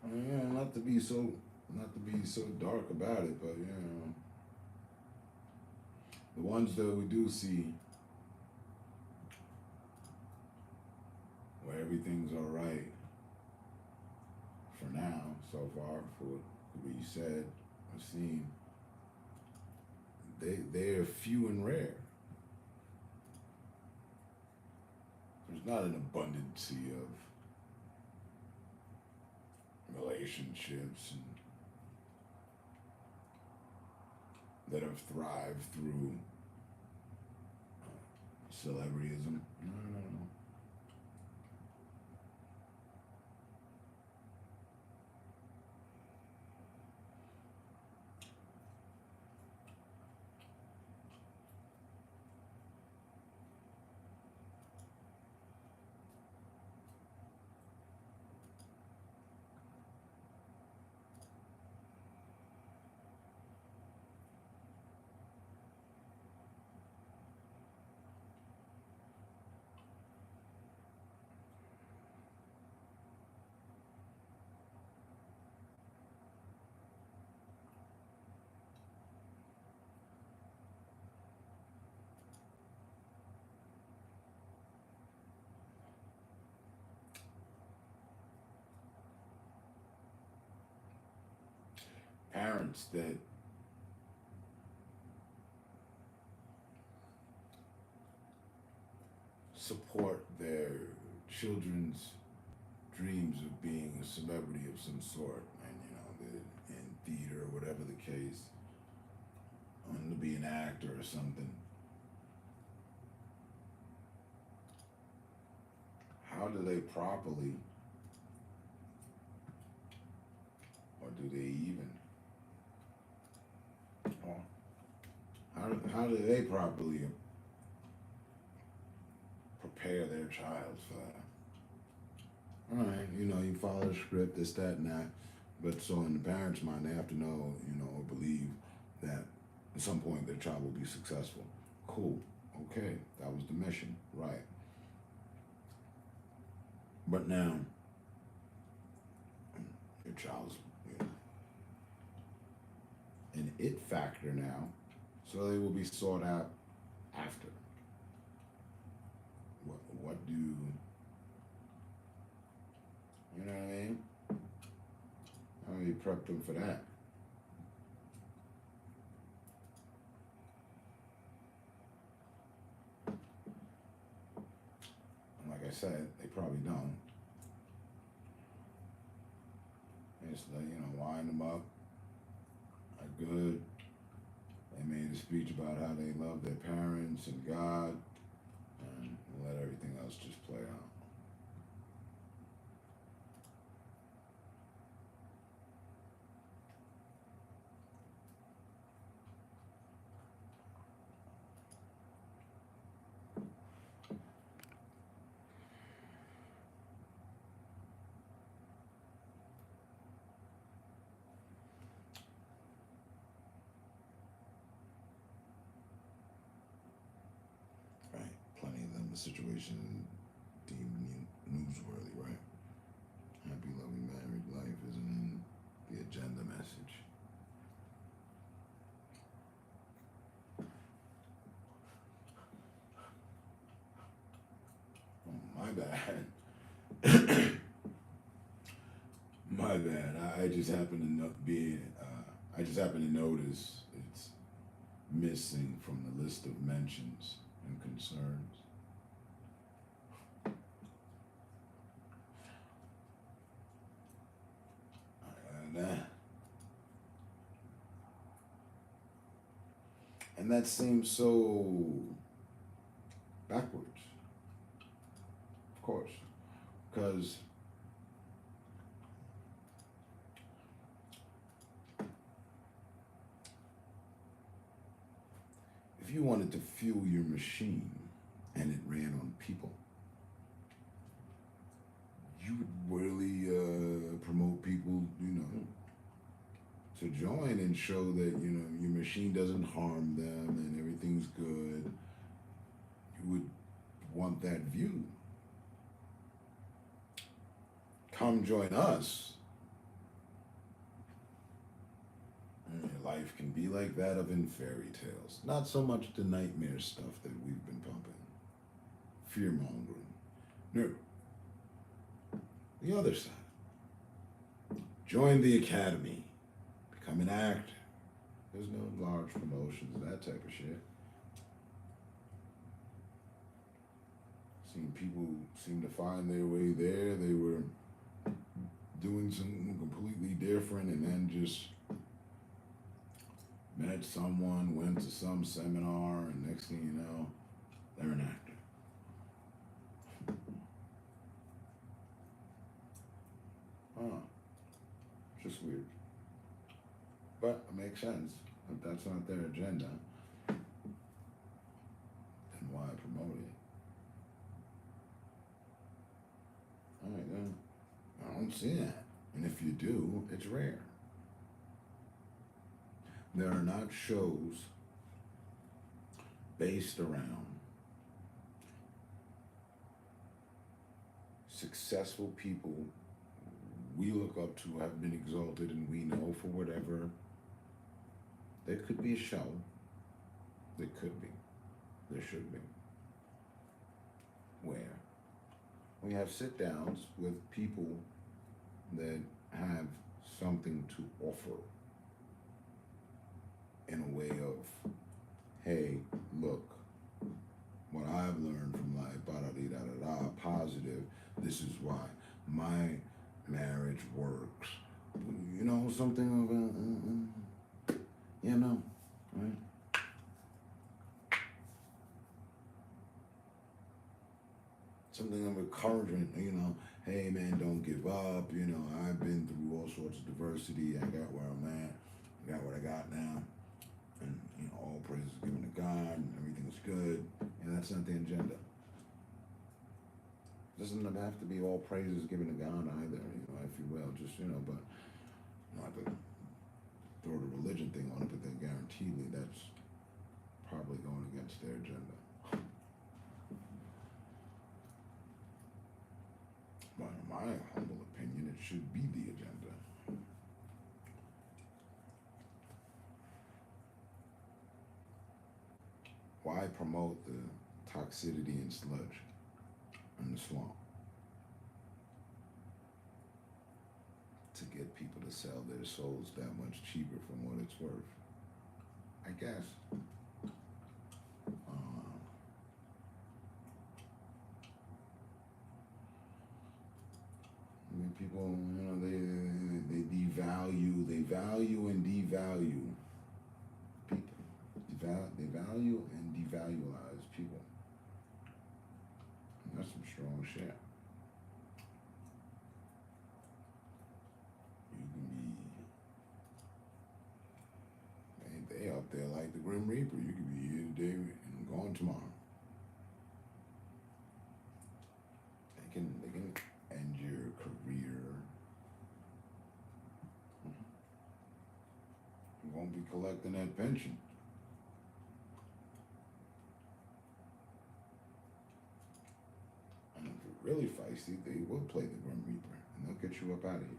Yeah, not to be so dark about it, but the ones that we do see where everything's all right for now, so far, for what we said or seen, they're few and rare. There's not an abundance of relationships that have thrived through celebrityism. No. Parents that support their children's dreams of being a celebrity of some sort, and in theater or whatever the case, wanting to be an actor or something. How do they properly, or do they even, how do they properly prepare their child for that? All right, you follow the script, this, that, and that. But so in the parents' mind, they have to know, or believe that at some point their child will be successful. Cool. Okay, that was the mission, right? But now, your child's an it factor now, so they will be sought out after. What do you know what I mean? How do you prep them for that? And like I said, they probably don't. They just wind them up. They're good. They made a speech about how they love their parents and God, and let everything else just play out. situation deemed newsworthy, right? Happy, loving, married life isn't in the agenda message. Oh, my bad. My bad. I just happen to I just happen to notice it's missing from the list of mentions and concerns. And that seems so backwards, of course, because if you wanted to fuel your machine and it ran on people, you would really promote people, to join and show that, your machine doesn't harm them and everything's good. You would want that view. Come join us. Life can be like that of in fairy tales. Not so much the nightmare stuff that we've been pumping. Fear mongering. No. The other side. Join the academy. Become an actor. There's no large promotions, that type of shit. Seen people seem to find their way there. They were doing something completely different and then just met someone, went to some seminar, and next thing you know, they're an actor. Just weird. But it makes sense. If that's not their agenda, then why promote it? Alright then. I don't see that. And if you do, it's rare. There are not shows based around successful people we look up to, have been exalted, and we know for whatever. There could be a show. There could be. There should be. Where we have sit downs with people that have something to offer in a way of, hey, look, what I've learned from life, da-da-dee-da-da-da, positive, this is why my marriage works. Something of a, right? Something of encouragement, hey man, don't give up, I've been through all sorts of diversity, I got where I'm at, I got what I got now, and all praise is given to God, and everything's good, and that's not the agenda. Doesn't have to be all praises given to God either, if you will, just, but not to throw the religion thing on it, but then guaranteedly that's probably going against their agenda. But in my humble opinion, it should be the agenda. Why promote the toxicity and sludge in the swamp? To get people to sell their souls that much cheaper from what it's worth, I guess. People, they value and devalue people. They value and devaluize people. And that's some strong shit. You can be, they up there like the Grim Reaper. You could be here today and gone tomorrow. They can end your career. You won't be collecting that pension. really feisty, they will play the Grim Reaper and they'll get you up out of here.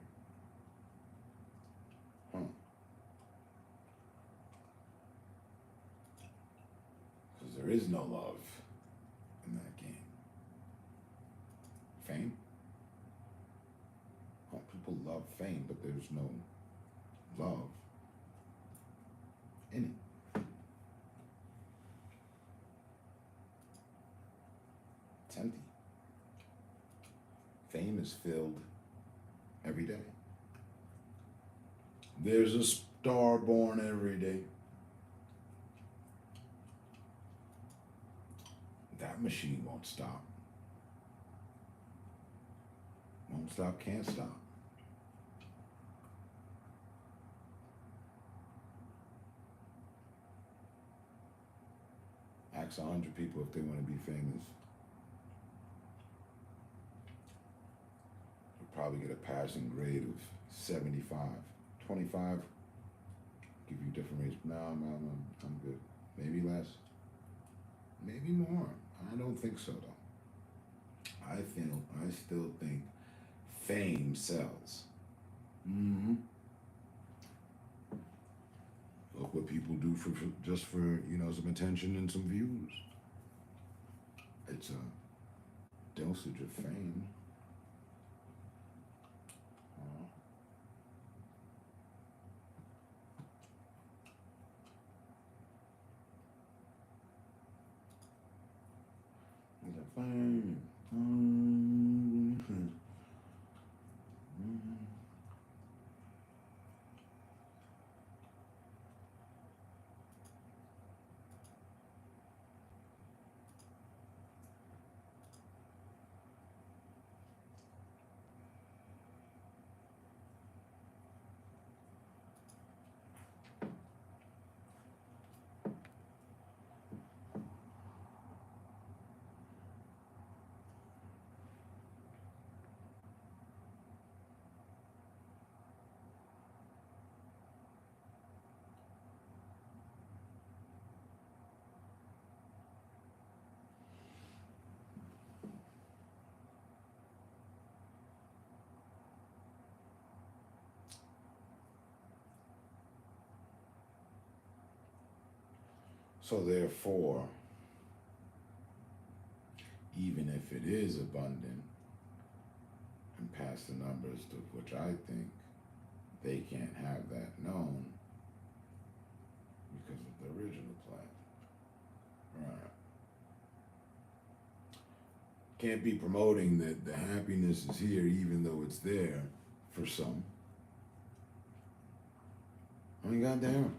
Huh. Because there is no love in that game. Fame? Oh, people love fame, but there's no love in it. It's empty. Fame is filled every day. There's a star born every day. That machine won't stop. Won't stop, can't stop. Ask 100 people if they want to be famous. You'll probably get a passing grade of 75. 25, give you different rates. No, I'm good. Maybe less. Maybe more. I don't think so though. I still think fame sells. Mm-hmm. Look what people do for just for, you know, some attention and some views. It's a dosage of fame. It's a fame. So therefore, even if it is abundant and past the numbers to which I think they can't have that known because of the original plan. Right. Can't be promoting that the happiness is here even though it's there for some. I mean, goddamn.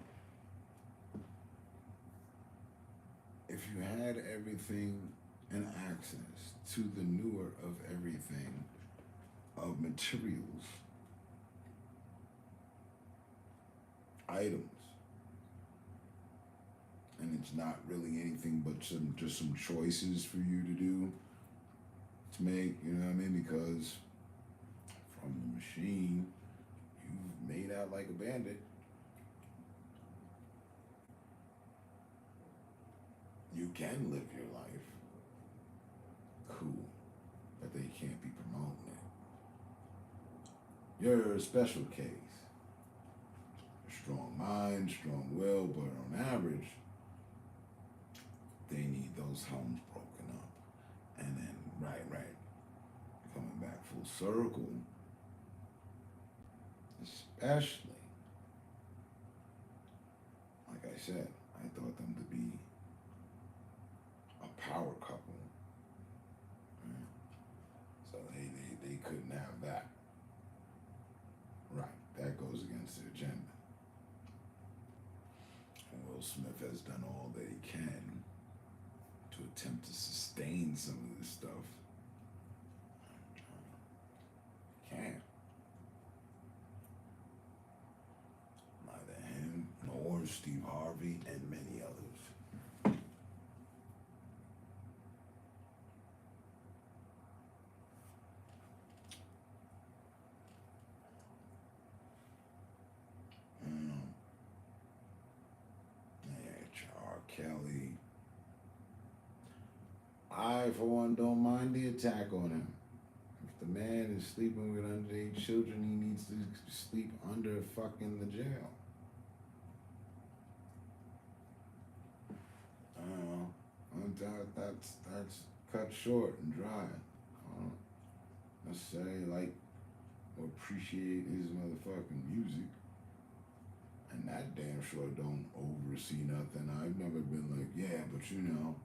If you had everything and access to the newer of everything, of materials, items, and it's not really anything but just some choices for you to do, to make, you know what I mean? Because from the machine, you've made out like a bandit. You can live your life. Cool. But they can't be promoting it. You're a special case. Strong mind, strong will, but on average, they need those homes broken up. And then, right, coming back full circle, especially, like I said, I thought them to be a power couple. Right? So they couldn't have that. Right, that goes against their agenda. And Will Smith has done all that he can to attempt to sustain some of this stuff. Can't. Neither him nor Steve Harvey and many others. Yeah, R. Kelly. I, for one, don't mind the attack on him. If the man is sleeping with underage children, he needs to sleep under fucking the jail. I don't know. That's cut short and dry. I don't necessarily like or appreciate his motherfucking music. And that damn sure don't oversee nothing. I've never been like, yeah, but you know,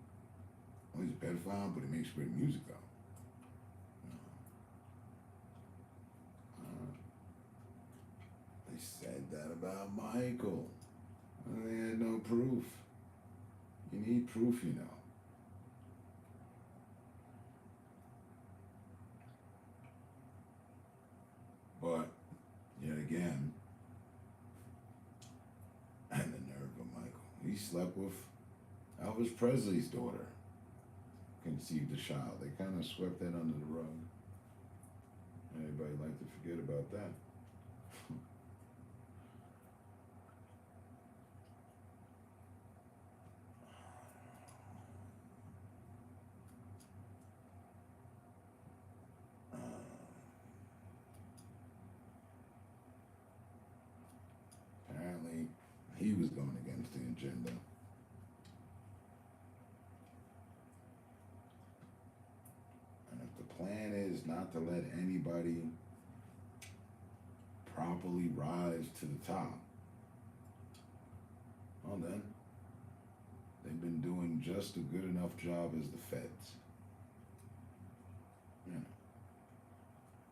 well, he's a pedophile, but he makes great music though. They said that about Michael. Well, they had no proof. You need proof, you know. But, yet again, and the nerve of Michael. He slept with Elvis Presley's daughter, conceived a child. They kind of swept that under the rug. Anybody like to forget about that? Apparently, he was going against the agenda. And if the plan is not to let anybody properly rise to the top, well then, they've been doing just a good enough job as the feds. You know,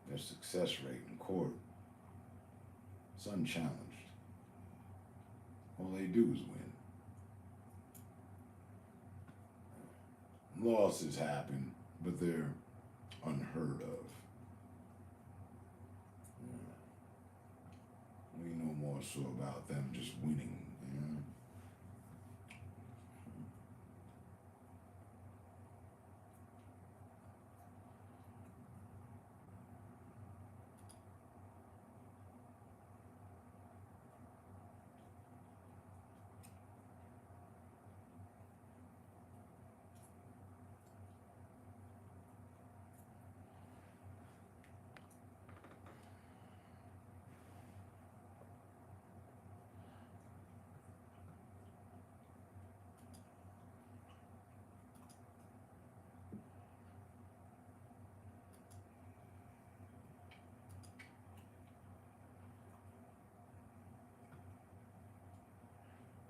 their success rate in court is unchallenged. All they do is win. Losses happen, but they're unheard of. We know more so about them just winning, you know?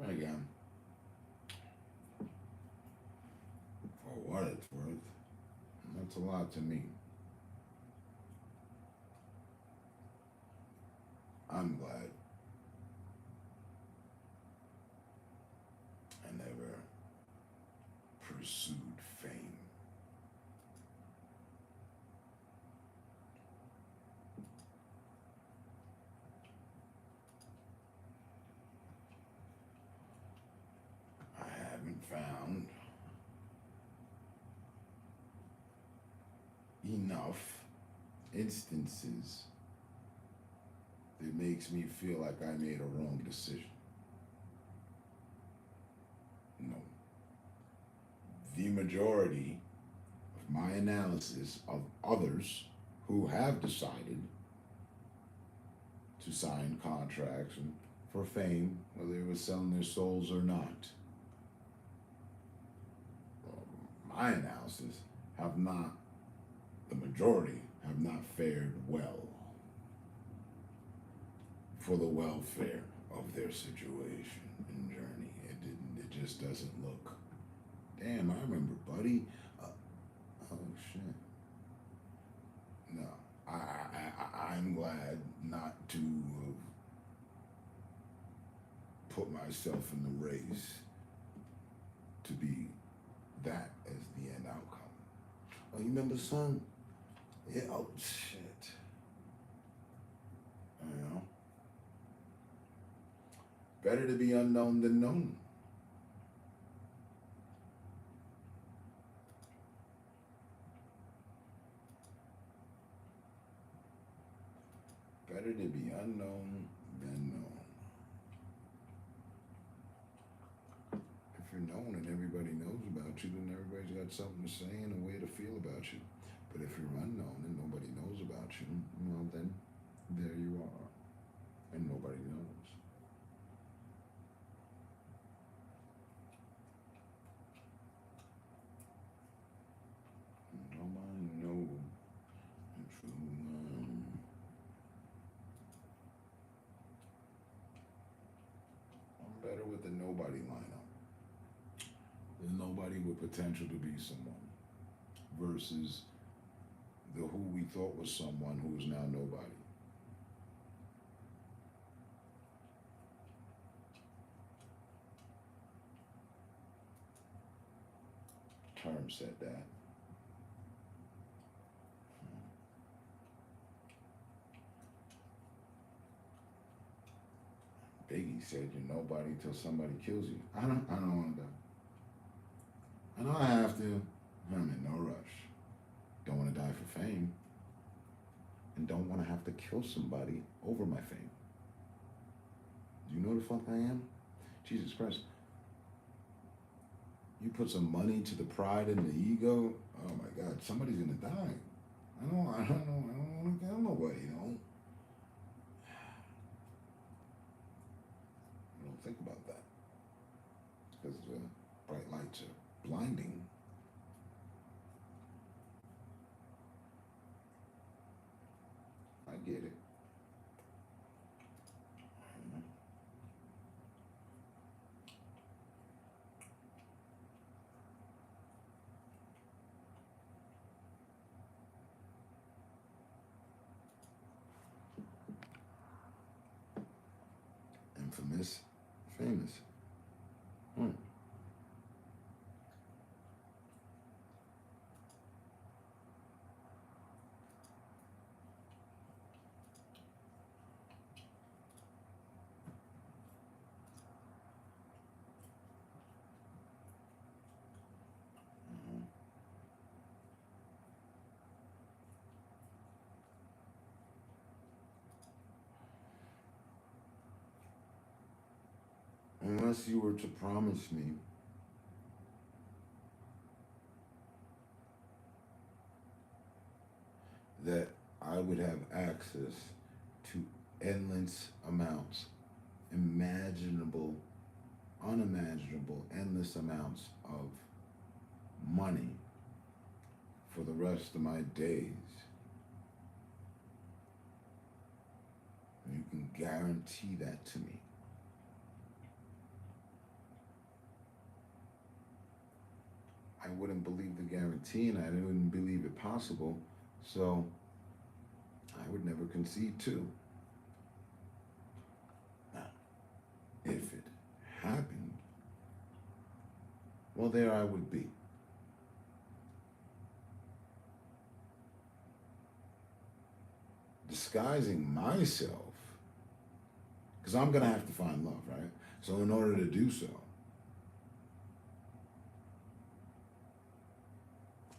Again, for what it's worth, that's a lot to me. I'm glad I never pursued fame. I haven't found enough instances that makes me feel like I made a wrong decision. No. The majority of my analysis of others who have decided to sign contracts and for fame, whether they were selling their souls or not, my analysis have not, the majority have not fared well for the welfare of their situation and journey. It just doesn't look. Damn, I remember, buddy. Oh shit. No, I'm glad not to have put myself in the race to be that as the end outcome. Oh, you remember, son? Yeah. Oh shit. You know. Better to be unknown than known. Better to be unknown than known. If you're known and everybody knows about about you, then everybody's got something to say and a way to feel about you. But if you're unknown and nobody knows about you, well, then there you are, and nobody knows. Nobody knows if you I'm better with the nobody lineup. The nobody with potential to be someone versus the who we thought was someone who is now nobody. Term said that. Biggie said you're nobody till somebody kills you. I don't want to die. I know I have to. I'm in no rush. Don't want to die for fame. And don't want to have to kill somebody over my fame. Do you know the fuck I am? Jesus Christ. You put some money to the pride and the ego. Oh my God, somebody's gonna die. I don't want to kill nobody, you know. I don't think about that because bright lights are blinding. I get it. Infamous, famous. Unless you were to promise me that I would have access to endless amounts, imaginable, unimaginable, endless amounts of money for the rest of my days. You can guarantee that to me. I wouldn't believe the guarantee and I wouldn't believe it possible, so I would never concede to. Now, if it happened, well, there I would be. Disguising myself, because I'm going to have to find love, right? So in order to do so,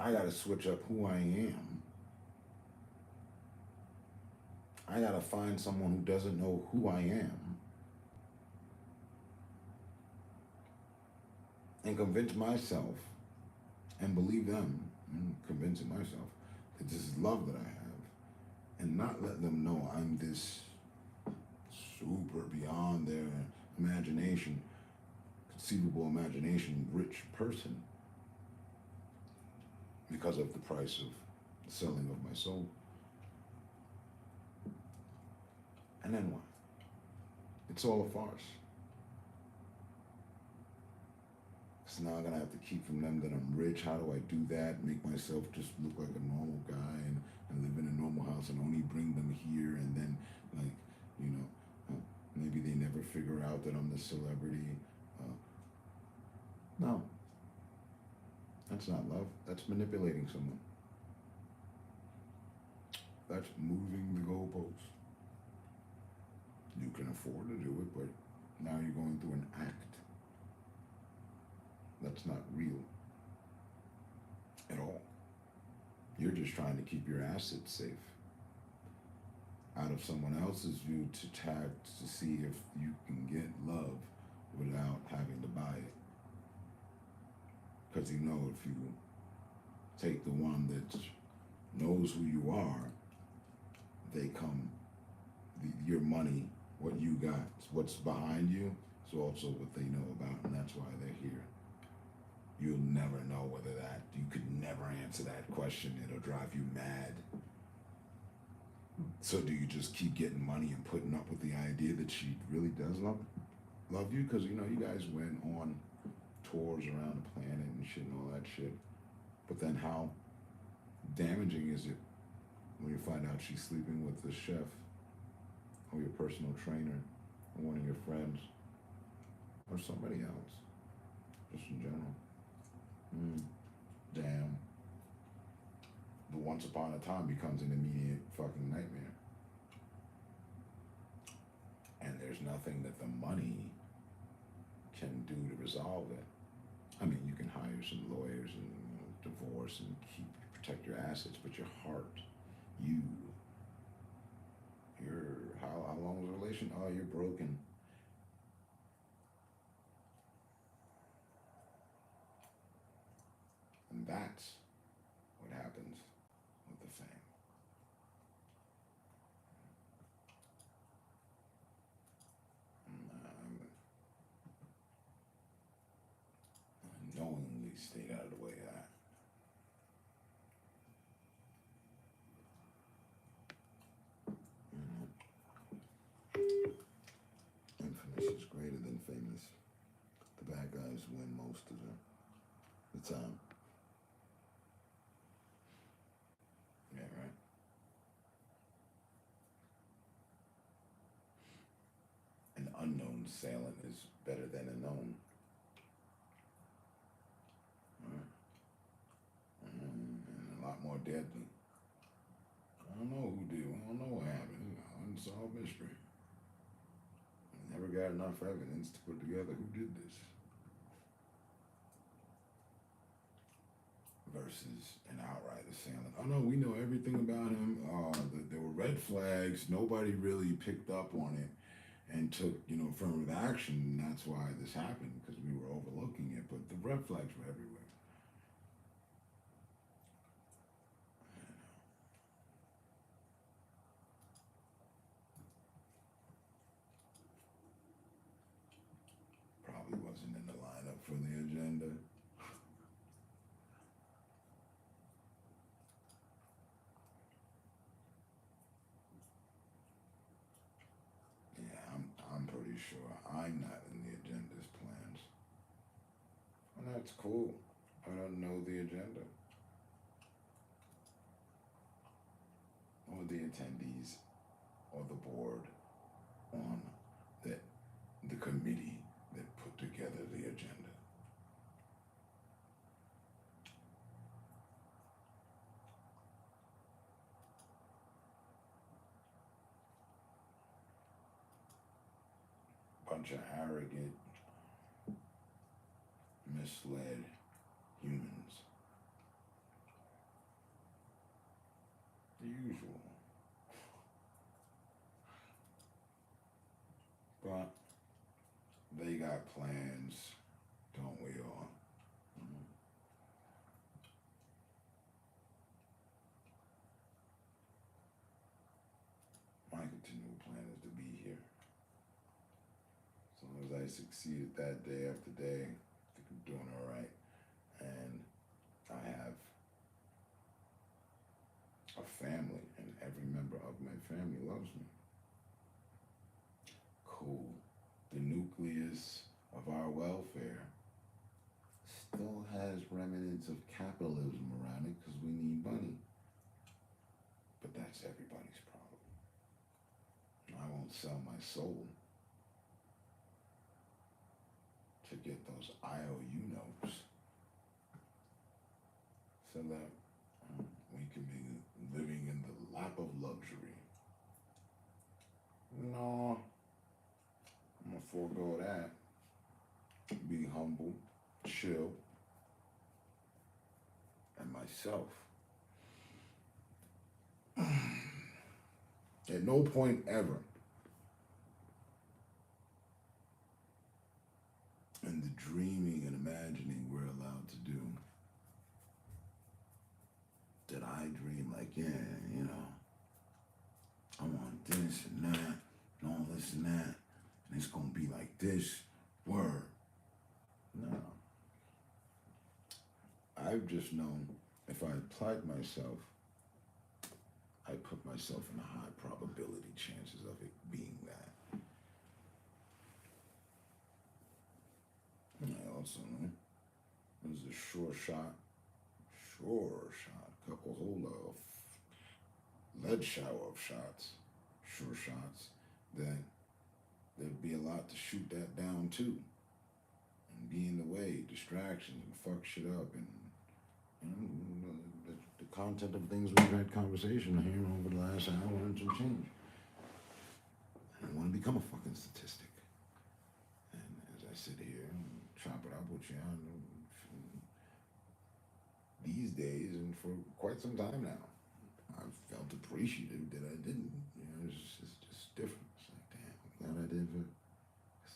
I got to switch up who I am. I got to find someone who doesn't know who I am and convince myself and believe them, and convincing myself that this is love that I have, and not let them know I'm this super beyond their imagination, conceivable imagination, rich person because of the price of the selling of my soul. And then what? It's all a farce. So now I'm gonna have to keep from them that I'm rich. How do I do that? Make myself just look like a normal guy and live in a normal house and only bring them here, and then, like, you know, maybe they never figure out that I'm the celebrity. No. That's not love. That's manipulating someone. That's moving the goalposts. You can afford to do it, but now you're going through an act that's not real at all. You're just trying to keep your assets safe out of someone else's view to see if you can get love without having to buy it. Because you know, if you take the one that knows who you are, they come, your money, what you got, what's behind you, is also what they know about, and that's why they're here. You'll never know whether that, you could never answer that question. It'll drive you mad. So do you just keep getting money and putting up with the idea that she really does love you? Because, you know, you guys went on tours around the planet and shit and all that shit. But then how damaging is it when you find out she's sleeping with the chef or your personal trainer or one of your friends or somebody else, just in general? Damn. The once upon a time becomes an immediate fucking nightmare. And there's nothing that the money can do to resolve it. I mean, you can hire some lawyers and, you know, divorce and protect your assets, but your heart, how long was the relation? Oh, you're broken. And that's what happens with the fame. I knowingly stayed out of the way of that. Infamous is greater than famous. The bad guys win most of the time. Yeah, right. An unknown assailant is better than a known. Right? And a lot more deadly. I don't know who did. I don't know what happened. Unsolved mystery. Never got enough evidence to put together who did this. Versus an outright assailant. Oh no, we know everything about him. There were red flags. Nobody really picked up on it and took, you know, affirmative action. And that's why this happened, because we were overlooking it. But the red flags were everywhere. Probably wasn't in the lineup for the agenda. Yeah, I'm pretty sure I'm not in the agenda's plans. And that's cool. I don't know the agenda or the attendees or the board on the committee that put together the agenda. Bunch of arrogant, misled humans. The usual. But they got plans, don't we all? My continual plan is to be here. As long as I succeed at that day after day, I think I'm doing all right. And I have a family, and every member of my family loves me. Cool. The nucleus of our welfare still has remnants of capitalism around it because we need money. But that's everybody's problem. I won't sell my soul to get those IOU notes so that we can be living in the lap of luxury. No, I'm gonna forego that. Be humble, chill, and myself. At no point ever and the dreaming and imagining we're allowed to do. That I dream like, yeah, you know, I want this and that, and all this and that, and it's gonna be like this. Word. No. I've just known if I applied myself, I put myself in a high probability chances of it being that. And I also know there's a sure shot, couple whole lead shower of shots, sure shots, that there'd be a lot to shoot that down too. And be in the way, distractions, and fuck shit up, and you know, the content of things we've had conversation here over the last hour and some change. I don't want to become a fucking statistic. And as I sit here and chop it up with you, these days and for quite some time now, I've felt appreciative that I didn't. You know, it's just different. It's like, damn, I'm glad I did. But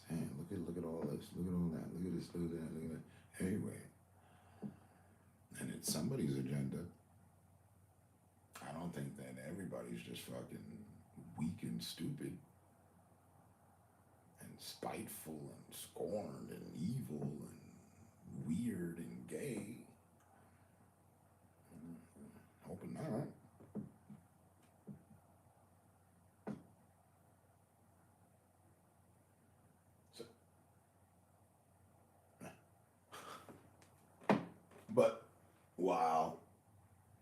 damn, look at all this, look at all that, look at this, look at that, look at that. Anyway, and it's somebody's agenda. I don't think that everybody's just fucking weak and stupid and spiteful and scorned and evil and weird and gay. Hoping not. So, but wow,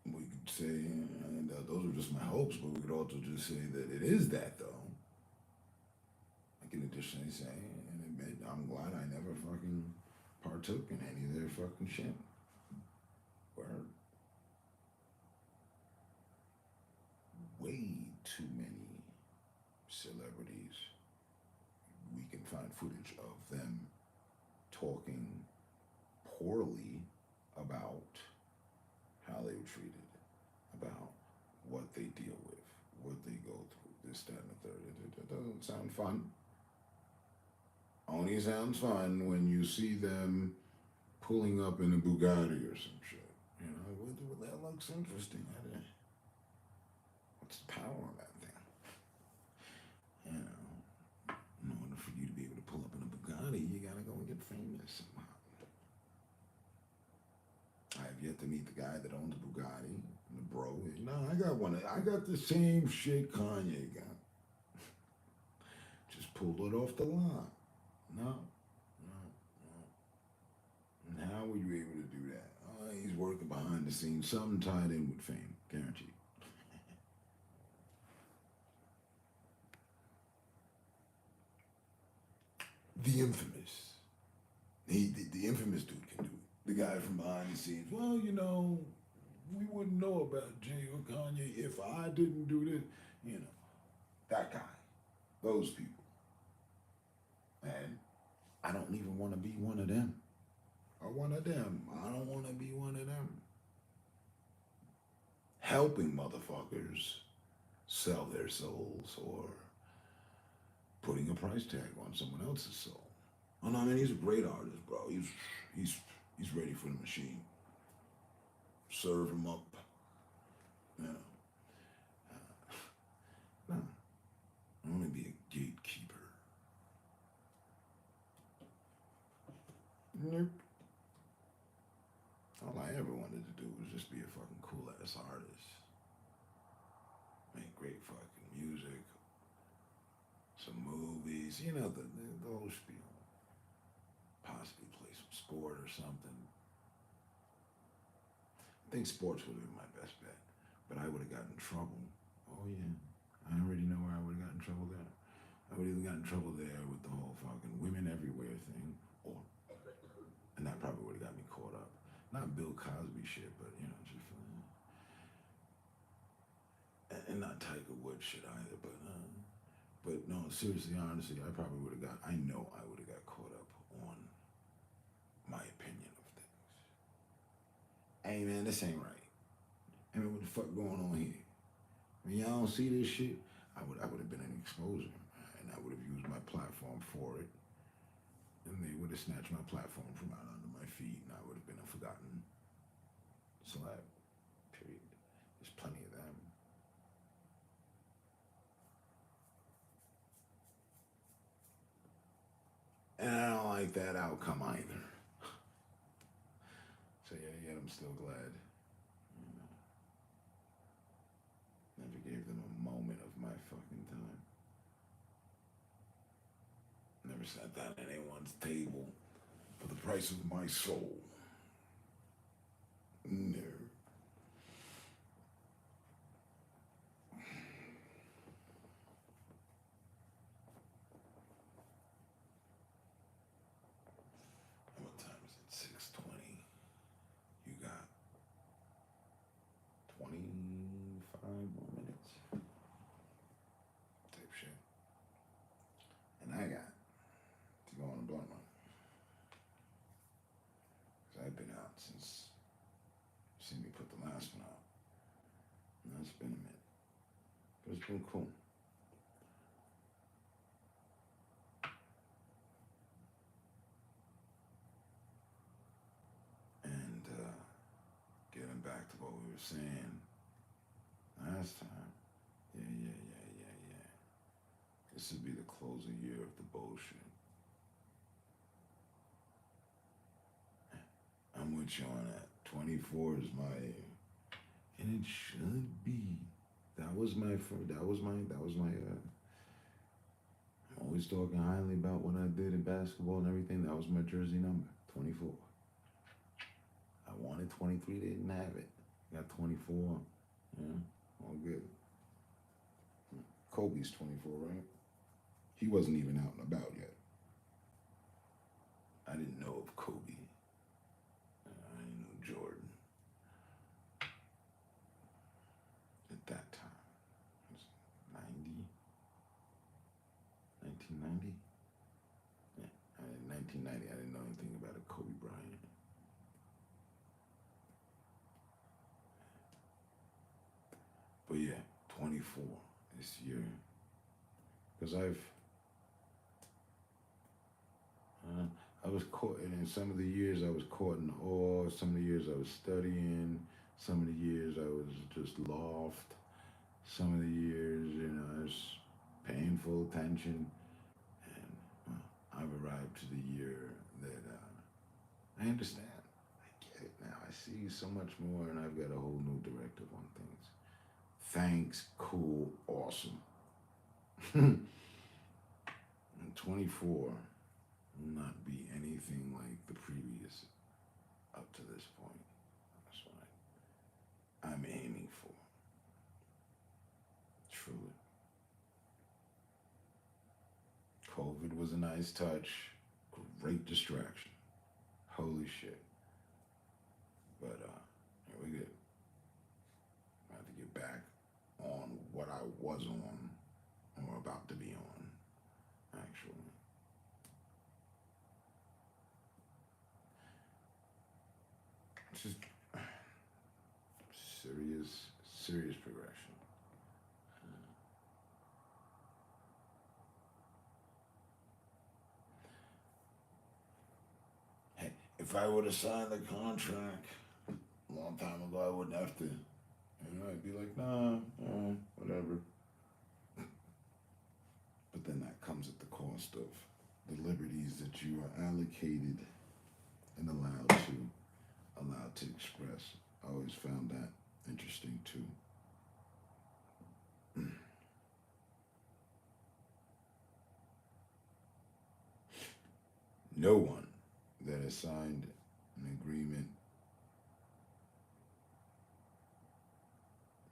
we could say, and those are just my hopes, but we could also just say that it is that though. I can additionally say and admit I'm glad I never fucking partook in any of their fucking shit. Word. Way too many celebrities. We can find footage of them talking poorly about how they were treated, about what they deal with, what they go through, this, that, and the third. It doesn't sound fun. Only sounds fun when you see them pulling up in a Bugatti or some shit. You know, that looks interesting. What's the power of that thing? You know, in order for you to be able to pull up in a Bugatti, you gotta go and get famous somehow. I have yet to meet the guy that owns a Bugatti, the bro. No, I got one. I got the same shit Kanye got. Just pulled it off the lot. No. And how were you able to do that? He's working behind the scenes, something tied in with fame, guaranteed. The infamous. The infamous dude can do it. The guy from behind the scenes. Well, you know, we wouldn't know about Jay or Kanye if I didn't do this. You know, that guy. Those people. And I don't even want to be one of them. Or one of them. I don't want to be one of them. Helping motherfuckers sell their souls or putting a price tag on someone else's soul. Oh no, man, he's a great artist, bro. He's ready for the machine. Serve him up. You know. No. I want to be a gatekeeper. Nope. All I ever wanted to do was just be a fucking cool ass artist. Make great fucking music. Some movies, you know, the whole spiel. Possibly play some sport or something. I think sports would have been my best bet, but I would have gotten in trouble. Oh yeah, I already know where I would have gotten in trouble there. I would have gotten in trouble there with the whole fucking women everywhere thing, and that probably would have got me caught up. Not Bill Cosby shit, but you know, just and not Tiger Woods shit either. But no, seriously, honestly, I probably would have got. I know I would have got caught up on my opinion of things. Hey man, this ain't right. I mean, what the fuck going on here? I mean, y'all don't see this shit. I would have been an exposure, and I would have used my platform for it. and they would have snatched my platform from out under my feet, and I would have been a forgotten celeb. Period. There's plenty of them. And I don't like that outcome either. So yeah, yet I'm still glad. You know, never gave them a moment of my fucking time. Never sat down at anyone's table for the price of my soul. No. What time is it? 6:20. You got 25 more minutes. Type shit. And I got to go on a blunt run. Because I've been out since you seen me put the last one out. And that's been a minute. But it's been cool. And getting back to what we were saying last time. Yeah. This would be the closing year of the bullshit. I'm with you on that. 24 is my age. And it should be. That was my I'm always talking highly about what I did in basketball and everything. That was my jersey number, 24. I wanted 23, didn't have it. Got 24. Yeah, all good. Kobe's 24, right? He wasn't even out and about yet. I didn't know of Kobe. I knew Jordan at that time. It was 1990? Yeah, in 1990, I didn't know anything about a Kobe Bryant. But yeah, 24 this year. Because I was caught, and in some of the years I was caught in awe, some of the years I was studying, some of the years I was just lost, some of the years, it's painful tension, and I've arrived to the year that I understand. I get it now. I see so much more, and I've got a whole new directive on things. Thanks, cool, awesome. And 24 will not be anything like the previous up to this point. That's what I'm aiming for. Truly. COVID was a nice touch, great distraction. Holy shit. But here we go. I have to get back on what I was on, or about to be on, actually. It's just serious progression. Hey, if I would have signed the contract a long time ago, I wouldn't have to. I'd be like, nah, whatever. But then that comes at the cost of the liberties that you are allocated and allowed to express. I always found that interesting too. No one that has signed an agreement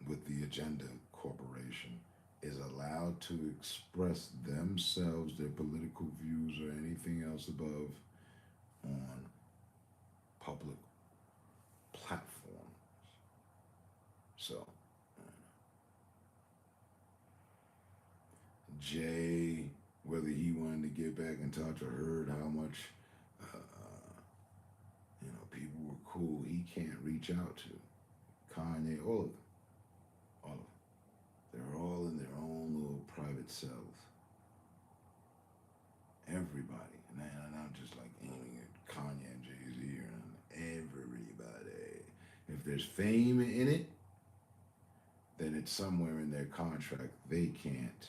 with the Agenda Corporation is allowed to express themselves, their political views, or anything else above on public platforms. So, Jay, whether he wanted to get back in touch or heard how much, people were cool, he can't reach out to. Kanye, all of them. All of them. They're all in their own little private cells. Everybody. And I'm just there's fame in it, then it's somewhere in their contract they can't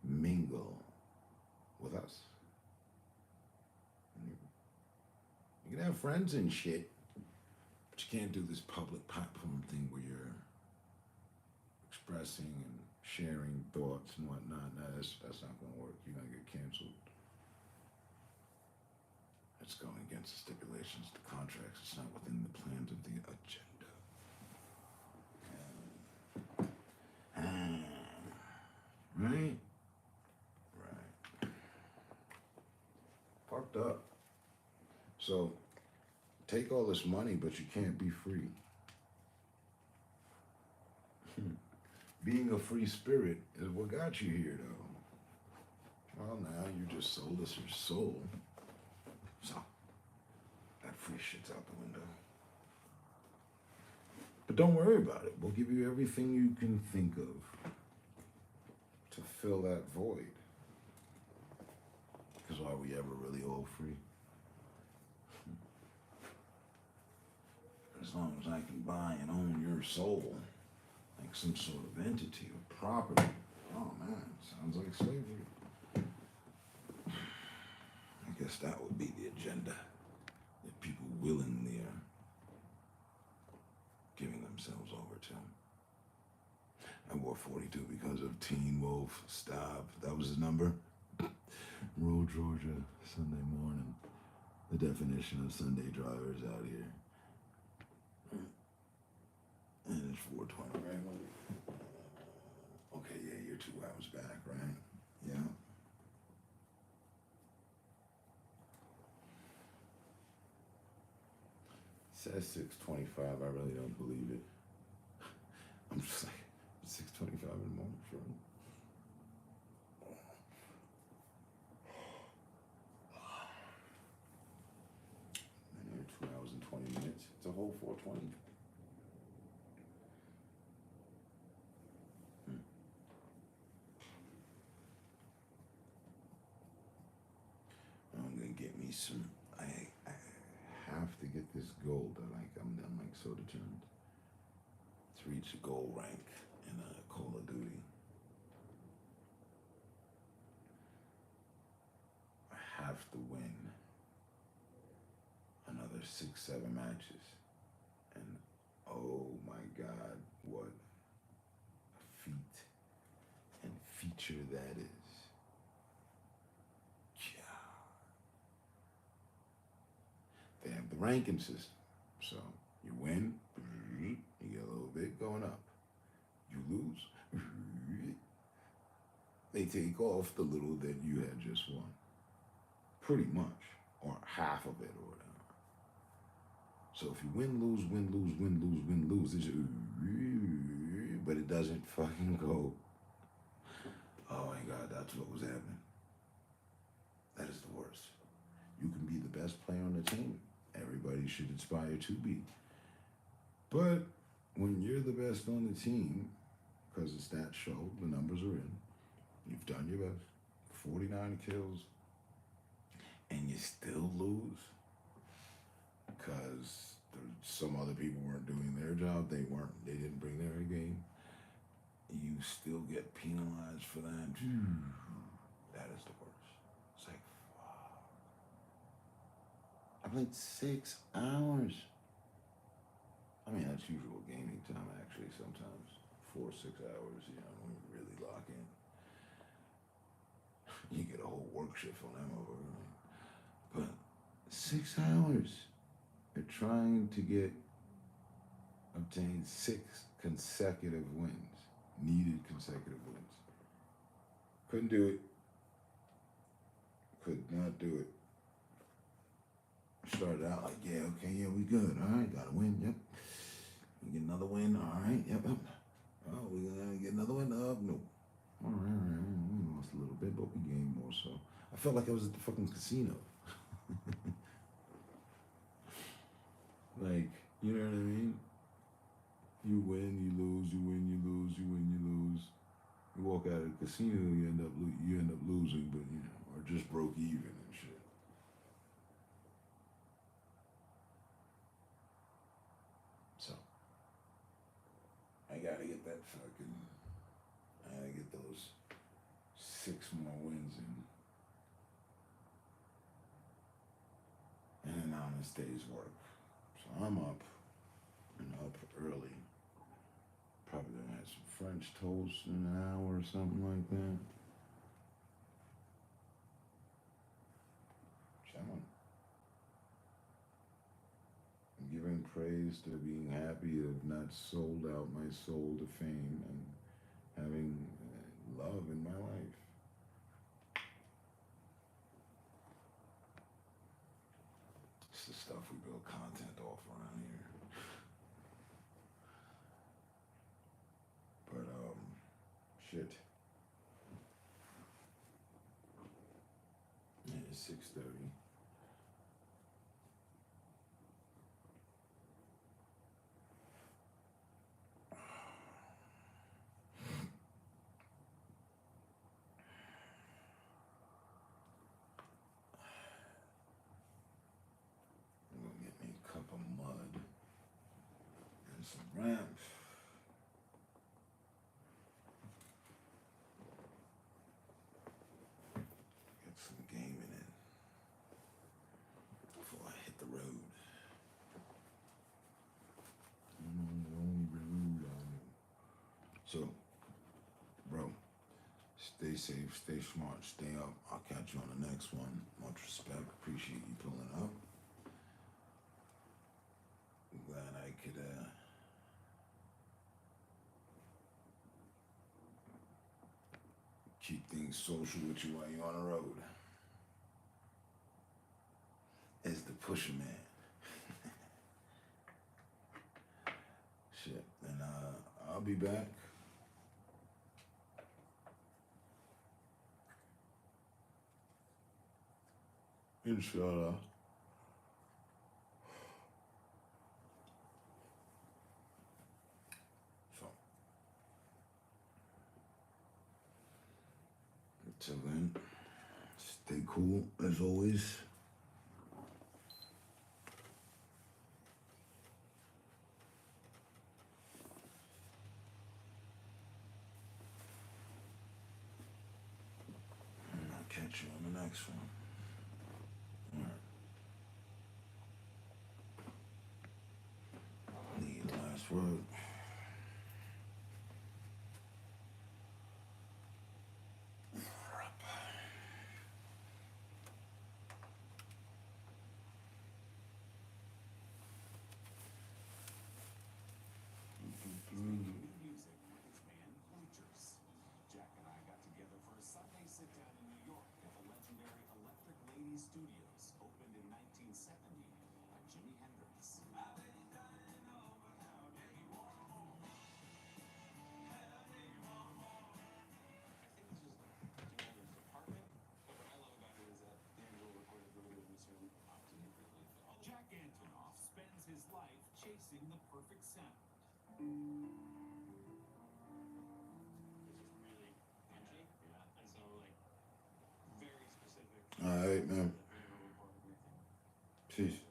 mingle with us. You can have friends and shit, but you can't do this public platform thing where you're expressing and sharing thoughts and whatnot. No, that's not going to work. You're going to get canceled. It's going against the stipulations, the contracts. It's not within the plans of the agenda. Right? Right. Fucked up. So, take all this money, but you can't be free. Being a free spirit is what got you here, though. Well, now you're just soulless your soul. So, that free shit's out the window. But don't worry about it. We'll give you everything you can think of to fill that void. Because are we ever really all free? As long as I can buy and own your soul, like some sort of entity or property. Oh man, sounds like slavery. I guess that would be the agenda that people willingly are giving themselves over to. I wore 42 because of Teen Wolf. Stop. That was his number. Rural Georgia, Sunday morning. The definition of Sunday drivers out here. And it's 420, right? Okay, yeah, you're 2 hours back, right? Yeah. It says 6:25. I really don't believe it. I'm just like 6:25 in the morning, sure. And you're 2 hours and 20 minutes. It's a whole 420. I'm gonna get me some. I have to get this gold. I'm like so determined to reach a gold rank in Call of Duty. I have to win another 6-7 matches, and oh my God, what a feat and feature that is. They have the ranking system. So you win, you get a little bit going up. You lose, they take off the little that you had just won. Pretty much. Or half of it or whatever. So if you win, lose, it's but it doesn't fucking go. Oh my God, that's what was happening. That is the worst. You can be the best player on the team. Everybody should aspire to be. But when you're the best on the team, because the stats show, the numbers are in, you've done your best, 49 kills, and you still lose because some other people weren't doing their job, they didn't bring their A game, you still get penalized for that. That is the worst. It's like, I played 6 hours. I mean, that's usual gaming time, actually, sometimes. 4 or 6 hours, you know, when you really lock in. You get a whole work shift on that over. But 6 hours. They're trying to obtain 6 consecutive wins. Needed consecutive wins. Couldn't do it. Could not do it. Started out like, yeah, okay, yeah, we good. All right, got a win, yep. We get another win, all right, yep. Oh, we gonna get another win? No. All right. We lost a little bit, but we gained more, so. I felt like I was at the fucking casino. Like, you know what I mean? You win, you lose, you win, you lose, you win, you lose. You walk out of the casino, you end up losing, but you know, or just broke even and shit. So, gotta get that fucking. I gotta get those 6 more wins in. And an honest day's work. So I'm up and up early. Probably gonna have some French toast in an hour or something like that. Chilling. I'm giving praise to being happy to have not sold out my soul to fame and having love in my life. It's the stuff we build content off around here. But shit. Yeah, it's 6:30. I'm gonna get me a cup of mud and some ramp. Get some game in it before I hit the road. I'm on the only road I know. So, bro, stay safe, stay smart, stay up. I'll catch you on the next one. Much respect. Appreciate you pulling up. I'm glad I could keep things social with you while you're on the road. As the pusher man. Shit. And I'll be back. Inshallah. So, until then, stay cool as always. And I'll catch you on the next one. Alright. Need last word. Music with his band Bleachers. Jack and I got together for a Sunday sit-down in New York at the legendary Electric Lady Studios, opened in 1970 by Jimi Hendrix. Jack Antonoff spends his life chasing the perfect sound. It's just really punchy, yeah, and so like very specific. All right, man. Peace.